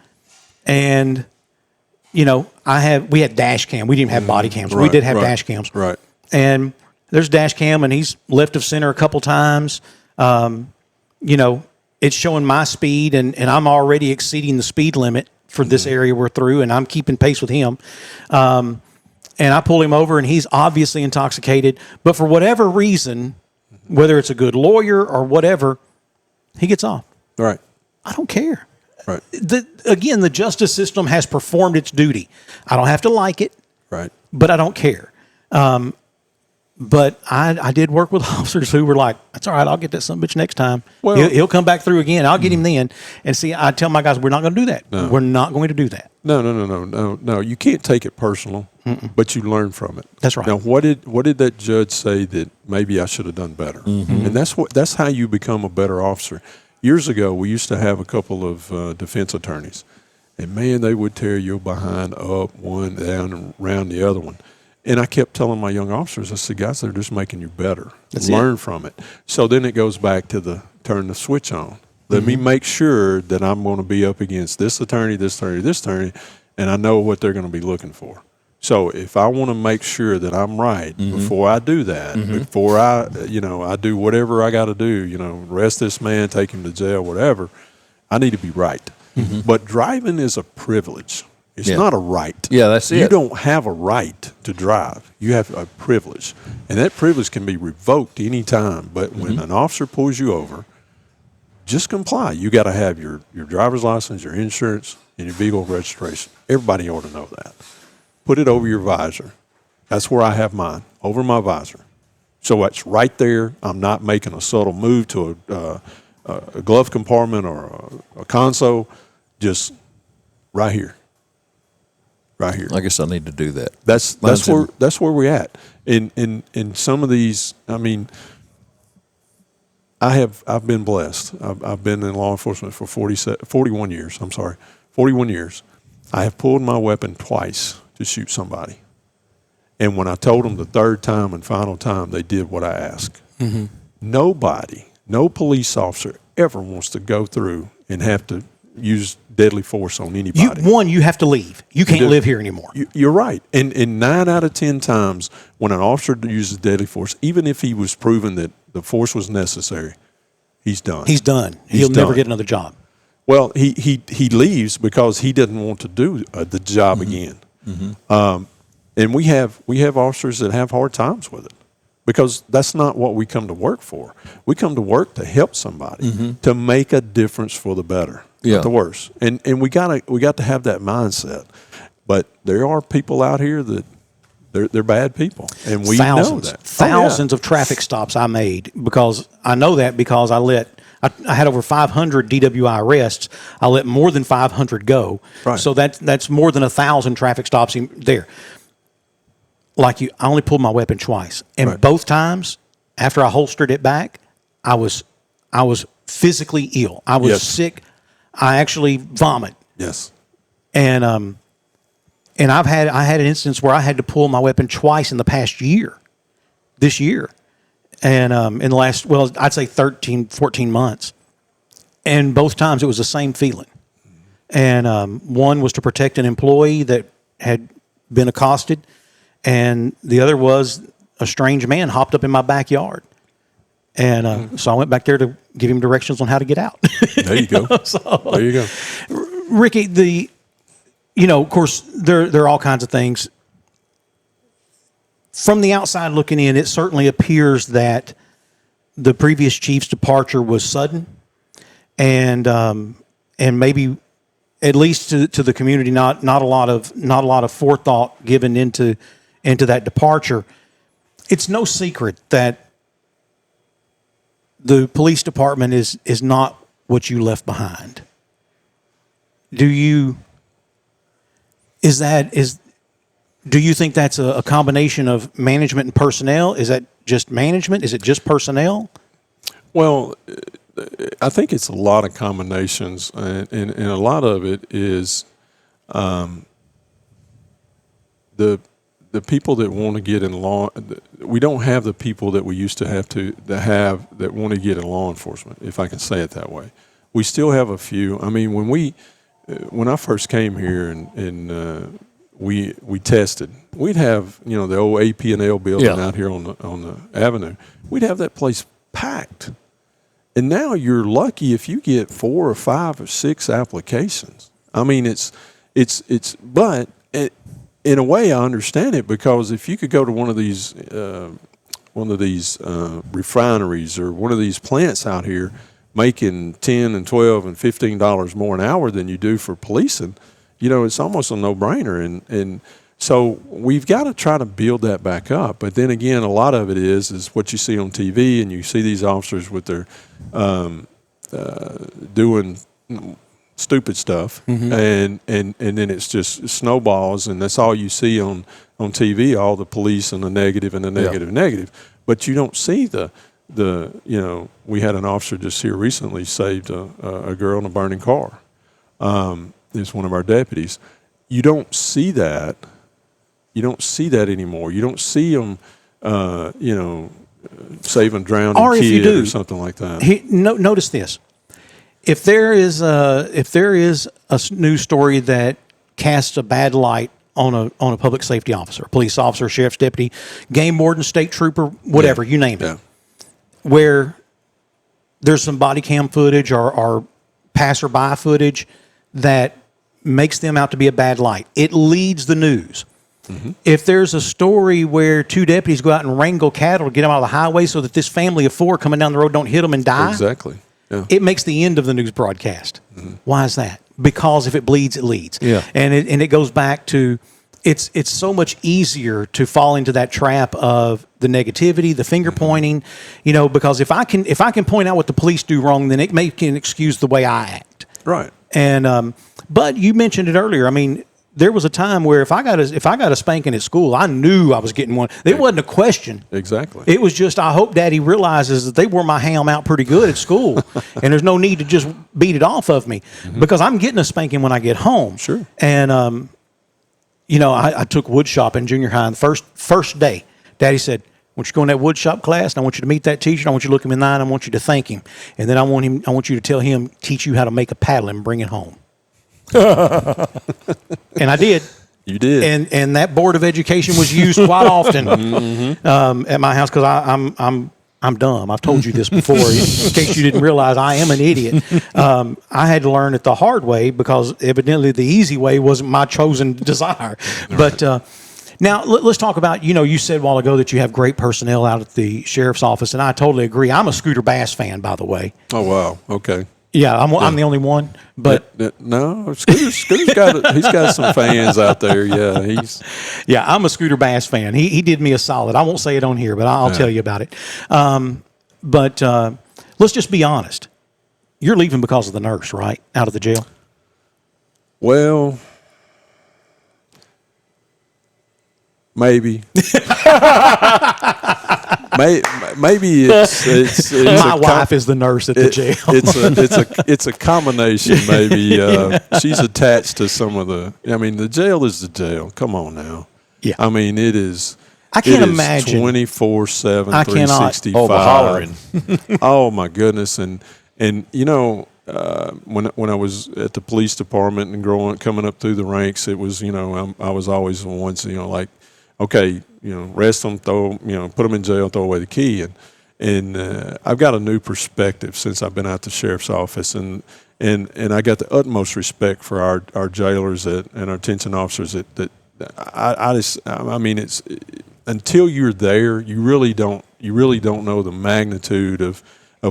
And, we had dash cam. We didn't have body cams. Right, we did have right, dash cams. Right. And there's dash cam, and he's left of center a couple times. It's showing my speed, and I'm already exceeding the speed limit for this area we're through, and I'm keeping pace with him. And I pull him over, and he's obviously intoxicated. But for whatever reason, whether it's a good lawyer or whatever, he gets off. Right. I don't care. Right. The justice system has performed its duty. I don't have to like it. Right. But I don't care. But I did work with officers who were like, that's all right, I'll get that son of a bitch next time. Well, he'll come back through again. I'll get him then. And see, I tell my guys, we're not going to do that. No. We're not going to do that. No. You can't take it personal, but you learn from it. That's right. Now, what did that judge say that maybe I should have done better? And that's how you become a better officer. Years ago, we used to have a couple of defense attorneys, and man, they would tear your behind up one, down, and around the other one. And I kept telling my young officers, I said, guys, they're just making you better. Learn from it. So then it goes back to turn the switch on. Let me make sure that I'm going to be up against this attorney, and I know what they're going to be looking for. So if I want to make sure that I'm right before I do that, before I do whatever I got to do, arrest this man, take him to jail, whatever, I need to be right. But driving is a privilege. It's not a right. Yeah, that's it. You don't have a right to drive. You have a privilege. And that privilege can be revoked any time. But when an officer pulls you over, just comply. You got to have your driver's license, your insurance, and your vehicle registration. Everybody ought to know that. Put it over your visor. That's where I have mine, over my visor. So it's right there. I'm not making a subtle move to a glove compartment or a console. Just right here. Right here. I guess I need to do that. That's where we're at. In some of these, I mean, I've been blessed. I've been in law enforcement for 41 years. 41 years. I have pulled my weapon twice to shoot somebody. And when I told them the third time and final time, they did what I asked. Nobody, no police officer ever wants to go through and have to use deadly force on anybody. You have to leave. You can't live here anymore. You're right. And 9 out of 10 times when an officer uses deadly force, even if he was proven that the force was necessary, he's done. He's done. He'll never get another job. Well, he leaves because he doesn't want to do the job again. And we have officers that have hard times with it because that's not what we come to work for. We come to work to help somebody, to make a difference for the better, not the worse. And we got to have that mindset. But there are people out here that they're bad people, and we know that. Thousands of traffic stops I made because I know that because I had over 500 DWI arrests. I let more than 500 go. Right. So that's more than 1,000 traffic stops there. I only pulled my weapon twice, and both times after I holstered it back, I was physically ill. I was sick. I actually vomited. Yes. And I had an instance where I had to pull my weapon twice in the past year, this year. And in the last, I'd say 13, 14 months. And both times it was the same feeling. And one was to protect an employee that had been accosted. And the other was a strange man hopped up in my backyard. And so I went back there to give him directions on how to get out. There you go. There you go. Ricky, of course, there are all kinds of things. From the outside looking in, it certainly appears that the previous chief's departure was sudden, and maybe at least to the community, not a lot of forethought given into that departure. It's no secret that the police department is not what you left behind. Do you think that's a combination of management and personnel? Is that just management? Is it just personnel? Well, I think it's a lot of combinations, and a lot of it is the people that want to get in law. We don't have the people that we used to have that want to get in law enforcement, if I can say it that way. We still have a few. I mean, when I first came here and we tested, we'd have the old AP&L building out here on the avenue. We'd have that place packed, and now you're lucky if you get 4 or 5 or 6 applications. I mean, but in a way, I understand it because if you could go to one of these refineries or one of these plants out here making $10 and $12 and $15 more an hour than you do for policing, it's almost a no-brainer. And so we've got to try to build that back up. But then again, a lot of it is what you see on TV, and you see these officers with their doing stupid stuff, and then it's just snowballs, and that's all you see on TV, all the police and the negative and the negative. But you don't see we had an officer just here recently saved a girl in a burning car. It's one of our deputies. You don't see that. You don't see that anymore. You don't see them, saving drowning or kids or something like that. Notice this: if there is a news story that casts a bad light on a public safety officer, police officer, sheriff's deputy, game warden, state trooper, whatever, you name it, where there's some body cam footage or passerby footage that makes them out to be a bad light. It leads the news. If there's a story where 2 deputies go out and wrangle cattle to get them out of the highway so that this family of 4 coming down the road don't hit them and die, Exactly. Yeah. it makes the end of the news broadcast. Why is that? Because if it bleeds, it leads. Yeah. And it goes back to it's so much easier to fall into that trap of the negativity, the finger pointing, because if I can point out what the police do wrong, then it can excuse the way I act. Right. And but you mentioned it earlier. I mean, there was a time where if I got a spanking at school, I knew I was getting one. It wasn't a question. Exactly. It was just, I hope Daddy realizes that they wore my ham out pretty good at school, and there's no need to just beat it off of me because I'm getting a spanking when I get home. Sure. And I took wood shop in junior high, and the first day, Daddy said, I want you to go in that wood shop class, and I want you to meet that teacher, and I want you to look him in the eye, and I want you to thank him. And then I want you to tell him, teach you how to make a paddle and bring it home. And I did. You did. And that board of education was used quite often at my house because I'm dumb. I've told you this before. In case you didn't realize, I am an idiot. I had to learn it the hard way because evidently the easy way wasn't my chosen desire. Right. But now let's talk about, you said a while ago that you have great personnel out at the sheriff's office, and I totally agree. I'm a Scooter Bass fan, by the way. Oh, wow. Okay. Yeah, I'm the only one, but no, Scooter's got some fans out there. Yeah, I'm a Scooter Bass fan. He did me a solid. I won't say it on here, but I'll tell you about it. But let's just be honest. You're leaving because of the nurse, right? Out of the jail. Well, maybe. Maybe it's my wife is the nurse at the jail. It's a combination. Maybe she's attached to some of the. I mean, the jail is the jail. Come on now. Yeah. I mean, it is. I can't imagine 24/7, I cannot. 365. Oh, the hollering. Oh my goodness, and when I was at the police department and coming up through the ranks, it was I was always the ones like, okay, arrest them, put them in jail, throw away the key, and I've got a new perspective since I've been out the sheriff's office, and I got the utmost respect for our jailers and our detention officers. I mean, it's until you're there, you really don't know the magnitude of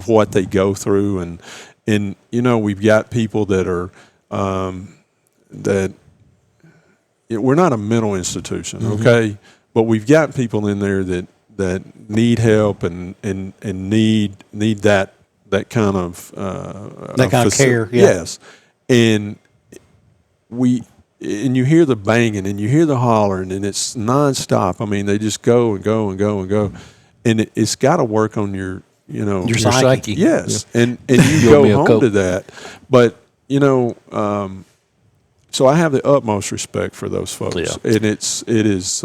what they go through, and we've got people that are we're not a mental institution, okay, but we've got people in there that need help and need that kind of care. Yeah. Yes, and you hear the banging and you hear the hollering and it's nonstop. I mean, they just go and go and go and go, and it's got to work on your psyche. Yes, yeah. and you go home to that, but so I have the utmost respect for those folks, and it is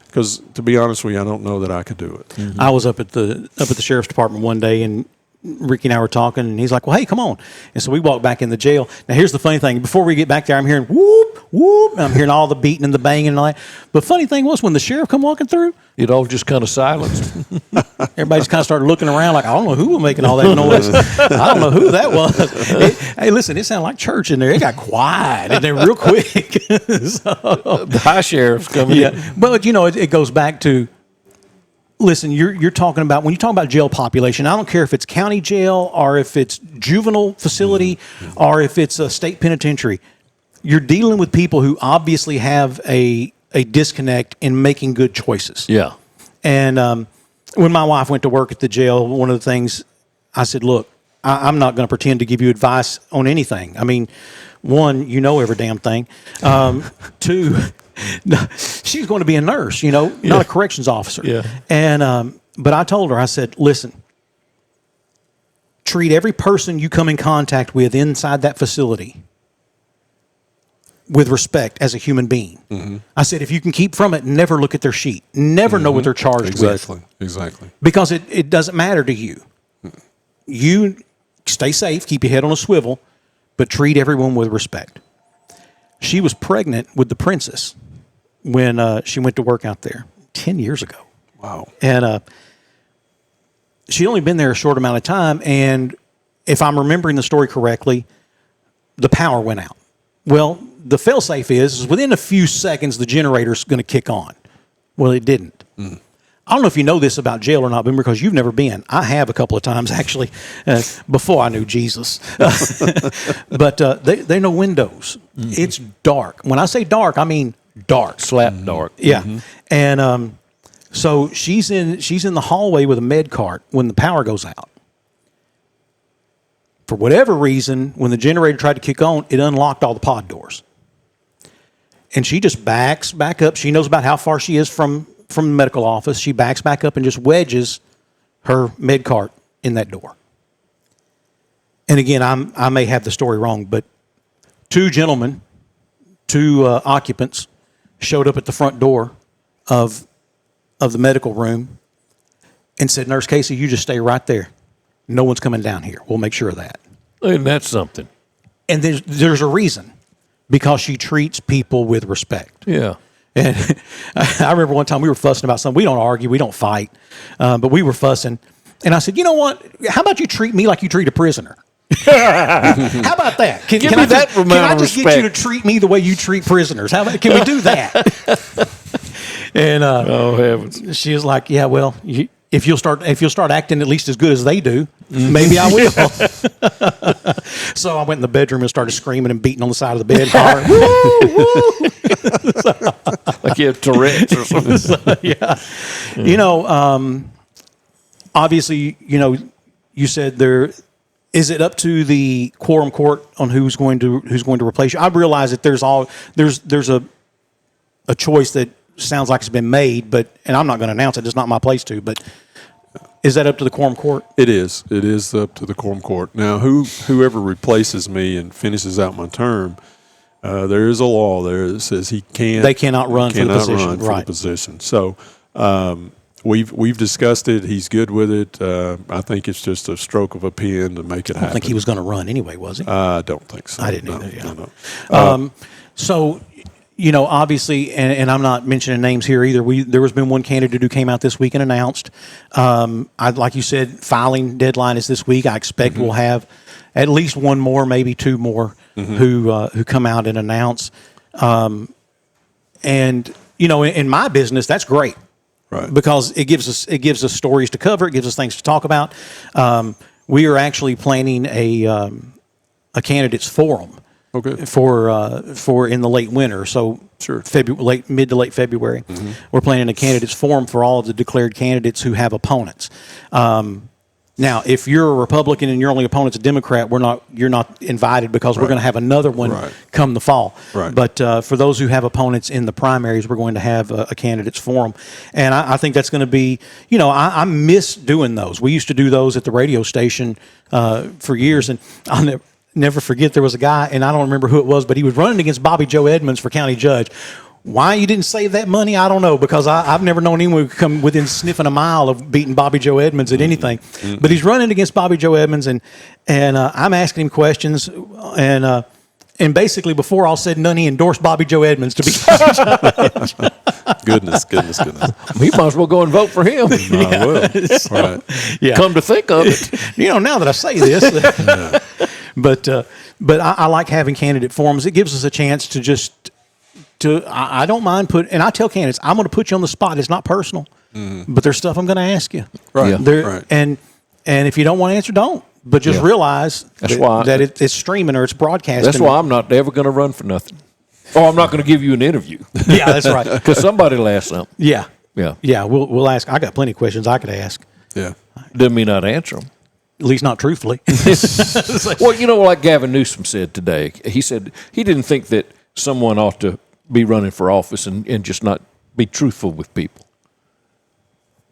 because to be honest with you, I don't know that I could do it. Mm-hmm. I was up at the sheriff's department one day, and Ricky and I were talking, and he's like, well, hey, come on. And so we walked back in the jail. Now, here's the funny thing. Before we get back there, I'm hearing whoop, whoop. And I'm hearing all the beating and the banging and all that. But funny thing was, when the sheriff come walking through, it all just kind of silenced. Everybody just kind of started looking around like, I don't know who was making all that noise. I don't know who that was. Hey, listen, it sounded like church in there. It got quiet in there real quick. So, the high sheriff's coming in. But, it goes back to, listen, you're talking about, when you talk about jail population, I don't care if it's county jail or if it's juvenile facility or if it's a state penitentiary. You're dealing with people who obviously have a disconnect in making good choices. Yeah. And when my wife went to work at the jail, one of the things I said, look, I'm not going to pretend to give you advice on anything. I mean, one, every damn thing. Two, she's going to be a nurse, not a corrections officer. Yeah. And but I told her, I said, listen, treat every person you come in contact with inside that facility with respect as a human being. Mm-hmm. I said, if you can keep from it, never look at their sheet. Never know what they're charged with. Exactly. Because it doesn't matter to you. You stay safe, keep your head on a swivel, but treat everyone with respect. She was pregnant with the princess. when she went to work out there 10 years ago. Wow. And she'd only been there a short amount of time. And if I'm remembering the story correctly, the power went out. Well, the fail-safe is within a few seconds, the generator's going to kick on. Well, it didn't. I don't know if you know this about jail or not, Boomer, because you've never been. I have a couple of times, actually, before I knew Jesus. But they know windows. It's dark. When I say dark, I mean dark. Slap dark. Yeah. And so she's in the hallway with a med cart when the power goes out. For whatever reason, when the generator tried to kick on, it unlocked all the pod doors. And she just backs back up. She knows about how far she is from the medical office. She backs back up and just wedges her med cart in that door. And again, I may have the story wrong, but two occupants showed up at the front door of the medical room and said, "Nurse Casey, you just stay right there. No one's coming down here. We'll make sure of that." And that's something. And there's a reason, because she treats people with respect. Yeah. And I remember one time we were fussing about something. We don't argue, we don't fight, but we were fussing. And I said, "You know what? How about you treat me like you treat a prisoner?" How about that? Can I just get you to treat me the way you treat prisoners? Can we do that? And oh heavens, she was like, "Yeah, well, if you'll start acting at least as good as they do, maybe I will." So I went in the bedroom and started screaming and beating on the side of the bed, hollering, "Woo, woo!" like you have Tourette's or something. Yeah, obviously, you said there. Is it up to the quorum court on who's going to replace you? I realize that there's a choice that sounds like it's been made, and I'm not going to announce it. It's not my place to. But is that up to the quorum court? It is. It is up to the quorum court. Now, whoever replaces me and finishes out my term, there is a law there that says they cannot run for the position. So. We've discussed it. He's good with it. I think it's just a stroke of a pen to make it happen. I don't think he was going to run anyway, was he? I don't think so. I didn't either. Yeah. No. So, obviously, and I'm not mentioning names here either. There has been one candidate who came out this week and announced. Like you said, filing deadline is this week. I expect we'll have at least one more, maybe two more, who come out and announce. And in my business, that's great. Right. Because it gives us stories to cover. It gives us things to talk about. We are actually planning a candidates forum. Okay. For in the late winter. So sure. Mid to late February, we're planning a candidates forum for all of the declared candidates who have opponents. Now, if you're a Republican and your only opponent's a Democrat, you're not invited, because we're going to have another one come the fall. Right. But for those who have opponents in the primaries, we're going to have a candidates forum, and I think that's going to be. I miss doing those. We used to do those at the radio station for years, and I'll never forget. There was a guy, and I don't remember who it was, but he was running against Bobby Joe Edmonds for county judge. Why you didn't save that money, I don't know, because I've never known anyone who could come within sniffing a mile of beating Bobby Joe Edmonds at anything. But he's running against Bobby Joe Edmonds, and I'm asking him questions, and basically before all said and done, he endorsed Bobby Joe Edmonds to be judge. Goodness. We might as well go and vote for him. I will. So, right. Yeah. Come to think of it. Now that I say this, but I like having candidate forums. It gives us a chance to I don't mind and I tell candidates, I'm going to put you on the spot. It's not personal, but there's stuff I'm going to ask you. Right. Yeah. Right. And if you don't want to answer, don't. But just realize that it's streaming or it's broadcasting. That's why I'm not ever going to run for nothing. Or I'm not going to give you an interview. Yeah, that's right. Because somebody will ask something. Yeah. Yeah. Yeah, we'll ask. I got plenty of questions I could ask. Yeah. Doesn't mean I'd answer them. At least not truthfully. Well, like Gavin Newsom said today, he said he didn't think that someone ought to be running for office and just not be truthful with people.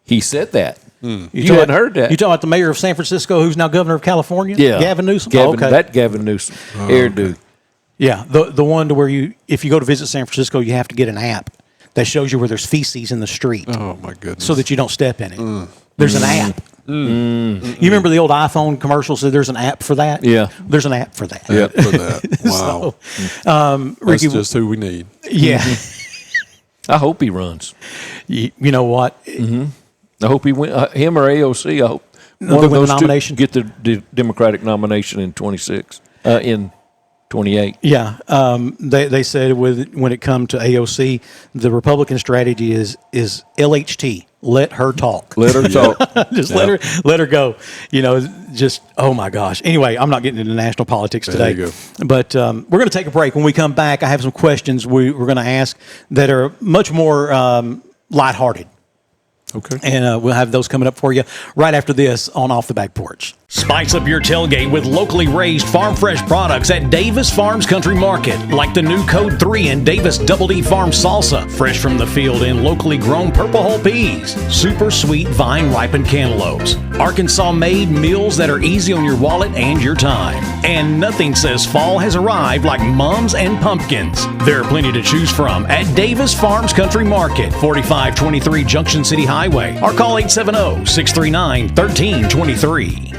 He said that. You hadn't heard that. You talking about the mayor of San Francisco, who's now governor of California? Yeah. Gavin Newsom? Okay. That Gavin Newsom. Hairdo. Yeah, the one to where if you go to visit San Francisco, you have to get an app that shows you where there's feces in the street. Oh, my goodness. So that you don't step in it. There's an app. You remember the old iPhone commercial said there's an app for that? Yeah. There's an app for that. Yeah, for that. Wow. So, Ricky, that's just who we need. Yeah. I hope he runs. You know what? I hope he win. Him or AOC. I hope They'll one of win the those nomination? two get the Democratic nomination in 26. In 28. Yeah, they said when it comes to AOC, the Republican strategy is LHT. Let her talk. Let her talk. Just let her go. Just oh my gosh. Anyway, I'm not getting into national politics today. There you But we're going to take a break. When we come back, I have some questions we're going to ask that are much more lighthearted. Okay. And we'll have those coming up for you right after this on Off the Back Porch. Spice up your tailgate with locally raised farm fresh products at Davis Farms Country Market, like the new Code 3 and Davis Double D Farm Salsa, fresh from the field in locally grown purple hull peas, super sweet vine ripened cantaloupes, Arkansas made meals that are easy on your wallet and your time. And nothing says fall has arrived like mums and pumpkins. There are plenty to choose from at Davis Farms Country Market, 4523 Junction City Highway, or call 870-639-1323.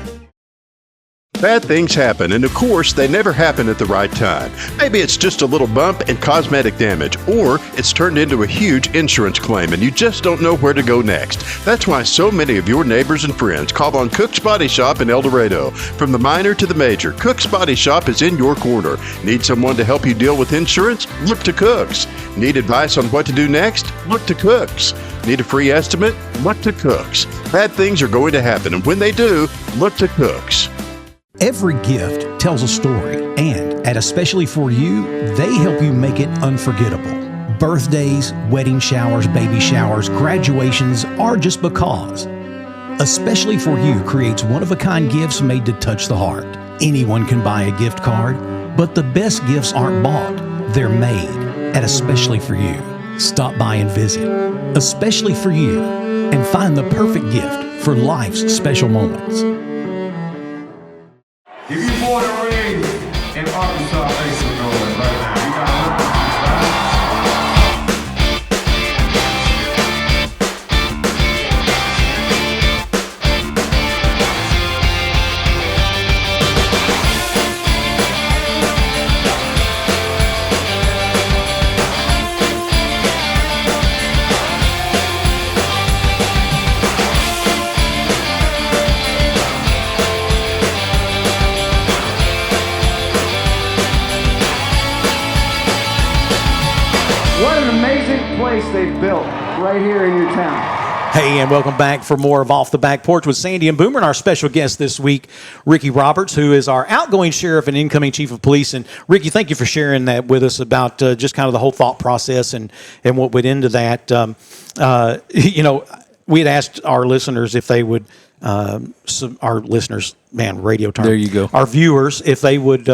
Bad things happen, and of course, they never happen at the right time. Maybe it's just a little bump and cosmetic damage, or it's turned into a huge insurance claim and you just don't know where to go next. That's why so many of your neighbors and friends call on Cook's Body Shop in El Dorado. From the minor to the major, Cook's Body Shop is in your corner. Need someone to help you deal with insurance? Look to Cook's. Need advice on what to do next? Look to Cook's. Need a free estimate? Look to Cook's. Bad things are going to happen, and when they do, look to Cook's. Every gift tells a story, and at Especially For You, they help you make it unforgettable. Birthdays, wedding showers, baby showers, graduations, or just because. Especially For You creates one-of-a-kind gifts made to touch the heart. Anyone can buy a gift card, but the best gifts aren't bought. They're made at Especially For You. Stop by and visit Especially For You and find the perfect gift for life's special moments. If you born and raised in Arkansas, make some noise right now. You got What an amazing place they've built right here in your town. Hey, and welcome back for more of Off the Back Porch with Sandy and Boomer, and our special guest this week, Ricky Roberts, who is our outgoing sheriff and incoming chief of police. And Ricky, thank you for sharing that with us about just kind of the whole thought process and what went into that. We had asked our listeners if they would, our listeners, man, radio term. There you go. Our viewers, if they would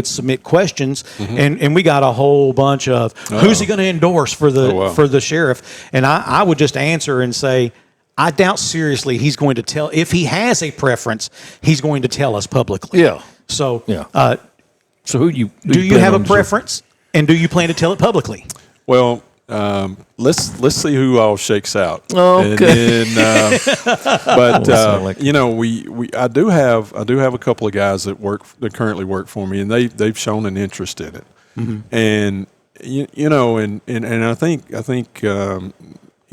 submit questions, and we got a whole bunch of who's he going to endorse for the sheriff, and I would just answer and say, I doubt seriously he's going to tell, if he has a preference, he's going to tell us publicly. Yeah. So Yeah. So who you do you have a preference, and do you plan to tell it publicly? Well, let's see who all shakes out. Okay. And then, but I do have a couple of guys that currently work for me, and they've shown an interest in it. And and I think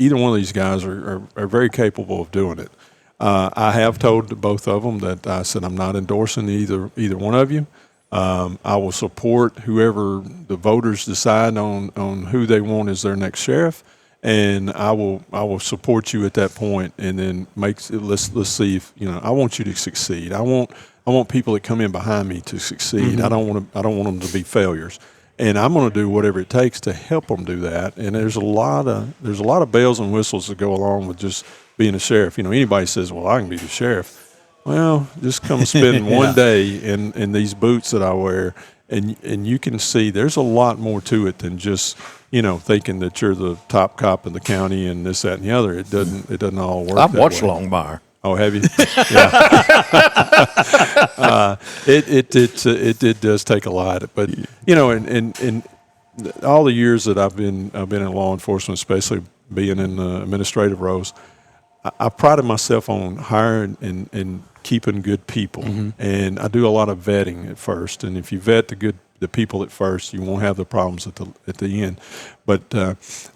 either one of these guys are very capable of doing it. I have told both of them that I said I'm not endorsing either one of you. I will support whoever the voters decide on who they want as their next sheriff, and I will support you at that point. And then let's see if I want you to succeed. I want people that come in behind me to succeed. I don't want them to be failures, and I'm going to do whatever it takes to help them do that. And there's a lot of bells and whistles that go along with just being a sheriff. Anybody says, "Well, I can be the sheriff." Well, just come spend one day in these boots that I wear, and you can see there's a lot more to it than just thinking that you're the top cop in the county and this, that, and the other. It doesn't all work. I've that watched way. Longmire. Oh, have you? Yeah. It does take a lot, but in all the years that I've been in law enforcement, especially being in administrative roles, I prided myself on hiring and keeping good people, and I do a lot of vetting at first. And if you vet the people at first, you won't have the problems at the end. But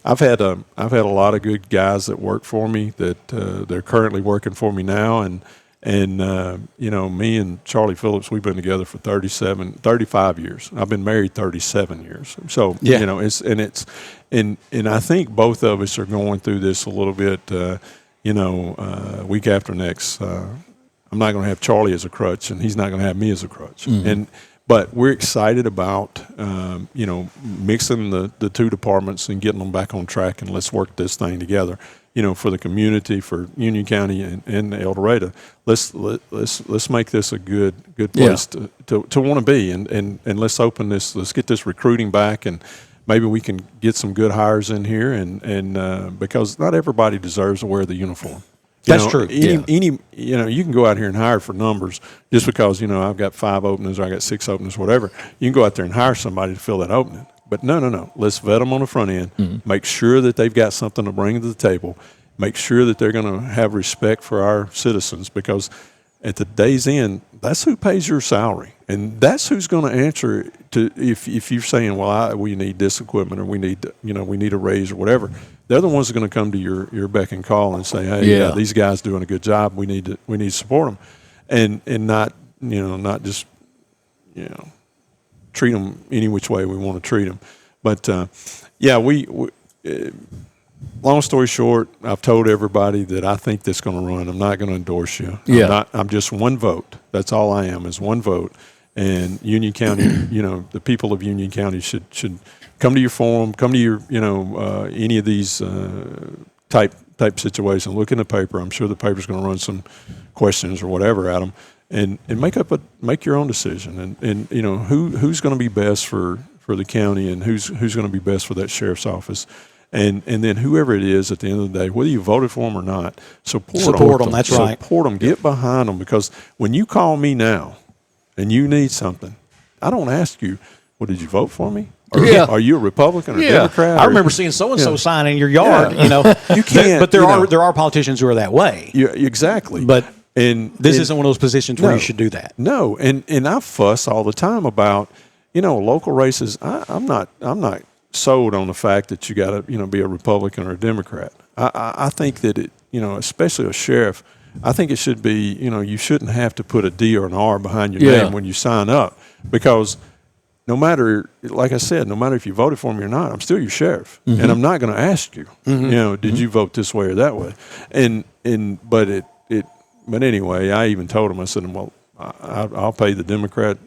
I've had a lot of good guys that work for me that they're currently working for me now, and me and Charlie Phillips, we've been together for 35 years. I've been married 37 years. So and I think both of us are going through this a little bit. Week after next. I'm not going to have Charlie as a crutch, and he's not going to have me as a crutch. But we're excited about, mixing the two departments and getting them back on track, and let's work this thing together, for the community, for Union County and El Dorado. Let's make this a good place to want to be, and let's open this. Let's get this recruiting back, and maybe we can get some good hires in here, and because not everybody deserves to wear the uniform. That's true. You can go out here and hire for numbers just because, I've got 5 openings or I got 6 openings, whatever. You can go out there and hire somebody to fill that opening. But no. Let's vet them on the front end. Make sure that they've got something to bring to the table. Make sure that they're going to have respect for our citizens, because at the day's end, that's who pays your salary. And that's who's going to answer to if you're saying, well, we need this equipment, or we need a raise or whatever. They're the ones that are going to come to your beck and call and say, hey, these guys doing a good job. We need to support them, and not just treat them any which way we want to treat them. But long story short, I've told everybody that I think this is going to run. I'm not going to endorse you. I'm just one vote. That's all I am, is one vote. And Union County, the people of Union County should come to your forum, come to your, any of these type situation. Look in the paper. I'm sure the paper's going to run some questions or whatever at them, and make your own decision. And who's going to be best for the county, and who's going to be best for that sheriff's office. And then whoever it is at the end of the day, whether you voted for them or not, support them. That's right. Support them. Get behind them, because when you call me now and you need something, I don't ask you, well, did you vote for me? Or are you a Republican or Democrat? I remember seeing so-and-so sign in your yard. You can't. But there are politicians who are that way. Yeah, exactly. But this isn't one of those positions where you should do that. No, and I fuss all the time about, local races. I'm not sold on the fact that you got to, be a Republican or a Democrat. I think that it, especially a sheriff, I think it should be, you shouldn't have to put a D or an R behind your name when you sign up, because no matter, like I said, no matter if you voted for me or not, I'm still your sheriff, and I'm not going to ask you, did you vote this way or that way? But anyway, I even told him, I said, well, I'll pay the Democrat,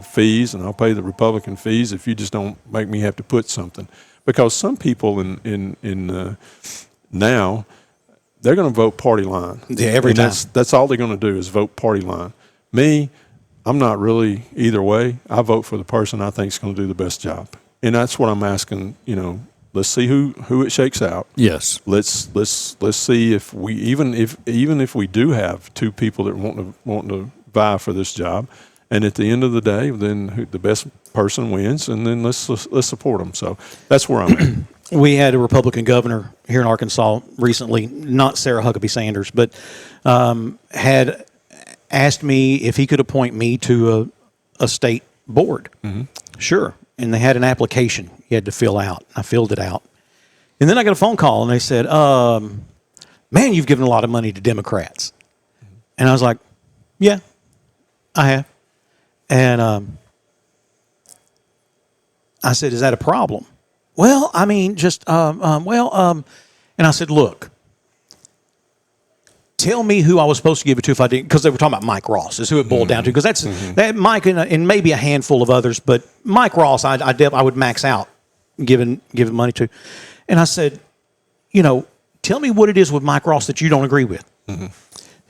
fees, and I'll pay the Republican fees if you just don't make me have to put something, because some people in now, they're going to vote party line. Yeah, every time. That's all they're going to do is vote party line. Me, I'm not really either way. I vote for the person I think is going to do the best job, and that's what I'm asking. Let's see who it shakes out. Yes. Let's see if we even if we do have 2 people that want to vie for this job, and at the end of the day, then the best person wins, and then let's support them. So that's where I'm at. We had a Republican governor here in Arkansas recently, not Sarah Huckabee Sanders, but had asked me if he could appoint me to a state board. Sure. And they had an application you had to fill out. I filled it out. And then I got a phone call, and they said, man, you've given a lot of money to Democrats. And I was like, yeah, I have. And I said, is that a problem? Well, I mean, and I said, look, tell me who I was supposed to give it to if I didn't, because they were talking about Mike Ross is who it boiled down to, because that's that Mike and maybe a handful of others, but Mike Ross I would max out giving money to. And I said, tell me what it is with Mike Ross that you don't agree with.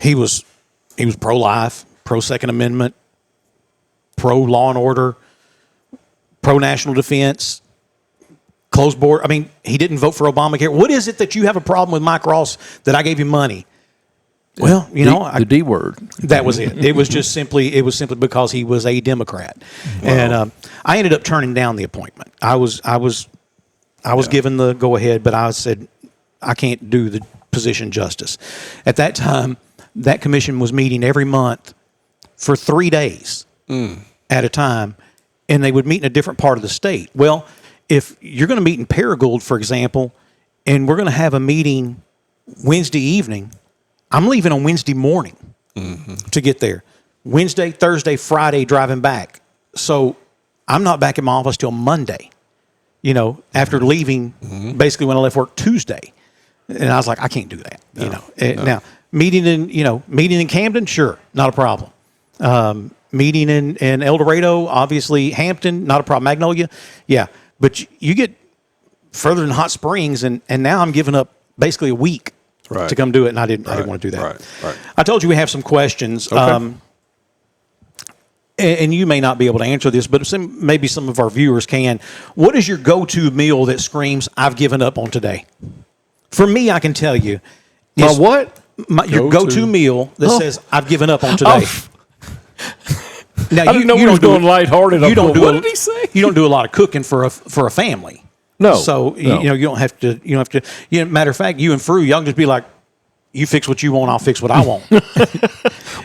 He was pro-life, pro-Second Amendment, pro-law and order, pro-national defense, closed border. I mean, he didn't vote for Obamacare. What is it that you have a problem with Mike Ross that I gave you money? Well, the D word. That was it. It was simply because he was a Democrat, and I ended up turning down the appointment. I was given the go ahead, but I said I can't do the position justice. At that time, that commission was meeting every month for 3 days at a time, and they would meet in a different part of the state. Well, if you're going to meet in Paragould, for example, and we're going to have a meeting Wednesday evening, I'm leaving on Wednesday morning to get there. Wednesday, Thursday, Friday, driving back. So I'm not back in my office till Monday, after leaving basically when I left work Tuesday. And I was like, I can't do that. Now, meeting in Camden, sure, not a problem. Meeting in El Dorado, obviously Hampton, not a problem. Magnolia, yeah. But you get further than Hot Springs, and now I'm giving up basically a week to come do it, and I didn't want to do that. Right. I told you we have some questions. Okay. And you may not be able to answer this, but maybe some of our viewers can. What is your go-to meal that screams, I've given up on today? For me, I can tell you. My what? Your go-to meal that says, I've given up on today. Now, I didn't know we was going lighthearted. What did he say? You don't do a lot of cooking for a family. No. So, no. You don't have to. Matter of fact, you and Fru, y'all can just be like, you fix what you want, I'll fix what I want.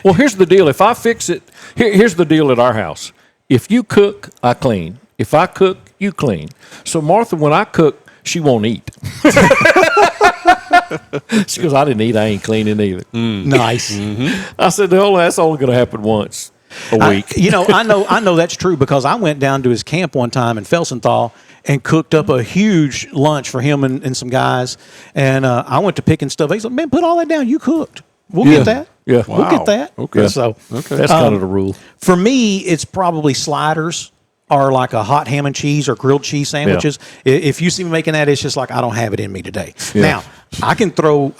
Well, here's the deal. If I fix it, here's the deal at our house. If you cook, I clean. If I cook, you clean. So Martha, when I cook, she won't eat. She goes, I didn't eat. I ain't cleaning either. Nice. I said, that's only going to happen once a week. I know that's true because I went down to his camp one time in Felsenthal and cooked up a huge lunch for him and some guys. And I went to picking stuff. He said, man, put all that down. You cooked. We'll get that. Yeah. We'll get that. Okay. So that's kind of the rule. For me, it's probably sliders or like a hot ham and cheese or grilled cheese sandwiches. Yeah. If you see me making that, it's just like I don't have it in me today. Yeah. Now, I can throw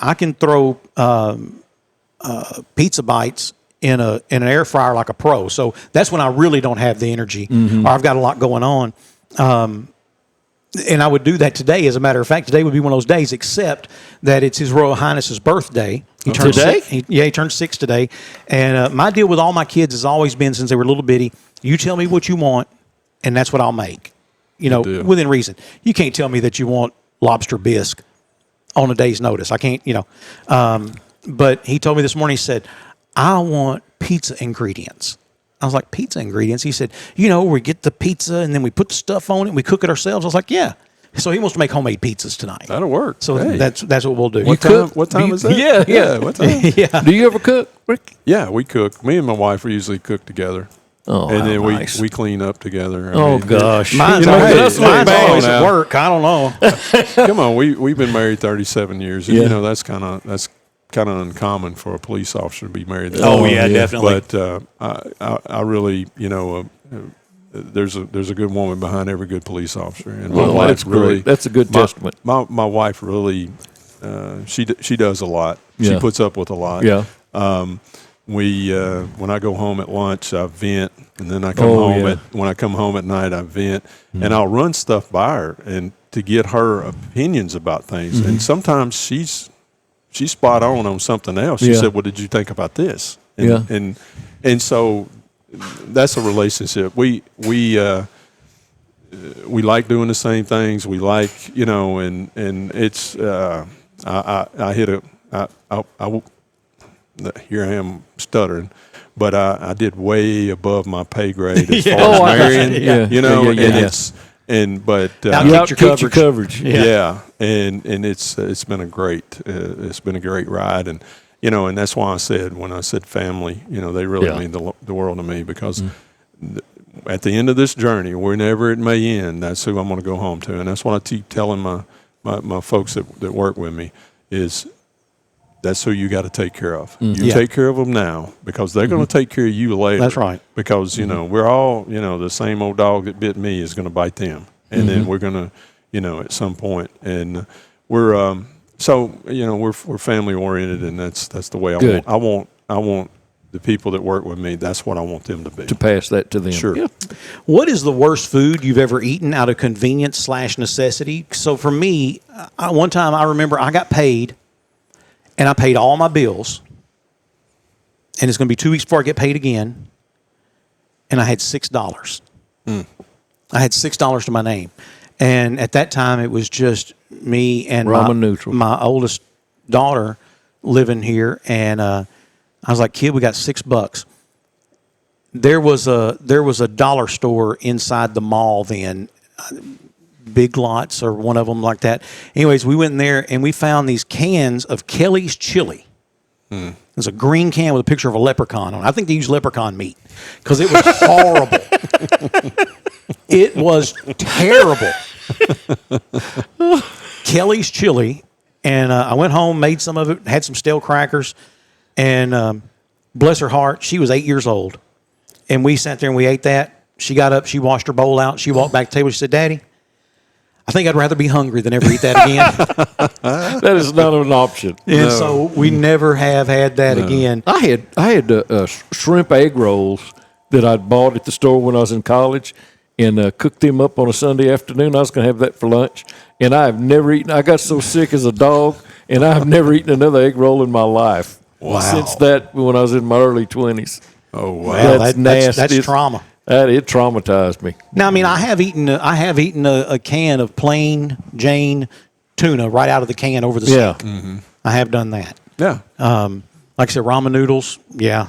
pizza bites in an air fryer like a pro. So that's when I really don't have the energy or I've got a lot going on. And I would do that today. As a matter of fact, today would be one of those days, except that it's His Royal Highness's birthday. He turned today? He turned 6 today. And my deal with all my kids has always been, since they were little bitty, you tell me what you want, and that's what I'll make. Within reason. You can't tell me that you want lobster bisque on a day's notice. I can't, But he told me this morning, he said, I want pizza ingredients. I was like, pizza ingredients? He said, we get the pizza and then we put the stuff on it and we cook it ourselves. I was like, yeah. So he wants to make homemade pizzas tonight. That'll work. So that's what we'll do. What time is that? Yeah. What time? Yeah. Do you ever cook, Rick? Yeah, we cook. Me and my wife usually cook together. Oh, and then nice. we clean up together. Gosh. Mine's always at work. I don't know. Come on, we've been married 37 years. And, that's kind of uncommon for a police officer to be married. Definitely. But I really, there's a good woman behind every good police officer, and my wife that's really. Great. That's a good testament. My wife really, she does a lot. She puts up with a lot. Yeah. When I go home at lunch, I vent, and then I come home when I come home at night, I vent, and I'll run stuff by her and to get her opinions about things, and sometimes she's spot on something else. She said, "What did you think about this?" And so that's a relationship. We like doing the same things. We like, and it's I hit a here I am stuttering, but I did way above my pay grade as far as marrying. But outkicked your coverage. And it's been a great ride, and and that's why I said, when I said family, they really mean the world to me, because at the end of this journey, whenever it may end, that's who I'm going to go home to, and that's what I keep telling my folks that work with me is. That's who you got to take care of. You take care of them now, because they're going to take care of you later. That's right. Because, we're all, the same old dog that bit me is going to bite them. And then we're going to, at some point. And we're, we're family oriented, and that's the way I want. I want the people that work with me, that's what I want them to be. To pass that to them. Sure. Yeah. What is the worst food you've ever eaten out of convenience / necessity? So for me, one time I remember I got paid, and I paid all my bills, and it's going to be 2 weeks before I get paid again, and I had $6. I had $6 to my name. And at that time, it was just me and Ramen neutral. my oldest daughter living here, and I was like, "Kid, we got $6." There was a dollar store inside the mall then, Big Lots or one of them like that. Anyways, we went in there and we found these cans of Kelly's chili. There's a green can with a picture of a leprechaun on it. I think they used leprechaun meat because it was horrible. It was terrible. Kelly's chili. And I went home, made some of it, had some stale crackers, and bless her heart, she was 8 years old. And we sat there and we ate that. She got up, she washed her bowl out, she walked back to the table, she said, "Daddy, I think I'd rather be hungry than ever eat that again." That is not an option. And so we never have had that again. I had shrimp egg rolls that I'd bought at the store when I was in college, and cooked them up on a Sunday afternoon. I was going to have that for lunch, and I have never eaten. I got so sick as a dog, and I've never eaten another egg roll in my life. Wow. Since that, when I was in my early 20s. Oh, wow. Well, That's nasty. That's trauma. It traumatized me. Now, I mean, I have eaten a can of plain Jane tuna right out of the can over the sink. Yeah. I have done that. Yeah. Like I said, ramen noodles. Yeah.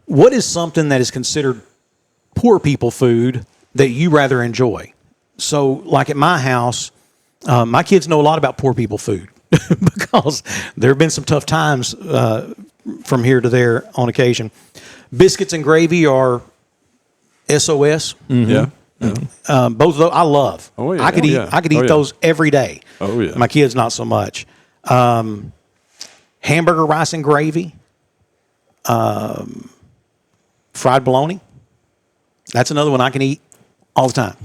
What is something that is considered poor people food that you rather enjoy? So, like at my house, my kids know a lot about poor people food because there have been some tough times from here to there on occasion. Biscuits and gravy are SOS. Yeah. Both of those I love. Oh, yeah. I could Oh, eat. yeah. I could eat Oh, yeah. those every day. Oh, yeah. My kids not so much. Hamburger, rice, and gravy. Fried bologna. That's another one I can eat all the time.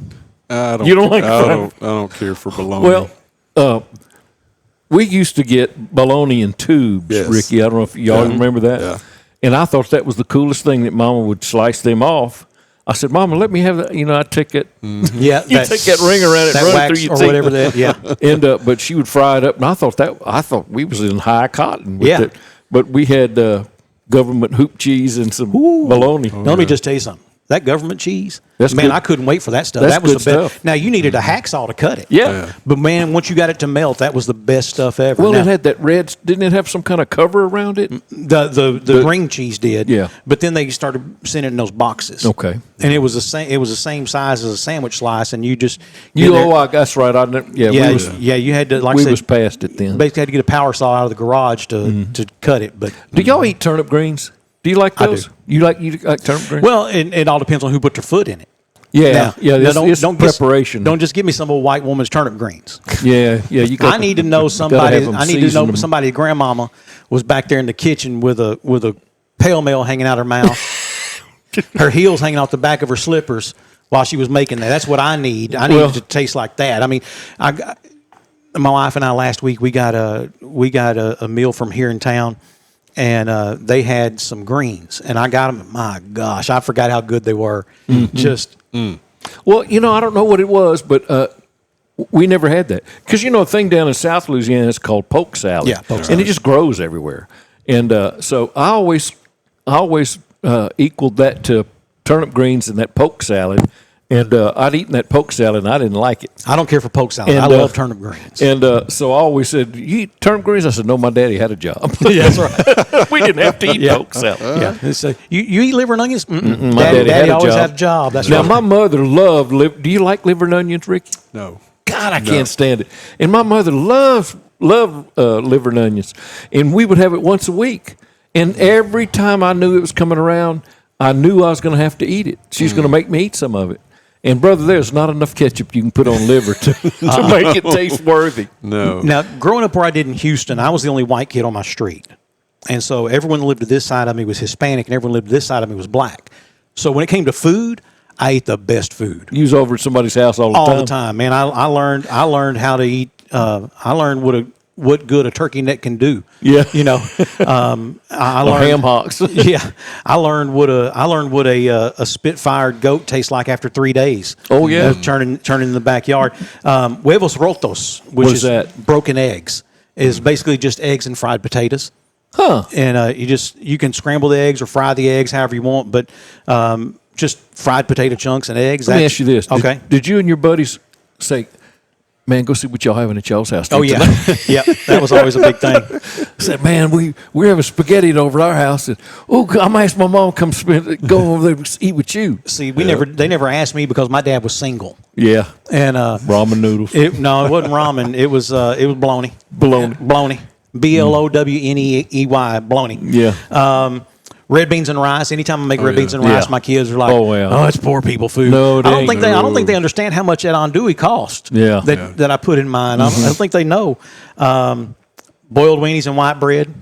You don't like I fried- don't care for bologna. Well, we used to get bologna in tubes, Yes. Ricky. I don't know if y'all Yeah. remember that. Yeah. And I thought that was the coolest thing that Mama would slice them off. I said, "Mama, let me have that." You know, I take it. Yeah, You take that ring around it, that run it wax through your or teeth. whatever that. Yeah. And but she would fry it up, and I thought we was in high cotton. With Yeah. it. But we had government hoop cheese and some bologna. Now, let me just tell you something. That government cheese, That's man, good. I couldn't wait for that stuff. That's That was good the best. stuff. Now you needed a hacksaw to cut it. Yeah. But man, once you got it to melt, that was the best stuff ever. Well, Now, it had that red. Didn't it have some kind of cover around it? the ring cheese did. Yeah. But then they started sending it in those boxes. Okay. And it was the same. It was the same size as a sandwich slice, and you just That's right. yeah, you had to like we I said, was past it then. basically had to get a power saw out of the garage to cut it. But Do y'all eat turnip greens? Do you like I do. those? You like turnip greens? well, it all depends on who put their foot in it. yeah, Now, yeah. now It's preparation. Don't just give me some old white woman's turnip greens. Yeah. You got I need to know gotta somebody. have 'em I need to know seasoned 'em. somebody's grandmama was back there in the kitchen with a pale mail hanging out her mouth, her heels hanging off the back of her slippers while she was making that. That's what I need. I need Well- it to taste like that. I mean, my wife and I last week we got a meal from here in town. And they had some greens, and I got them. My gosh, I forgot how good they were. Just Well, I don't know what it was, but we never had that because a thing down in South Louisiana is called poke salad. Yeah, poke and salad. it just grows everywhere. And so I always equaled that to turnip greens and that poke salad. And I'd eaten that poke salad, and I didn't like it. I don't care for poke salad. And, I love turnip greens. And so I always said, "You eat turnip greens?" I said, "No, my daddy had a job." Yeah, that's right. We didn't have to eat poke salad. Yeah, it's you eat liver and onions? Mm-mm. My daddy had a always job. had a job. That's Now, right. my mother loved Do you like liver and onions, Ricky? No. God, I can't stand it. And my mother loved liver and onions, and we would have it once a week. And every time I knew it was coming around, I knew I was going to have to eat it. She's going to make me eat some of it. And brother, there's not enough ketchup you can put on liver to make it taste worthy. No. Now, growing up where I did in Houston, I was the only white kid on my street. And so everyone that lived to this side of me was Hispanic, and everyone that lived to this side of me was black. So when it came to food, I ate the best food. You was over at somebody's house all the time. All the time, man. I learned how to eat. I learned what good a turkey neck can do. Yeah. I Or learned ham hocks. Yeah, I learned what a spit-fired goat tastes like after 3 days. Oh, yeah. Turning in the backyard. Huevos rotos, which What is is that? broken eggs, is basically just eggs and fried potatoes. Huh. And you can scramble the eggs or fry the eggs however you want, but just fried potato chunks and eggs. Let me ask you this. Okay. Did you and your buddies say, man, go see what y'all having at y'all's house. Oh, yeah. tonight." Yep. That was always a big thing. I said, man, we're having spaghetti over at our house. And, I'm going to ask my mom to go over there and eat with you. See, they never asked me because my dad was single. Yeah. And ramen noodles. No, it wasn't ramen. It was bologna. Bologna. BLOWNEEY. Bologna. Yeah. Red beans and rice. Anytime I make red beans and rice, my kids are like, "Oh, it's poor people food." No, I don't think they understand how much that andouille cost. Yeah. That I put in mine. I don't think they know. Boiled weenies and white bread.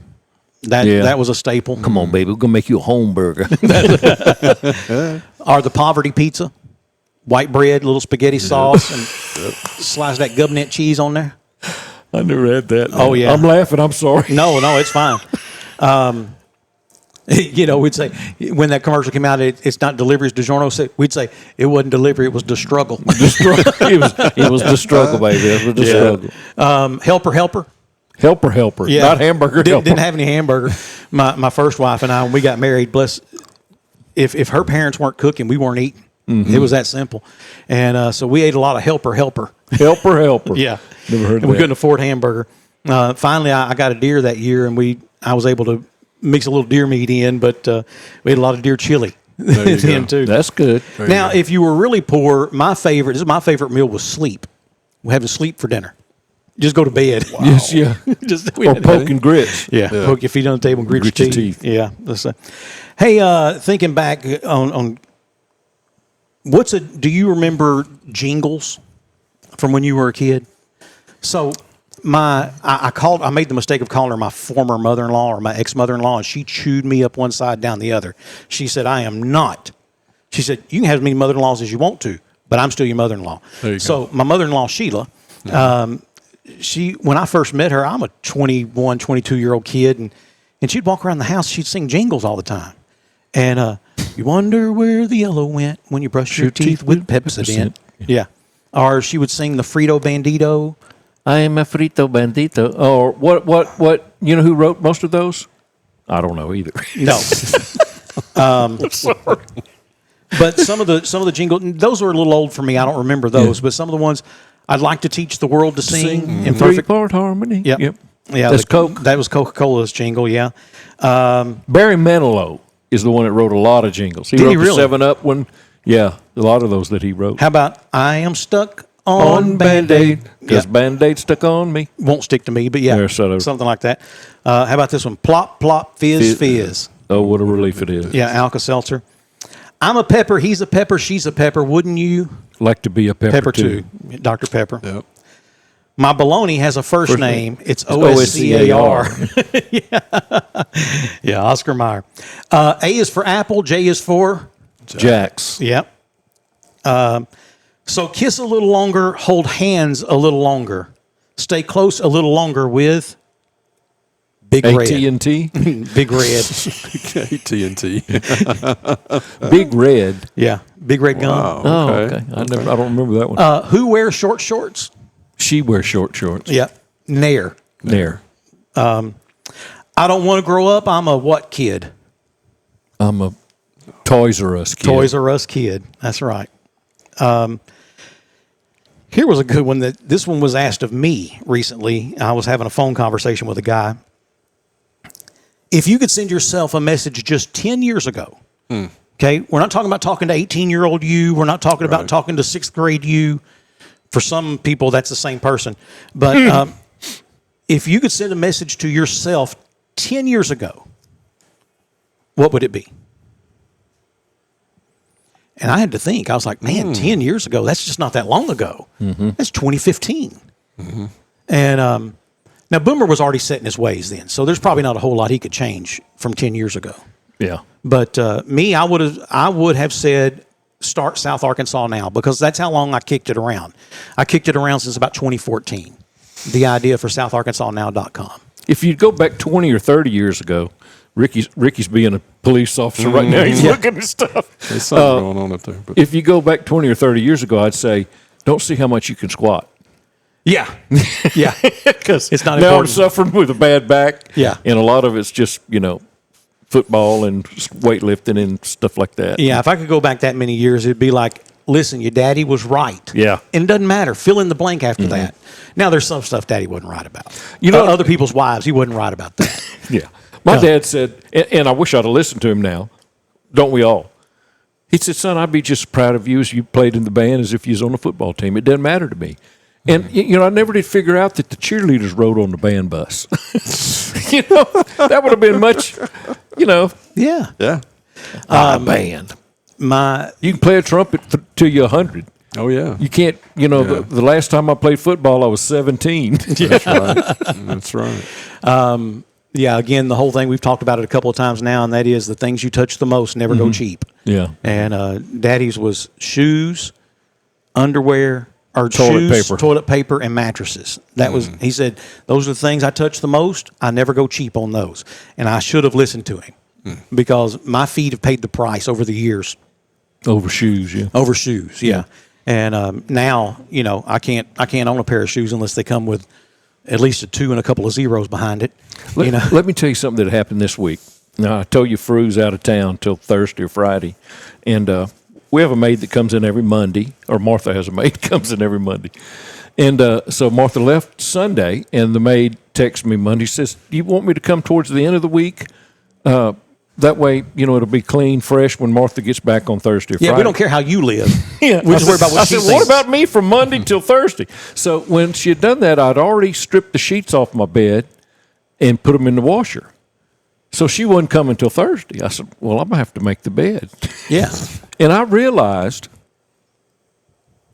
That was a staple. Come on, baby. We're going to make you a home burger. Or the poverty pizza. White bread, little spaghetti sauce, and slice that gubnut cheese on there. I never had that. Oh, yeah. I'm laughing. I'm sorry. No, it's fine. We'd say when that commercial came out, it's not delivery, it's DiGiorno. We'd say it wasn't delivery, it was the struggle. It was the struggle, baby. It was the struggle. Helper. Helper. Yeah. Not hamburger. Didn't have any hamburger. My first wife and I, when we got married, if her parents weren't cooking, we weren't eating. Mm-hmm. It was that simple. And so we ate a lot of helper. Never Yeah. heard of We that. couldn't afford hamburger. Finally, I got a deer that year, and I was able to mix a little deer meat in, but we had a lot of deer chili then too. That's good. Now, if you were really poor, my favorite meal was sleep. We're having sleep for dinner. Just go to bed. Wow. Yes, yeah. Or poking grits. Yeah. Poke your feet on the table and grit your teeth. Yeah. Hey, thinking back on do you remember jingles from when you were a kid? So I made the mistake of calling her my former mother-in-law or my ex-mother-in-law, and she chewed me up one side down the other. She said, "I am not." She said, "You can have as many mother-in-laws as you want to, but I'm still your mother-in-law." So my mother-in-law, Sheila, when I first met her, I'm a 21, 22-year-old kid, and she'd walk around the house, she'd sing jingles all the time. And you wonder where the yellow went when you brush your teeth with Pepsodent. Yeah. Or she would sing the Frito Bandito. I am a Frito Bandito. Or what? You know who wrote most of those? I don't know either. No. Sorry. But some of the jingle, those were a little old for me. I don't remember those. But some of the ones, I'd like to teach the world to sing in perfect three-part harmony. Yep. Yeah. That's Coke. That was Coca-Cola's jingle. Yeah. Barry Manilow is the one that wrote a lot of jingles. He Did wrote he the really? 7-Up one. Yeah, a lot of those that he wrote. How about I am stuck on Band-Aid? Because Band-Aid stuck on me. Won't stick to me, but yeah, something like that. How about this one? Plop, plop, fizz, fizz. Oh, what a relief it is. Yeah, Alka-Seltzer. I'm a pepper, he's a pepper, she's a pepper. Wouldn't you like to be a pepper too? Dr. Pepper. Yep. My bologna has a first name. It's OSCAR. Yeah, Oscar Mayer. A is for apple. J is for? Jax. Yep. So kiss a little longer. Hold hands a little longer. Stay close a little longer with? Big Red. AT&T? Big Red. AT&T. Big Red. Yeah. Big Red Gum. Wow, Oh, okay. I don't remember that one. Who wears short shorts? She wears short shorts. Yeah. Nair. There. I don't want to grow up. I'm a what kid? I'm a Toys R Us kid. Toys R Us kid. That's right. Here was a good one. This one was asked of me recently. I was having a phone conversation with a guy. If you could send yourself a message just 10 years ago, okay, we're not talking about talking to 18-year-old you. We're not talking about talking to 6th grade you. For some people, that's the same person. But if you could send a message to yourself 10 years ago, what would it be? And I had to think. I was like, man, 10 years ago, that's just not that long ago. Mm-hmm. That's 2015. Mm-hmm. And now Boomer was already set in his ways then, so there's probably not a whole lot he could change from 10 years ago. Yeah. But me, I would have said start South Arkansas now, because that's how long I kicked it around. I kicked it around since about 2014, the idea for SouthArkansasNow.com. If you go back 20 or 30 years ago, Ricky's being a police officer right now. He's looking at stuff. There's something going on up there. But. If you go back 20 or 30 years ago, I'd say, don't see how much you can squat. Yeah. Yeah. Because it's not now important. I'm suffering with a bad back. Yeah. And a lot of it's just, football and weightlifting and stuff like that. Yeah, if I could go back that many years, it'd be like listen, your daddy was right. Yeah. And it doesn't matter. Fill in the blank after that. Now, there's some stuff daddy wasn't right about. You know- other people's wives, he wasn't right about that. Yeah. My dad said, and I wish I'd have listened to him now. Don't we all? He said, son, I'd be just as proud of you as you played in the band as if you was on the football team. It doesn't matter to me. And, I never did figure out that the cheerleaders rode on the band bus. That would have been much, Yeah. Yeah. band. You can play a trumpet till you're 100. Oh, yeah. You can't, the last time I played football, I was 17. That's right. That's right. Yeah, again, the whole thing, we've talked about it a couple of times now, and that is the things you touch the most never go cheap. Yeah. And Daddy's was shoes, underwear, or toilet paper, and mattresses. That was, he said, those are the things I touch the most. I never go cheap on those. And I should have listened to him because my feet have paid the price over the years. Over shoes, yeah. Over shoes, yeah. And now, I can't own a pair of shoes unless they come with at least a 2 and a couple of zeros behind it. Let me tell you something that happened this week. Now, I told you Fru's out of town till Thursday or Friday. And we have a maid that comes in every Monday, or Martha has a maid that comes in every Monday. And so Martha left Sunday, and the maid texts me Monday, says, do you want me to come towards the end of the week? That way, it'll be clean, fresh when Martha gets back on Thursday or Friday. Yeah, we don't care how you live. Yeah, we just worry about what she thinks. What about me from Monday till Thursday? So when she had done that, I'd already stripped the sheets off my bed and put them in the washer. So she wasn't coming till Thursday. I said, well, I'm going to have to make the bed. Yeah. And I realized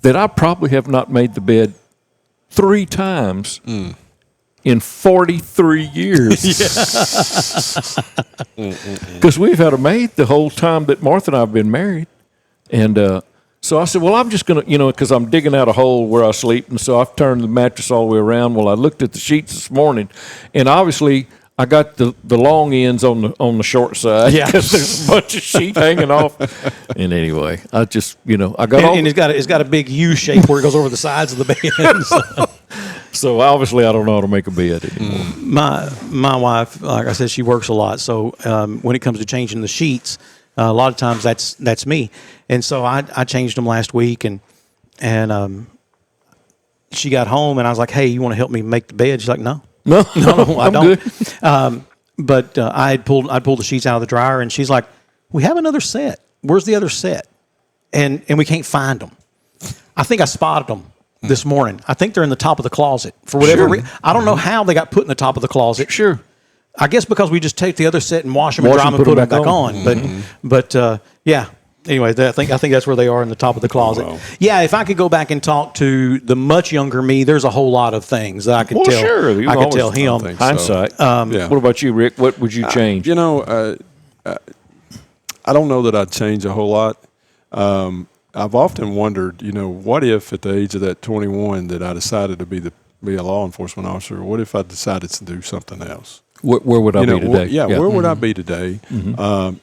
that I probably have not made the bed 3 times in 43 years. Because we've had a maid the whole time that Martha and I have been married. And so I said, well, I'm just going to, because I'm digging out a hole where I sleep. And so I've turned the mattress all the way around. Well, I looked at the sheets this morning, and obviously I got the long ends on the short side. Yeah. Because there's a bunch of sheet hanging off. And anyway, I just, I got all. And it's got a big U shape where it goes over the sides of the bed. So obviously I don't know how to make a bed anymore. My wife, like I said, she works a lot. So when it comes to changing the sheets, a lot of times that's me. And so I changed them last week, and she got home, and I was like, hey, you want to help me make the bed? She's like, no, I don't. Good. But I'd pulled the sheets out of the dryer, and she's like, we have another set. Where's the other set? And we can't find them. I think I spotted them this morning. I think they're in the top of the closet for whatever reason. I don't know how they got put in the top of the closet. Sure. I guess because we just take the other set and wash them and dry them and put them back on. But yeah. Anyway, I think that's where they are in the top of the closet. Wow. Yeah, if I could go back and talk to the much younger me, there's a whole lot of things that I could tell. Sure. I could tell him. Hindsight. Yeah. What about you, Rick? What would you change? I don't know that I'd change a whole lot. I've often wondered, what if at the age of that 21 that I decided to be a law enforcement officer, what if I decided to do something else? Where would I be today? Where would I be today? I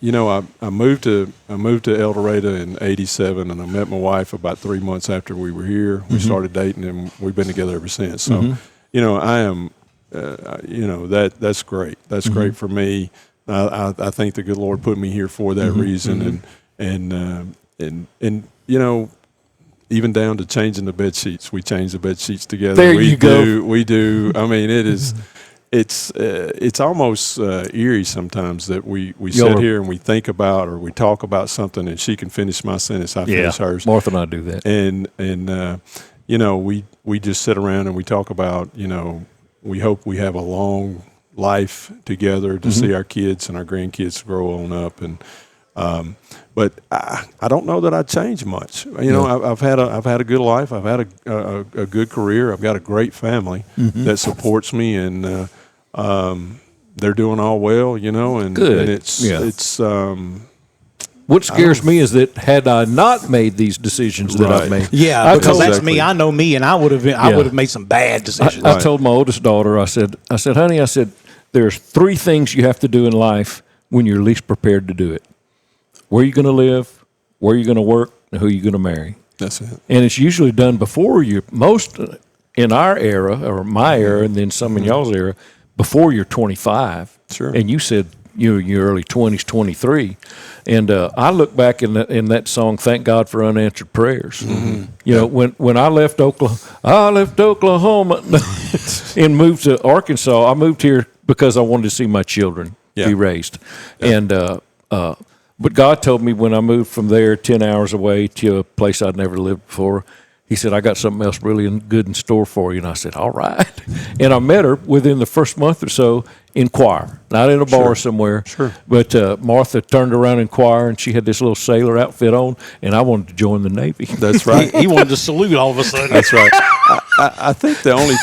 moved to El Dorado in '87, and I met my wife about 3 months after we were here. We started dating, and we've been together ever since. So, I am, that's great. That's great for me. I think the good Lord put me here for that reason, and even down to changing the bed sheets. We change the bed sheets together. There you go. We do. I mean, it is. It's almost eerie sometimes that we sit here and we think about or we talk about something, and she can finish my sentence, I finish hers. Martha and I do that. And we just sit around and we talk about, we hope we have a long life together to see our kids and our grandkids grow on up. And but I don't know that I'd change much. I've had a good life. I've had a good career. I've got a great family that supports me, and they're doing all well, and good. And it's what scares me is that had I not made these decisions that I've made, because that's me. I know me, and I would have made some bad decisions. I told my oldest daughter, I said, honey, there's 3 things you have to do in life when you're least prepared to do it: where you're going to live, where you're going to work, and who you're going to marry. That's it. And it's usually done before you. Most in our era, or my era, and then some in y'all's era, before you're 25. Sure. And you said your early 20s, 23. And I look back in that song, "Thank God for Unanswered Prayers." You know, when I left Oklahoma and moved to Arkansas, I moved here because I wanted to see my children be raised. And but God told me when I moved from there 10 hours away to a place I'd never lived before, He said, "I got something else really good in store for you." And I said, "All right." And I met her within the first month or so in choir, not in a bar somewhere. Sure. But Martha turned around in choir, and she had this little sailor outfit on, and I wanted to join the Navy. That's right. He wanted to salute all of a sudden. That's right. I think the only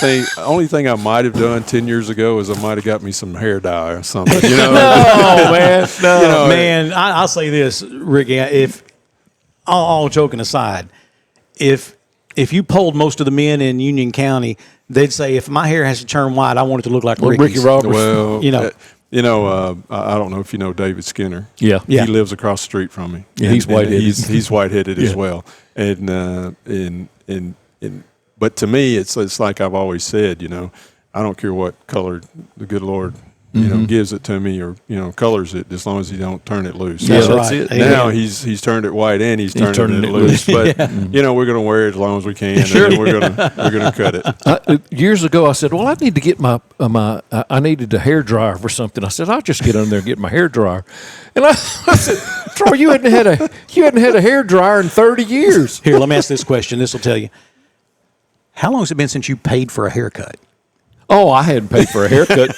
thing I might have done 10 years ago is I might have got me some hair dye or something. You know? No, man. No. You know, Man, I'll say this, Ricky, if all joking aside, if you polled most of the men in Union County, they'd say, if my hair has to turn white, I want it to look like Ricky's. Ricky Roberts. Well, you know. I don't know if you know David Skinner. Yeah. He lives across the street from me. Yeah, he's white-headed. He's white-headed as well. But to me, it's like I've always said, you know, I don't care what color the good Lord, you know, gives it to me or, you know, colors it as long as he don't turn it loose. Yeah, So that's it. Now he's turned it white and he's turning it loose. But you know, we're going to wear it as long as we can, and then we're going to cut it. Years ago, I said, "Well, I need to get I needed a hair dryer for something." I said, "I'll just get on there and get my hair dryer." And I said, "Troy, you hadn't had a hair dryer in 30 years." Here, let me ask this question. This will tell you. How long has it been since you paid for a haircut? Oh, I hadn't paid for a haircut.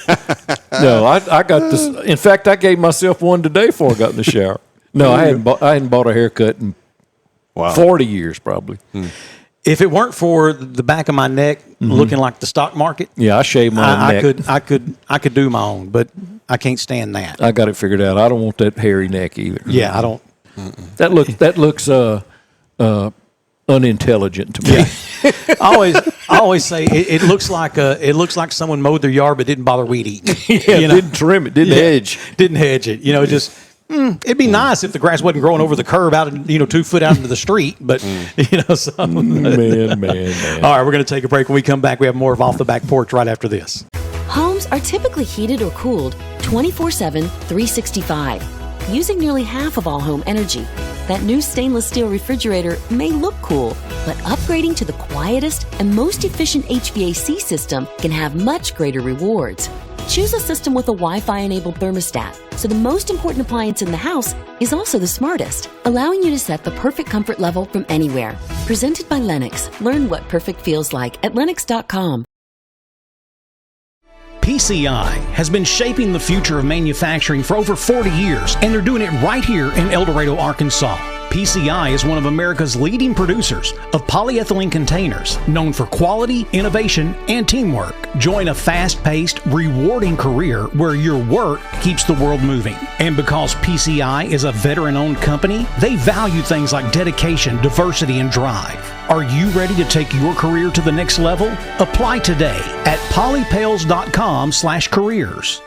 No, I got this. In fact, I gave myself one today before I got in the shower. No, I hadn't bought a haircut in 40 years probably. If it weren't for the back of my neck looking like the stock market, yeah, I shaved my neck. I could do my own, but I can't stand that. I got it figured out. I don't want that hairy neck either. Yeah, I don't. That looks unintelligent to me. I always say it looks like someone mowed their yard but didn't bother weed eating. You know? Didn't trim it, didn't hedge it. You know, just it'd be nice if the grass wasn't growing over the curb out, 2 foot out into the street. But so man. All right, we're going to take a break. When we come back, we have more of Off the Back Porch right after this. Homes are typically heated or cooled 24/7, 365, using nearly half of all home energy. That new stainless steel refrigerator may look cool, but upgrading to the quietest and most efficient HVAC system can have much greater rewards. Choose a system with a Wi-Fi enabled thermostat, so the most important appliance in the house is also the smartest, allowing you to set the perfect comfort level from anywhere. Presented by Lennox. Learn what perfect feels like at Lennox.com. PCI has been shaping the future of manufacturing for over 40 years, and they're doing it right here in El Dorado, Arkansas. PCI is one of America's leading producers of polyethylene containers, known for quality, innovation, and teamwork. Join a fast-paced, rewarding career where your work keeps the world moving. And because PCI is a veteran-owned company, they value things like dedication, diversity, and drive. Are you ready to take your career to the next level? Apply today at polypails.com/careers.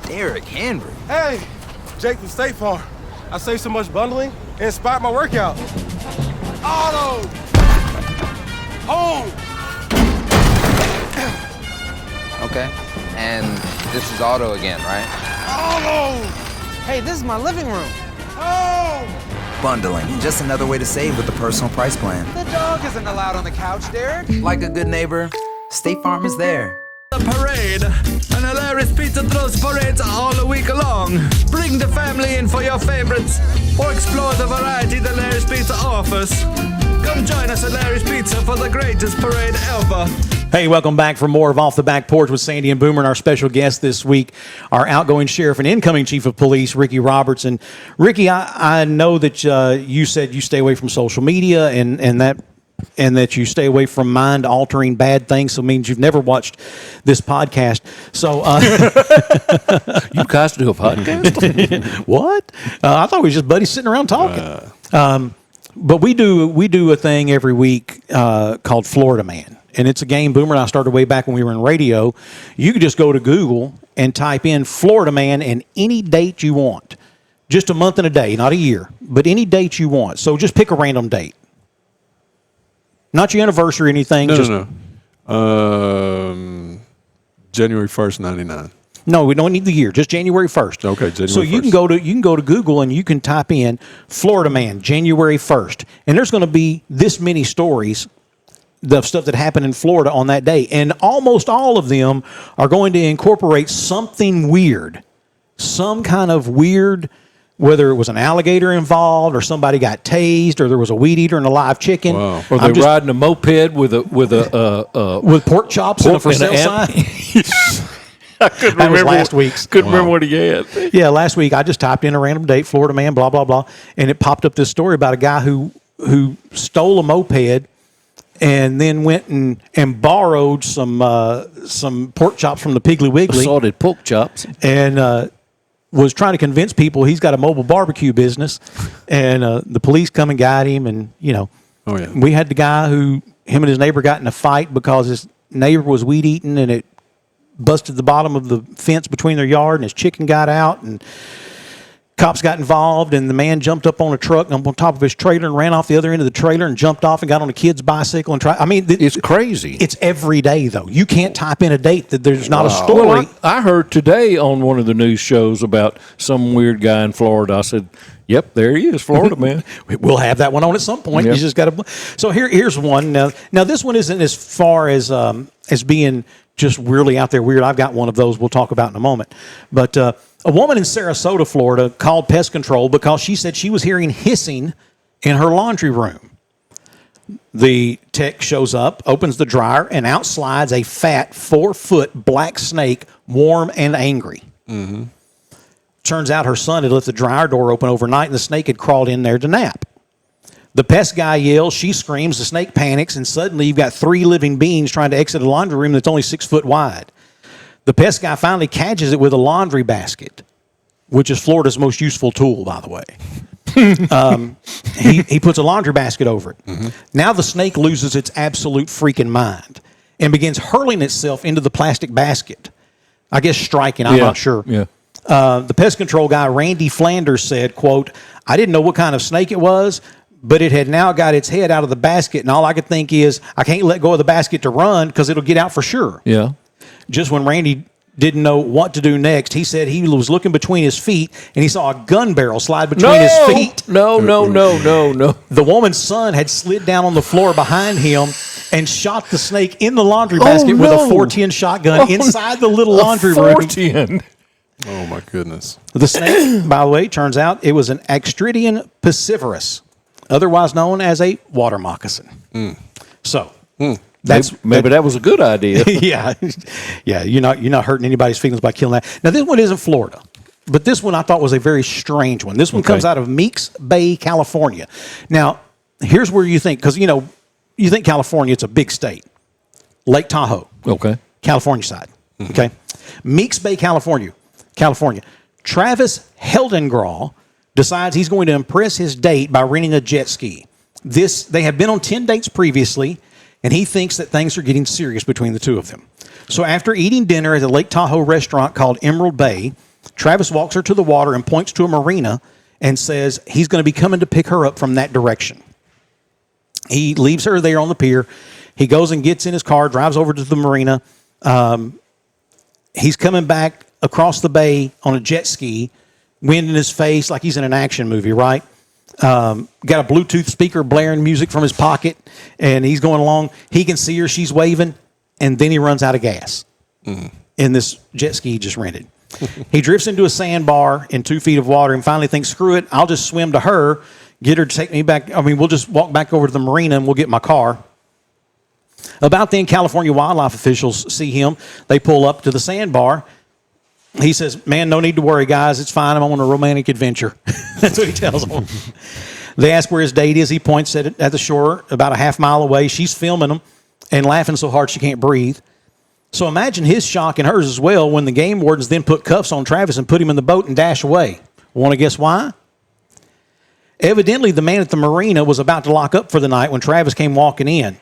Derek Henry. Hey, Jake from State Farm. I saved so much bundling, it inspired my workout. Auto! Home! Okay, and this is Auto again, right? Auto! Hey, this is my living room. Home! Bundling, just another way to save with the personal price plan. The dog isn't allowed on the couch, Derek. Like a good neighbor, State Farm is there. A parade, and hilarious pizza throws parades all week long. Bring the family in for your favorites, or explore the variety that Larry's Pizza offers. Come join us at Larry's Pizza for the greatest parade ever. Hey, welcome back for more of Off the Back Porch with Sandy and Boomer, and our special guest this week, our outgoing sheriff and incoming chief of police, Ricky Roberts. And Ricky, I know that you said you stay away from social media and that you stay away from mind-altering bad things, so it means you've never watched this podcast. So, you guys do a podcast? What? I thought we were just buddies sitting around talking. But we do a thing every week called Florida Man, and it's a game Boomer and I started way back when we were in radio. You could just go to Google and type in Florida Man and any date you want, just a month and a day, not a year, but any date you want. So just pick a random date. Not your anniversary or anything. No. January 1st, 99. No, we don't need the year. Just January 1st. Okay, January So you 1st. can go to Google and you can type in Florida man January 1st, and there's going to be this many stories of stuff that happened in Florida on that day, and almost all of them are going to incorporate something weird, some kind of weird. Whether it was an alligator involved, or somebody got tased, or there was a weed eater and a live chicken, Wow. Or they're riding a moped with pork chops and a for sale sign. I couldn't That was remember last week's. Couldn't remember what he had. Yeah, last week I just typed in a random date, Florida man, blah blah blah, and it popped up this story about a guy who stole a moped and then went and borrowed some pork chops from the Piggly Wiggly, Assorted pork chops, and was trying to convince people he's got a mobile barbecue business, and the police come and got him, and Oh, yeah. we had the guy him and his neighbor got in a fight because his neighbor was weed eating and it busted the bottom of the fence between their yard, and his chicken got out, and cops got involved, and the man jumped up on a truck and on top of his trailer and ran off the other end of the trailer and jumped off and got on a kid's bicycle and tried. I mean, it's crazy. It's every day though. You can't type in a date that there's not a story. Well, I heard today on one of the news shows about some weird guy in Florida. I said, "Yep, there he is, Florida man." We'll have that one on at some point. Yep. You just got to. So here's one. Now this one isn't as far as being just really out there weird. I've got one of those we'll talk about in a moment. But a woman in Sarasota, Florida, called pest control because she said she was hearing hissing in her laundry room. The tech shows up, opens the dryer, and out slides a fat 4-foot black snake, warm and angry. Mm-hmm. Turns out her son had left the dryer door open overnight, and the snake had crawled in there to nap. The pest guy yells, she screams, the snake panics, and suddenly you've got 3 living beings trying to exit a laundry room that's only 6 foot wide. The pest guy finally catches it with a laundry basket, which is Florida's most useful tool, by the way. He puts a laundry basket over it. Mm-hmm. Now the snake loses its absolute freaking mind and begins hurling itself into the plastic basket. I guess striking, I'm not sure. Yeah. The pest control guy, Randy Flanders, said, quote, "I didn't know what kind of snake it was, but it had now got its head out of the basket, and all I could think is, I can't let go of the basket to run because it'll get out for sure." Yeah. Just when Randy didn't know what to do next, he said he was looking between his feet, and he saw a gun barrel slide between his feet. No. The woman's son had slid down on the floor behind him and shot the snake in the laundry basket with a .410 shotgun inside the little laundry room. .410. Oh, my goodness. The snake, by the way, turns out it was an Acstridian piscivorus, otherwise known as a water moccasin. So maybe that was a good idea. yeah. You're not hurting anybody's feelings by killing that. Now this one isn't Florida, but this one I thought was a very strange one. This one comes out of Meeks Bay, California. Now here's where you think, because you think California, it's a big state. Lake Tahoe, Okay. California side. Okay, Meeks Bay, California. Travis Heldengraw decides he's going to impress his date by renting a jet ski. They have been on 10 dates previously, and he thinks that things are getting serious between the two of them. So after eating dinner at a Lake Tahoe restaurant called Emerald Bay, Travis walks her to the water and points to a marina and says he's going to be coming to pick her up from that direction. He leaves her there on the pier. He goes and gets in his car, drives over to the marina. He's coming back across the bay on a jet ski, wind in his face like he's in an action movie, right? Got a Bluetooth speaker blaring music from his pocket, and he's going along. He can see her, she's waving, and then he runs out of gas in this jet ski he just rented. He drifts into a sandbar in 2 feet of water and finally thinks, screw it, I'll just swim to her, get her to take me back. We'll just walk back over to the marina and we'll get my car. About then, California wildlife officials see him. They pull up to the sandbar. He says, "Man, no need to worry, guys. It's fine. I'm on a romantic adventure." That's what he tells them. They ask where his date is. He points at the shore about a half mile away. She's filming him and laughing so hard she can't breathe. So imagine his shock and hers as well when the game wardens then put cuffs on Travis and put him in the boat and dash away. Want to guess why? Evidently, the man at the marina was about to lock up for the night when Travis came walking in.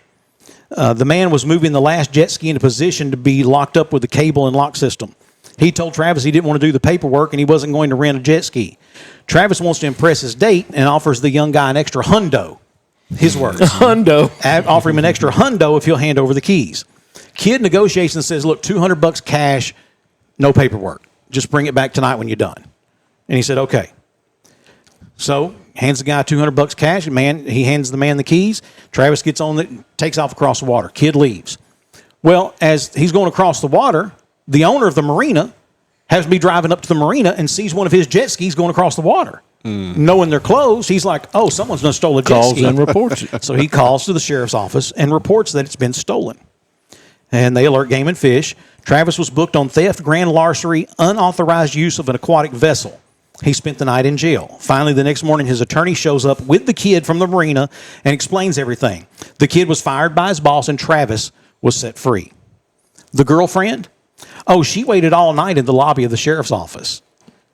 The man was moving the last jet ski into position to be locked up with the cable and lock system. He told Travis he didn't want to do the paperwork and he wasn't going to rent a jet ski. Travis wants to impress his date and offers the young guy an extra hundo. His words. Hundo. Offer him an extra hundo if he'll hand over the keys. Kid negotiates and says, look, $200 cash, no paperwork. Just bring it back tonight when you're done. And he said, okay. So hands the guy $200 cash. He hands the man the keys. Travis gets on it, takes off across the water. Kid leaves. Well, as he's going across the water, the owner of the marina has to be driving up to the marina and sees one of his jet skis going across the water. Knowing they're closed, he's like, oh, someone's done stole a jet Calls ski. and reports it. So he calls to the sheriff's office and reports that it's been stolen. And they alert Game and Fish. Travis was booked on theft, grand larceny, unauthorized use of an aquatic vessel. He spent the night in jail. Finally, the next morning, his attorney shows up with the kid from the marina and explains everything. The kid was fired by his boss, and Travis was set free. The girlfriend? Oh, she waited all night in the lobby of the sheriff's office.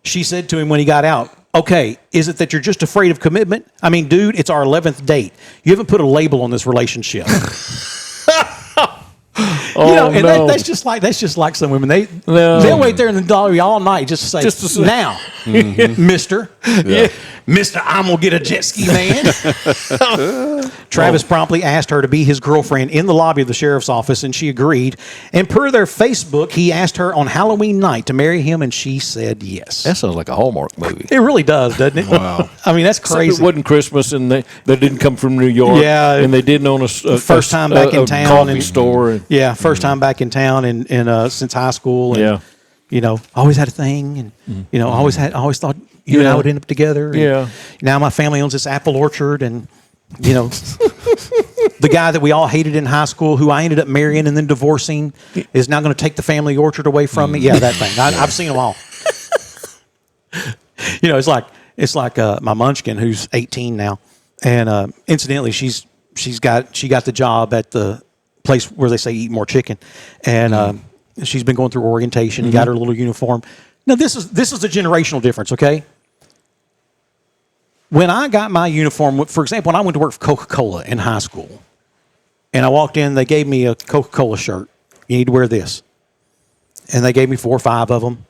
She said to him when he got out, okay, is it that you're just afraid of commitment? I mean, dude, it's our 11th date. You haven't put a label on this relationship. That's just like some women. They'll wait there in the lobby all night just to say, now, Mister, Mister, I'm gonna get a jet ski man. Travis promptly asked her to be his girlfriend in the lobby of the sheriff's office, and she agreed. And per their Facebook, he asked her on Halloween night to marry him, and she said yes. That sounds like a Hallmark movie. It really does, doesn't it? Wow. I mean, that's crazy. So it wasn't Christmas, and they didn't come from New York. Yeah, and they didn't own a first time back in town, coffee store. First time back in town, and since high school, and always had a thing, and always thought you and I would end up together. And now my family owns this apple orchard, and the guy that we all hated in high school, who I ended up marrying and then divorcing, is now going to take the family orchard away from me. Yeah, that thing. I've seen them all. It's like my munchkin, who's 18 now, and incidentally, she got the job at the place where they say eat more chicken, and she's been going through orientation and got her little uniform. Now this is a generational difference, okay? When I got my uniform, for example, when I went to work for Coca-Cola in high school, and I walked in, they gave me a Coca-Cola shirt. You need to wear this, and they gave me 4 or 5 of them.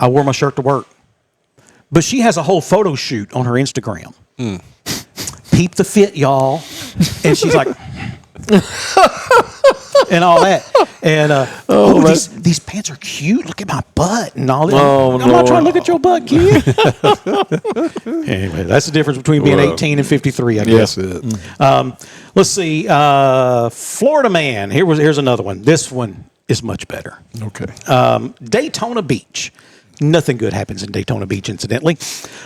I wore my shirt to work, but she has a whole photo shoot on her Instagram. Peep the fit, y'all, and she's like. And all that, and these pants are cute. Look at my butt and all that. I'm not trying to look at your butt, kid. Anyway, that's the difference between being 18 and 53, I guess. Let's see, Florida man. Here's another one. This one is much better. Okay. Daytona Beach. Nothing good happens in Daytona Beach, incidentally.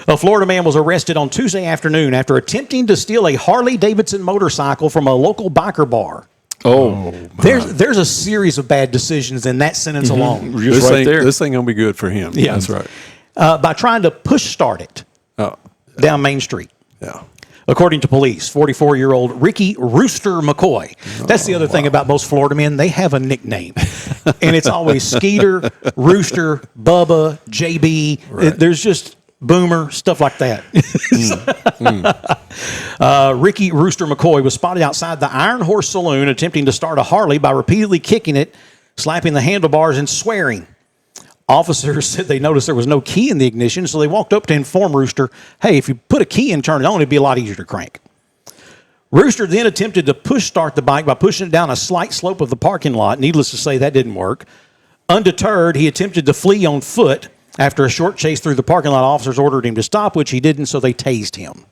A Florida man was arrested on Tuesday afternoon after attempting to steal a Harley-Davidson motorcycle from a local biker bar. There's a series of bad decisions in that sentence alone. This thing gonna be good for him. Yeah, that's right. By trying to push start it down Main Street. Yeah. According to police, 44-year-old Ricky Rooster McCoy. That's the other thing about most Florida men. They have a nickname. And it's always Skeeter, Rooster, Bubba, JB. Right. There's just Boomer, stuff like that. Ricky Rooster McCoy was spotted outside the Iron Horse Saloon attempting to start a Harley by repeatedly kicking it, slapping the handlebars, and swearing. Officers said they noticed there was no key in the ignition, so they walked up to inform Rooster, hey, if you put a key and turn it on, it'd be a lot easier to crank. Rooster then attempted to push start the bike by pushing it down a slight slope of the parking lot. Needless to say, that didn't work. Undeterred, he attempted to flee on foot. After a short chase through the parking lot, officers ordered him to stop, which he didn't, so they tased him.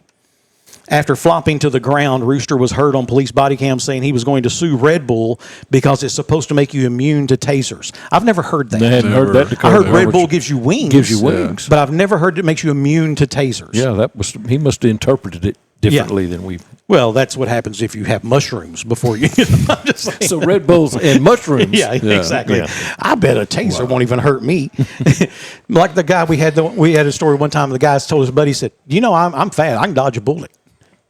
After flopping to the ground, Rooster was heard on police body cam saying he was going to sue Red Bull because it's supposed to make you immune to tasers. I've never heard that. I hadn't heard that. I heard Red Bull gives you wings. Gives you wings. But I've never heard it makes you immune to tasers. Yeah, he must have interpreted it differently than we. Well, that's what happens if you have mushrooms before you. I'm just saying. So Red Bulls and mushrooms. Yeah, exactly. Yeah. I bet a taser won't even hurt me. Like the guy we had a story one time. The guy told his buddy, he said, I'm fat. I can dodge a bullet.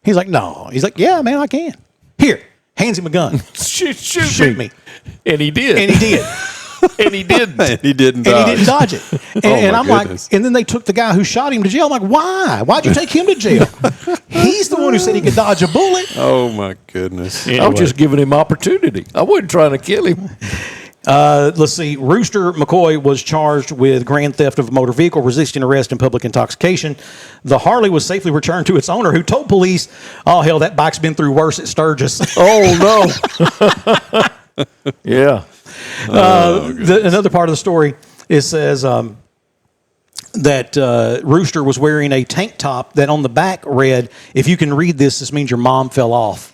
He's like, no. He's like, yeah, man, I can. Here, hands him a gun. Shoot me. And he did. And he did. And he didn't. And he didn't dodge. And he didn't dodge it. And I'm goodness. like, and then they took the guy who shot him to jail. I'm like, why? Why'd you take him to jail? He's the one who said he could dodge a bullet. Oh, my goodness. Anyway. I was just giving him opportunity. I wasn't trying to kill him. Let's see. Rooster McCoy was charged with grand theft of a motor vehicle, resisting arrest, and public intoxication. The Harley was safely returned to its owner, who told police, oh, hell, that bike's been through worse at Sturgis. Oh, no. Yeah. Another part of the story, it says that Rooster was wearing a tank top that on the back read, "If you can read this, this means your mom fell off."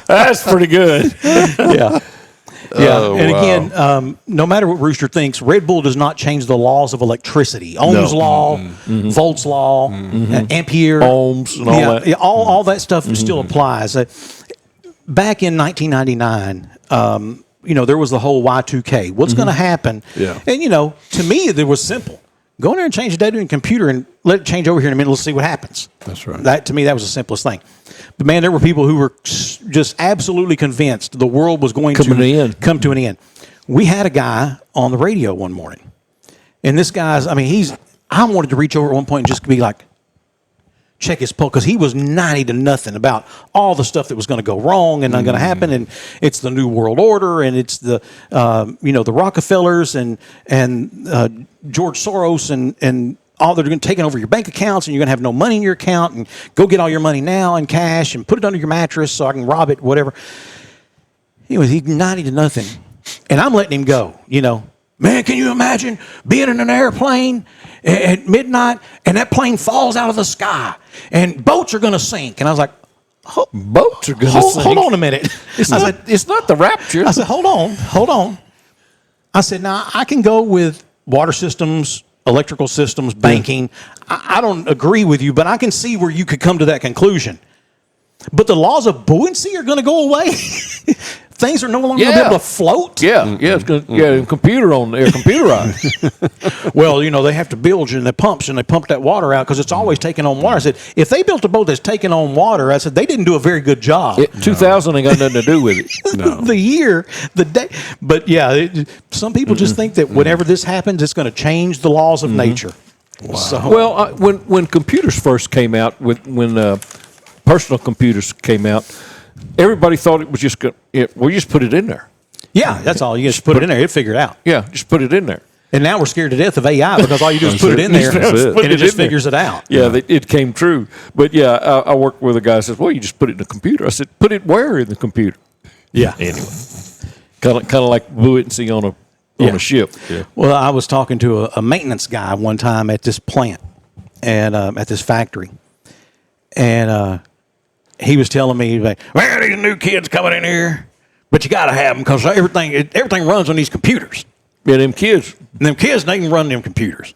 That's pretty good. Yeah. Yeah, and again, no matter what Rooster thinks, Red Bull does not change the laws of electricity. Ohm's law, Volt's law, Ampere, Ohms, and all that. Yeah, all that stuff still applies. Back in 1999, there was the whole Y2K. What's going to happen? Yeah. And, to me, it was simple. Go in there and change the data in the computer and let it change over here in a minute. Let's see what happens. That's right. That, to me, that was the simplest thing. But, man, there were people who were just absolutely convinced the world was going to come to an end. We had a guy on the radio one morning. And this guy's, I wanted to reach over at one point and just be like, check his pulse, because he was 90-0 about all the stuff that was going to go wrong and not going to happen, and it's the New World Order, and it's the the Rockefellers and George Soros and all they're going to taking over your bank accounts, and you're going to have no money in your account, and go get all your money now in cash and put it under your mattress so I can rob it, whatever. Anyways, he's 90-0, and I'm letting him go. Man, can you imagine being in an airplane at midnight and that plane falls out of the sky and boats are going to sink? And I was like, boats are going to sink? Hold on a minute. It's not the rapture. I said, hold on. I said, now I can go with water systems, electrical systems, banking. I don't agree with you, but I can see where you could come to that conclusion. But the laws of buoyancy are going to go away. Things are no longer going to be able to float. Yeah, it's going to computerized. Well, they have to bilge in the pumps, and they pump that water out because it's always taking on water. I said, if they built a boat that's taking on water, I said, they didn't do a very good job. 2000 ain't got nothing to do with it. No. The year, the day. But, yeah, some people just think that whenever this happens, it's going to change the laws of nature. Wow. So, Well, when computers first came out, when personal computers came out, everybody thought it was just good. We just put it in there. yeah, that's all. You just put it in there. It'll figure it out. Yeah, just put it in there. And now we're scared to death of AI because all you do is put it in there, and it just figures it out. Yeah, it came true. But, yeah, I worked with a guy who says, well, you just put it in the computer. I said, put it where in the computer? Yeah. Anyway, kind of like buoyancy on a ship. Yeah. Well, I was talking to a maintenance guy one time at this plant and at this factory. And he was telling me, like, well, these new kids coming in here, but you got to have them because everything runs on these computers. Yeah, them kids, they can run them computers.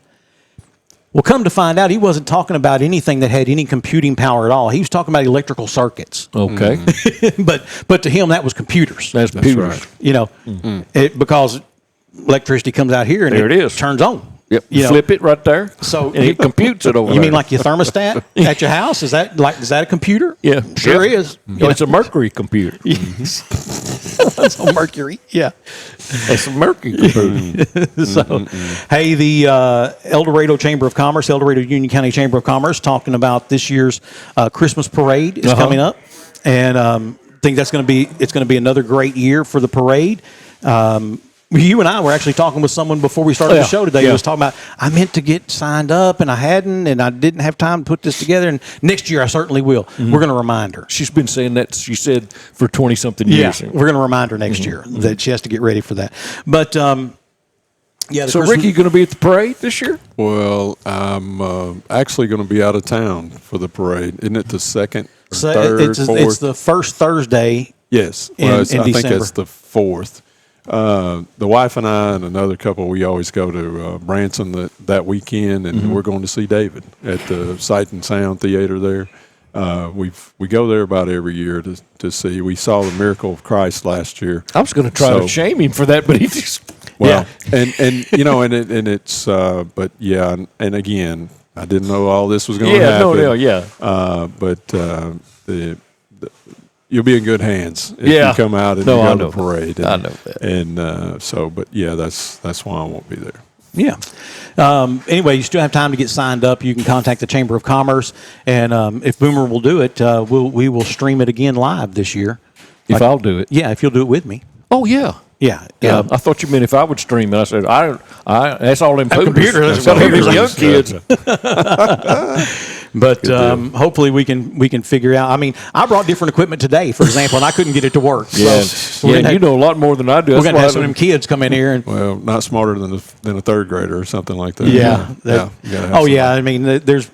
Well, come to find out, he wasn't talking about anything that had any computing power at all. He was talking about electrical circuits. Okay. But to him, that was computers. That's computers. Right. Because electricity comes out here and it turns on. Yep. Flip it right there. So and it computes it over there. You mean like your thermostat at your house? Is that a computer? Yeah. Sure is. It's a Mercury computer. It's a Mercury. Yeah. It's a Mercury computer. So, hey, the El Dorado Chamber of Commerce, El Dorado Union County Chamber of Commerce, talking about this year's Christmas parade is coming up, and I think it's going to be another great year for the parade. You and I were actually talking with someone before we started the show today. He was talking about, I meant to get signed up and I hadn't, and I didn't have time to put this together. And next year I certainly will. We're going to remind her. She's been saying that, she said, for 20-something years. Yeah, we're going to remind her next year that she has to get ready for that. But, so Ricky, you going to be at the parade this year? Well, I'm actually going to be out of town for the parade. Isn't it the second, third, fourth? It's the first Thursday. Yes. In I December. think it's the fourth. The wife and I and another couple, we always go to Branson that weekend, and we're going to see David at the Sight and Sound Theater there. We go there about every year to see. We saw the Miracle of Christ last year. I was going to try to shame him for that, but he just and again, I didn't know all this was going to happen. You'll be in good hands if you come out and you go to the parade. I know that. And that's why I won't be there. Yeah. Anyway, you still have time to get signed up. You can contact the Chamber of Commerce, and if Boomer will do it, we will stream it again live this year. If I'll do it. Yeah, if you'll do it with me. Oh, yeah. Yeah. I thought you meant if I would stream it. I said, I that's all in computer, That's all these young kids. But hopefully we can figure out. I mean, I brought different equipment today, for example, and I couldn't get it to work. So you know a lot more than I do. We're going to have some of them kids come in here. And, well, not smarter than a third grader or something like that. Yeah. I mean, there's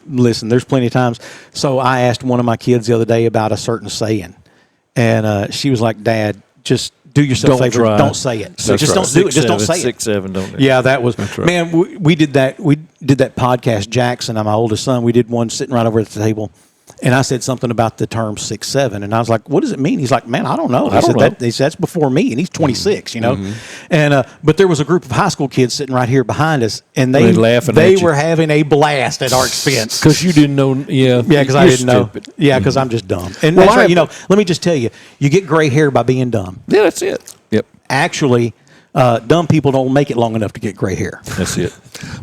plenty of times. So I asked one of my kids the other day about a certain saying, and she was like, "Dad, just do yourself a favor. Don't say it. So just don't do it. Just don't say it." 6'7", don't they? Yeah, that was man. We did that. We did that podcast. Jackson, my oldest son. We did one sitting right over at the table, and I said something about the term 6'7", and I was like, "What does it mean?" He's like, "Man, I don't know." He said that's before me, and he's 26. You know, and but there was a group of high school kids sitting right here behind us, and they were having a blast at our expense because you didn't know. Yeah, because I didn't know. Yeah, because I'm just dumb. And that's right. You know, let me just tell you, you get gray hair by being dumb. Yeah, that's it. Yep. Actually, dumb people don't make it long enough to get gray hair. That's it.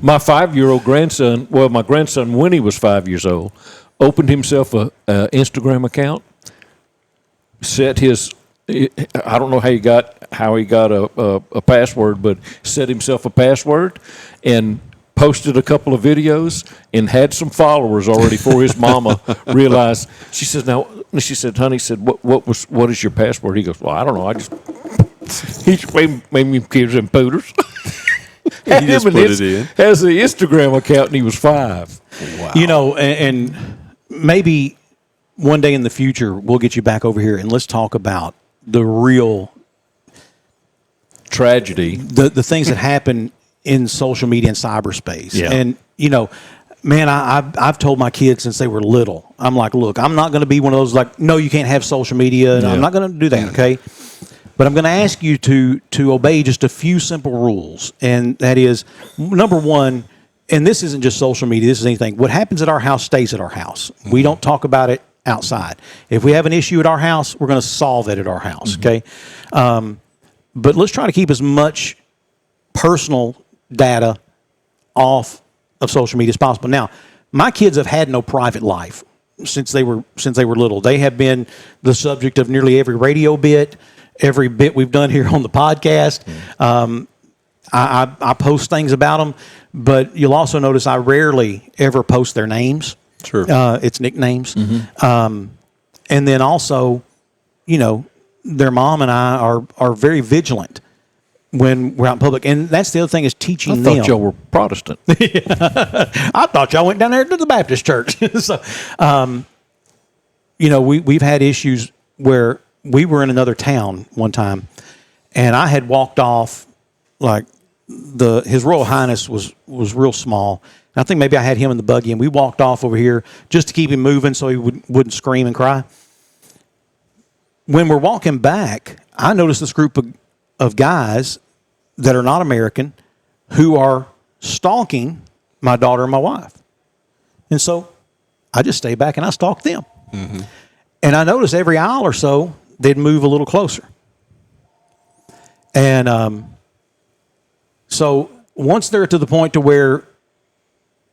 My 5-year-old grandson, my grandson, when he was 5 years old, opened himself a Instagram account, set his, I don't know how he got a password, but set himself a password and posted a couple of videos and had some followers already for his mama realized. She said, honey, what is your password? He goes, well, I don't know. I just, he just made me kids and pooters. He just put it in. Has an Instagram account, and he was 5. Wow. You know, and maybe one day in the future we'll get you back over here and let's talk about the real tragedy, the things that happen in social media and cyberspace. Yeah. And you know, man, I've told my kids since they were little. I'm like, look, I'm not going to be one of those like, no, you can't have social media, and I'm not going to do that. Okay. But I'm going to ask you to obey just a few simple rules. And that is, number one, and this isn't just social media, this is anything. What happens at our house stays at our house. We don't talk about it outside. If we have an issue at our house, we're going to solve it at our house, okay? But let's try to keep as much personal data off of social media as possible. Now, my kids have had no private life since they were little. They have been the subject of nearly every radio bit, every bit we've done here on the podcast. I post things about them, but you'll also notice I rarely ever post their names. Sure. It's nicknames. And then also, you know, their mom and I are very vigilant when we're out in public. And that's the other thing is teaching them. I thought y'all were Protestant. I thought y'all went down there to the Baptist church. So, you know, we've had issues where we were in another town one time, and I had walked off, like His Royal Highness was real small. And I think maybe I had him in the buggy, and we walked off over here just to keep him moving so he wouldn't scream and cry. When we're walking back, I noticed this group of guys that are not American who are stalking my daughter and my wife. And so I just stayed back and I stalked them. Mm-hmm. And I noticed every aisle or so, they'd move a little closer. And so once they're to the point to where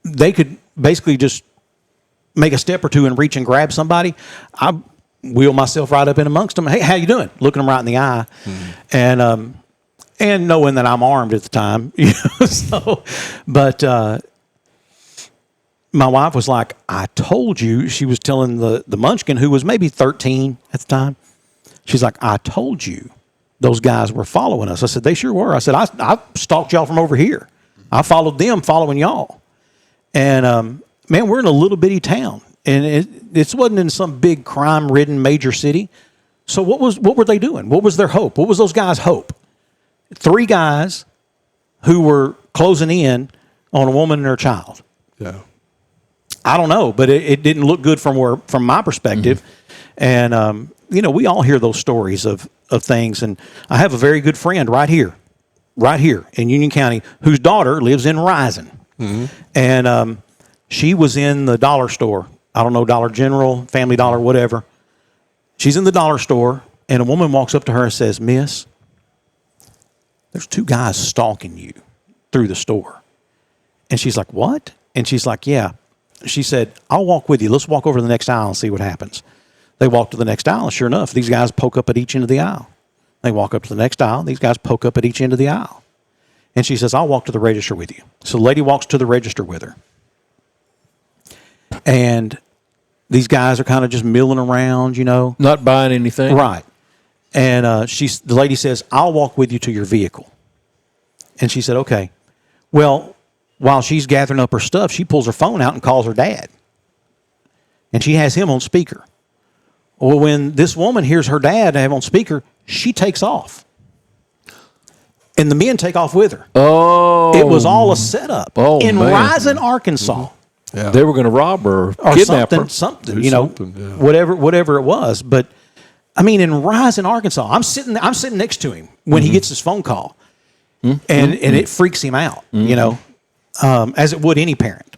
they could basically just make a step or two and reach and grab somebody, I wheel myself right up in amongst them. Hey, how you doing? Looking them right in the eye. Mm-hmm. And knowing that I'm armed at the time. You know, so, but my wife was like, I told you. She was telling the munchkin, who was maybe 13 at the time. She's like, I told you those guys were following us. I said, they sure were. I said, I stalked y'all from over here. I followed them following y'all. And, man, we're in a little bitty town. And it wasn't in some big crime-ridden major city. So what were they doing? What was their hope? What was those guys' hope? 3 guys who were closing in on a woman and her child. Yeah. I don't know, but it didn't look good from my perspective. Mm-hmm. And, you know, we all hear those stories of things. And I have a very good friend right here in Union County, whose daughter lives in Rising. Mm-hmm. And she was in the dollar store. I don't know, Dollar General, Family Dollar, whatever. She's in the dollar store, and a woman walks up to her and says, Miss, there's 2 guys stalking you through the store. And she's like, what? And she's like, yeah. She said, I'll walk with you. Let's walk over to the next aisle and see what happens. They walk to the next aisle, and sure enough, these guys poke up at each end of the aisle. They walk up to the next aisle. These guys poke up at each end of the aisle. And she says, I'll walk to the register with you. So the lady walks to the register with her. And these guys are kind of just milling around, Not buying anything. Right. And the lady says, I'll walk with you to your vehicle. And she said, okay. Well, while she's gathering up her stuff, she pulls her phone out and calls her dad. And she has him on speaker. Well, when this woman hears her dad have on speaker, she takes off. And the men take off with her. Oh. It was all a setup in man. Rising, Arkansas. Yeah. They were going to rob her Or kidnap her. something, yeah. whatever it was. But, I mean, in Rising, Arkansas, I'm sitting next to him when he gets his phone call. And it freaks him out, as it would any parent.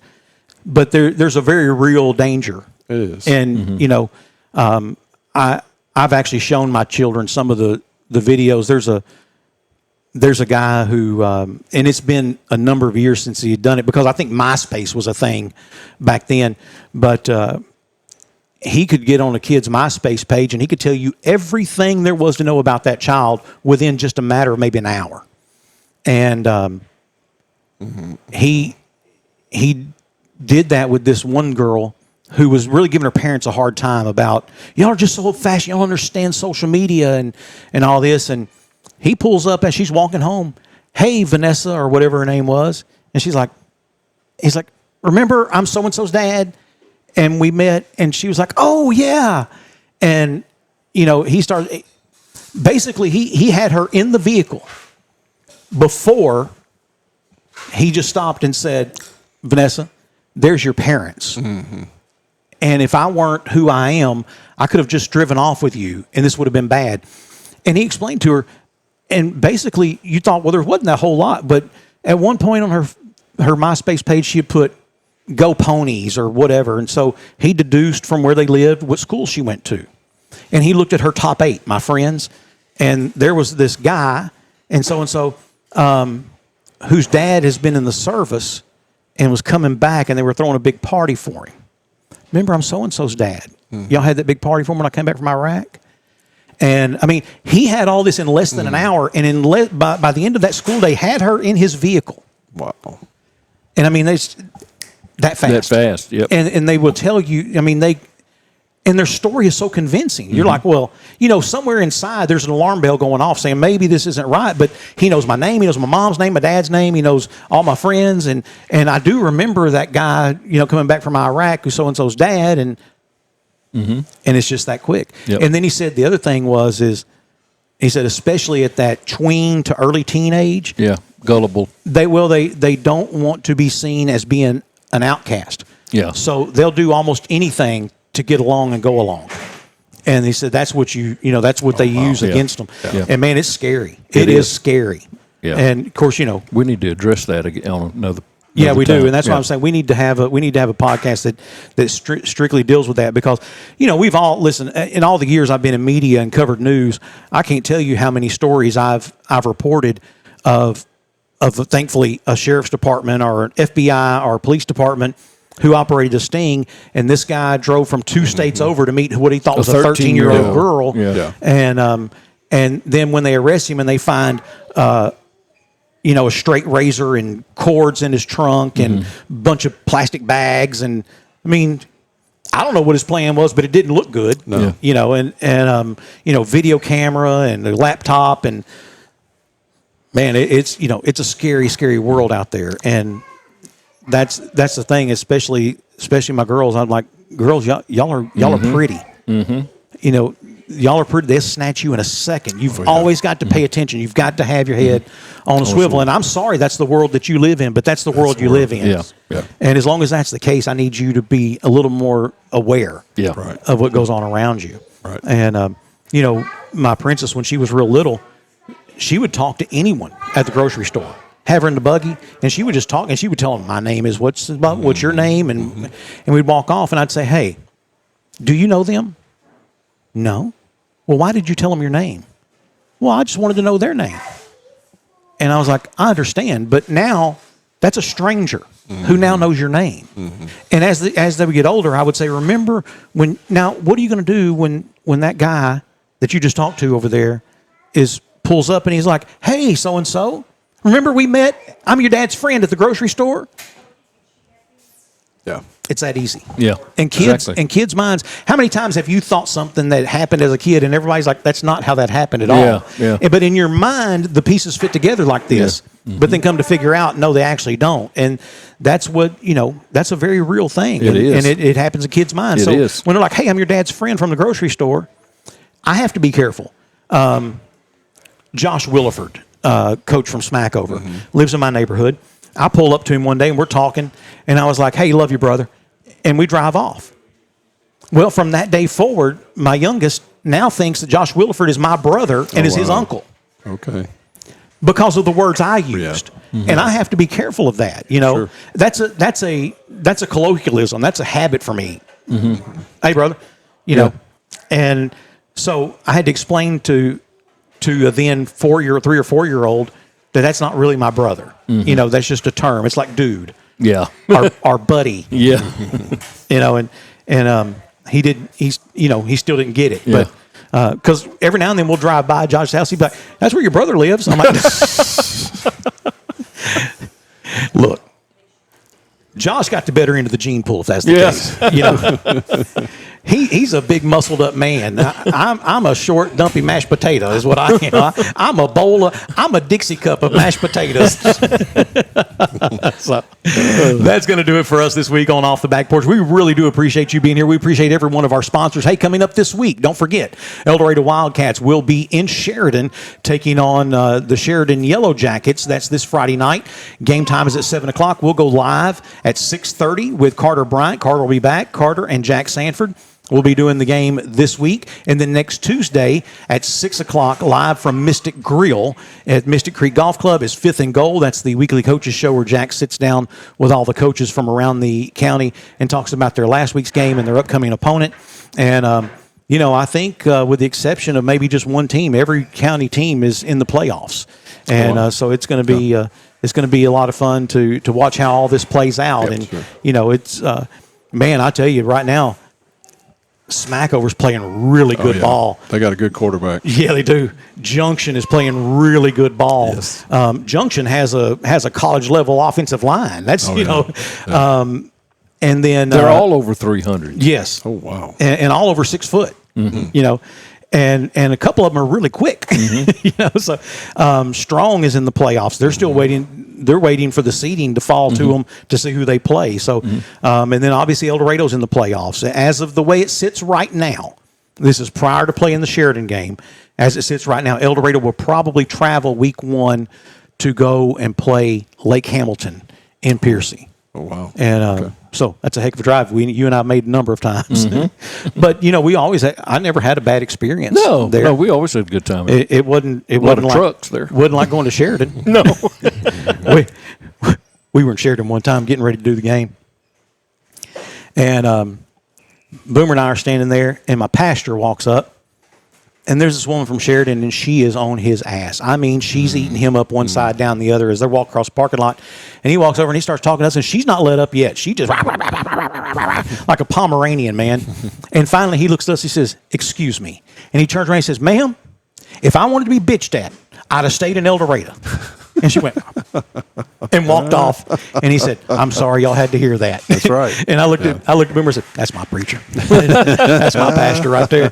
But there's a very real danger. It is. And, I've actually shown my children some of the videos. There's a guy who, and it's been a number of years since he had done it because I think MySpace was a thing back then. But he could get on a kid's MySpace page and he could tell you everything there was to know about that child within just a matter of maybe an hour. And he did that with this one girl who was really giving her parents a hard time about, y'all are just so old-fashioned, y'all don't understand social media and all this. And he pulls up as she's walking home, hey, Vanessa, or whatever her name was. And he's like, remember, I'm so-and-so's dad? And we met, and she was like, oh, yeah. And, he started, basically, he had her in the vehicle before he just stopped and said, Vanessa, there's your parents. Mm-hmm. And if I weren't who I am, I could have just driven off with you, and this would have been bad. And he explained to her, and basically you thought, well, there wasn't a whole lot, but at one point on her MySpace page, she had put Go Ponies or whatever. And so he deduced from where they lived what school she went to. And he looked at her top 8, my friends, and there was this guy and so whose dad has been in the service and was coming back, and they were throwing a big party for him. Remember, I'm so-and-so's dad. Y'all had that big party for him when I came back from Iraq? And, I mean, he had all this in less than an hour, and by the end of that school day, had her in his vehicle. Wow. And, I mean, that fast. That fast, yep. And they will tell you, I mean, and their story is so convincing. You're like, well, somewhere inside there's an alarm bell going off saying maybe this isn't right, but he knows my name, he knows my mom's name, my dad's name, he knows all my friends, and I do remember that guy, coming back from Iraq who's so-and-so's dad, and it's just that quick. Yep. And then he said the other thing he said especially at that tween to early teen age, gullible. They don't want to be seen as being an outcast. Yeah. So they'll do almost anything to get along and go along. And he said that's what that's what they use against them. Yeah. And man, it's scary. It is scary. Yeah. And of course, we need to address that again on another. Yeah, we time. do, and that's why I'm saying we need to have a podcast that strictly deals with that, because we've all listened in all the years I've been in media and covered news. I can't tell you how many stories I've reported of thankfully a sheriff's department or an FBI or a police department who operated a sting, and this guy drove from 2 states over to meet what he thought was a 13-year-old girl. Yeah. And then when they arrest him and they find a straight razor and cords in his trunk and a bunch of plastic bags, and I mean, I don't know what his plan was, but it didn't look good. No. And video camera and the laptop, and man, it's a scary, scary world out there. And that's the thing, especially my girls. I'm like, girls, y'all are pretty. Y'all are pretty. They'll snatch you in a second. You've always got to pay attention. You've got to have your head on a swivel. And I'm sorry, that's the world that you live in, but that's the world you live in. Yeah. And as long as that's the case, I need you to be a little more aware of what goes on around you. Right. And, my princess, when she was real little, she would talk to anyone at the grocery store. Have her in the buggy, and she would just talk, and she would tell them, my name is what's your name? And we'd walk off, and I'd say, hey, do you know them? No. Well, why did you tell them your name? Well, I just wanted to know their name. And I was like, I understand, but now that's a stranger who now knows your name. And as they would get older, I would say, remember what are you going to do when that guy that you just talked to over there pulls up and he's like, "Hey, so and so, remember we met? I'm your dad's friend at the grocery store." Yeah. It's that easy. Yeah. And kids' minds, how many times have you thought something that happened as a kid and everybody's like, that's not how that happened at all? Yeah. But in your mind, the pieces fit together like this, but then come to figure out, no, they actually don't. And that's what, that's a very real thing. It is. And it happens in kids' minds. It is. When they're like, "Hey, I'm your dad's friend from the grocery store," I have to be careful. Josh Williford, coach from Smackover, lives in my neighborhood. I pull up to him one day and we're talking, and I was like, "Hey, love you, brother." And we drive off. Well, from that day forward, my youngest now thinks that Josh Williford is my brother and is his uncle. Okay. Because of the words I used. Yeah. And I have to be careful of that. Sure. That's a colloquialism. That's a habit for me. Hey, brother. You know. And so I had to explain to a then 3 or 4 year old that that's not really my brother. That's just a term. It's like dude. Yeah. Our buddy. Yeah. And he still didn't get it. Yeah. But because every now and then we'll drive by Josh's house, he'd be like, "That's where your brother lives." I'm like, "Look, Josh got the better end of the gene pool, if that's the case. He's a big muscled up man. I'm a short, dumpy mashed potato is what I am. I'm a bowl I'm a Dixie cup of mashed potatoes." So that's going to do it for us this week on Off the Back Porch. We really do appreciate you being here. We appreciate every one of our sponsors. Hey, coming up this week, don't forget, El Dorado Wildcats will be in Sheridan taking on the Sheridan Yellow Jackets. That's this Friday night. Game time is at 7 o'clock. We'll go live at 6:30 with Carter Bryant. Carter will be back. Carter and Jack Sanford will be doing the game this week. And then next Tuesday at 6 o'clock, live from Mystic Grill at Mystic Creek Golf Club is Fifth and Goal. That's the weekly coaches show where Jack sits down with all the coaches from around the county and talks about their last week's game and their upcoming opponent. And, I think with the exception of maybe just one team, every county team is in the playoffs. And so it's going to be it's going to be a lot of fun to watch how all this plays out. It's man, I tell you right now, Smackover's playing really good ball. They got a good quarterback. Yeah, they do. Junction is playing really good ball. Yes. Junction has a college level offensive line. That's and then they're all over 300. Yes. Oh wow. And all over 6 foot. And a couple of them are really quick. So Strong is in the playoffs. They're still waiting. They're waiting for the seeding to fall to them to see who they play. So, and then obviously El Dorado's in the playoffs. As of the way it sits right now, this is prior to playing the Sheridan game. As it sits right now, El Dorado will probably travel week 1 to go and play Lake Hamilton in Piercy. Oh wow! And so that's a heck of a drive. You and I made a number of times, but I never had a bad experience. No, we always had a good time. It wasn't. It a lot wasn't of like, trucks there. Wasn't like going to Sheridan. No, we were in Sheridan one time getting ready to do the game, and Boomer and I are standing there, and my pastor walks up. And there's this woman from Sheridan, and she is on his ass. I mean, she's eating him up one side, down the other as they're walking across the parking lot. And he walks over and he starts talking to us, and she's not let up yet. She just like a Pomeranian, man. And finally, he looks at us. He says, "Excuse me." And he turns around and says, "Ma'am, if I wanted to be bitched at, I'd have stayed in El Dorado." And she went and walked off. And he said, "I'm sorry, y'all had to hear that." That's right. And I looked at Boomer and said, "That's my preacher. That's my pastor right there."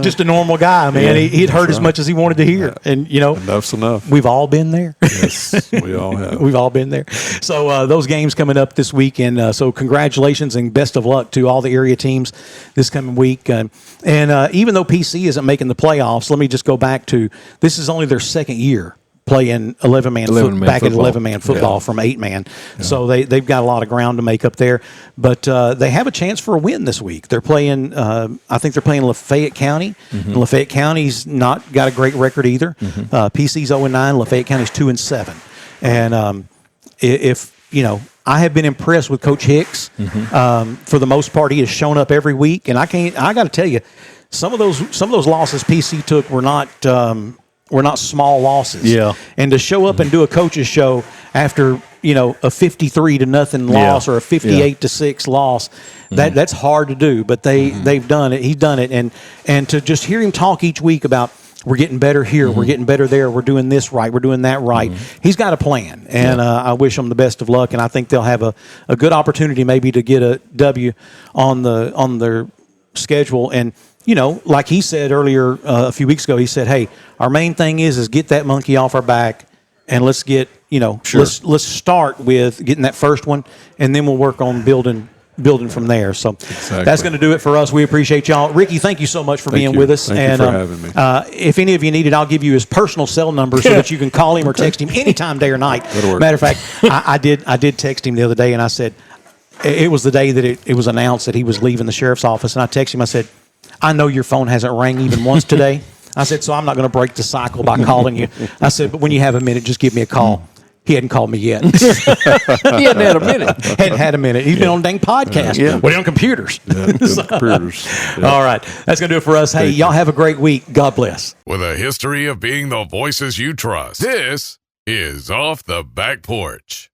Just a normal guy, man. He'd heard as much as he wanted to hear. And enough's enough. We've all been there. Yes, we all have. We've all been there. So those games coming up this week, and so congratulations and best of luck to all the area teams this coming week. And even though PC isn't making the playoffs, let me just go back to this is only their second year playing 11-man back at 11-man football from 8-man. Yeah. So they've got a lot of ground to make up there. But they have a chance for a win this week. They're playing, I think they're playing Lafayette County. And Lafayette County's not got a great record either. PC's 0-9, Lafayette County's 2-7. And I have been impressed with Coach Hicks. For the most part, he has shown up every week. And I got to tell you, some of those losses PC took were not small losses. Yeah. And to show up and do a coach's show after, a 53-0 loss or a 58-6 loss, that's hard to do. But they've done it. He's done it. And to just hear him talk each week about we're getting better here, we're getting better there, we're doing this right, we're doing that right. He's got a plan, and I wish him the best of luck, and I think they'll have a good opportunity maybe to get a W on their schedule. And like he said earlier a few weeks ago, he said, hey, our main thing is get that monkey off our back, and let's get let's start with getting that first one, and then we'll work on building from there. So that's going to do it for us. We appreciate y'all. Ricky, thank you so much for being with us. Thank you for having me. If any of you need it, I'll give you his personal cell number so that you can call him or text him anytime, day or night. Matter of fact, I did text him the other day, and I said, it was the day that it was announced that he was leaving the sheriff's office, and I texted him, I said, I know your phone hasn't rang even once today. I said, so I'm not going to break the cycle by calling you. I said, but when you have a minute, just give me a call. He hadn't called me yet. He hadn't had a minute. Hadn't had a minute. He's been on dang podcast. Well, on computers. Computers. All right. That's going to do it for us. Hey, y'all have a great week. God bless. With a history of being the voices you trust, this is Off the Back Porch.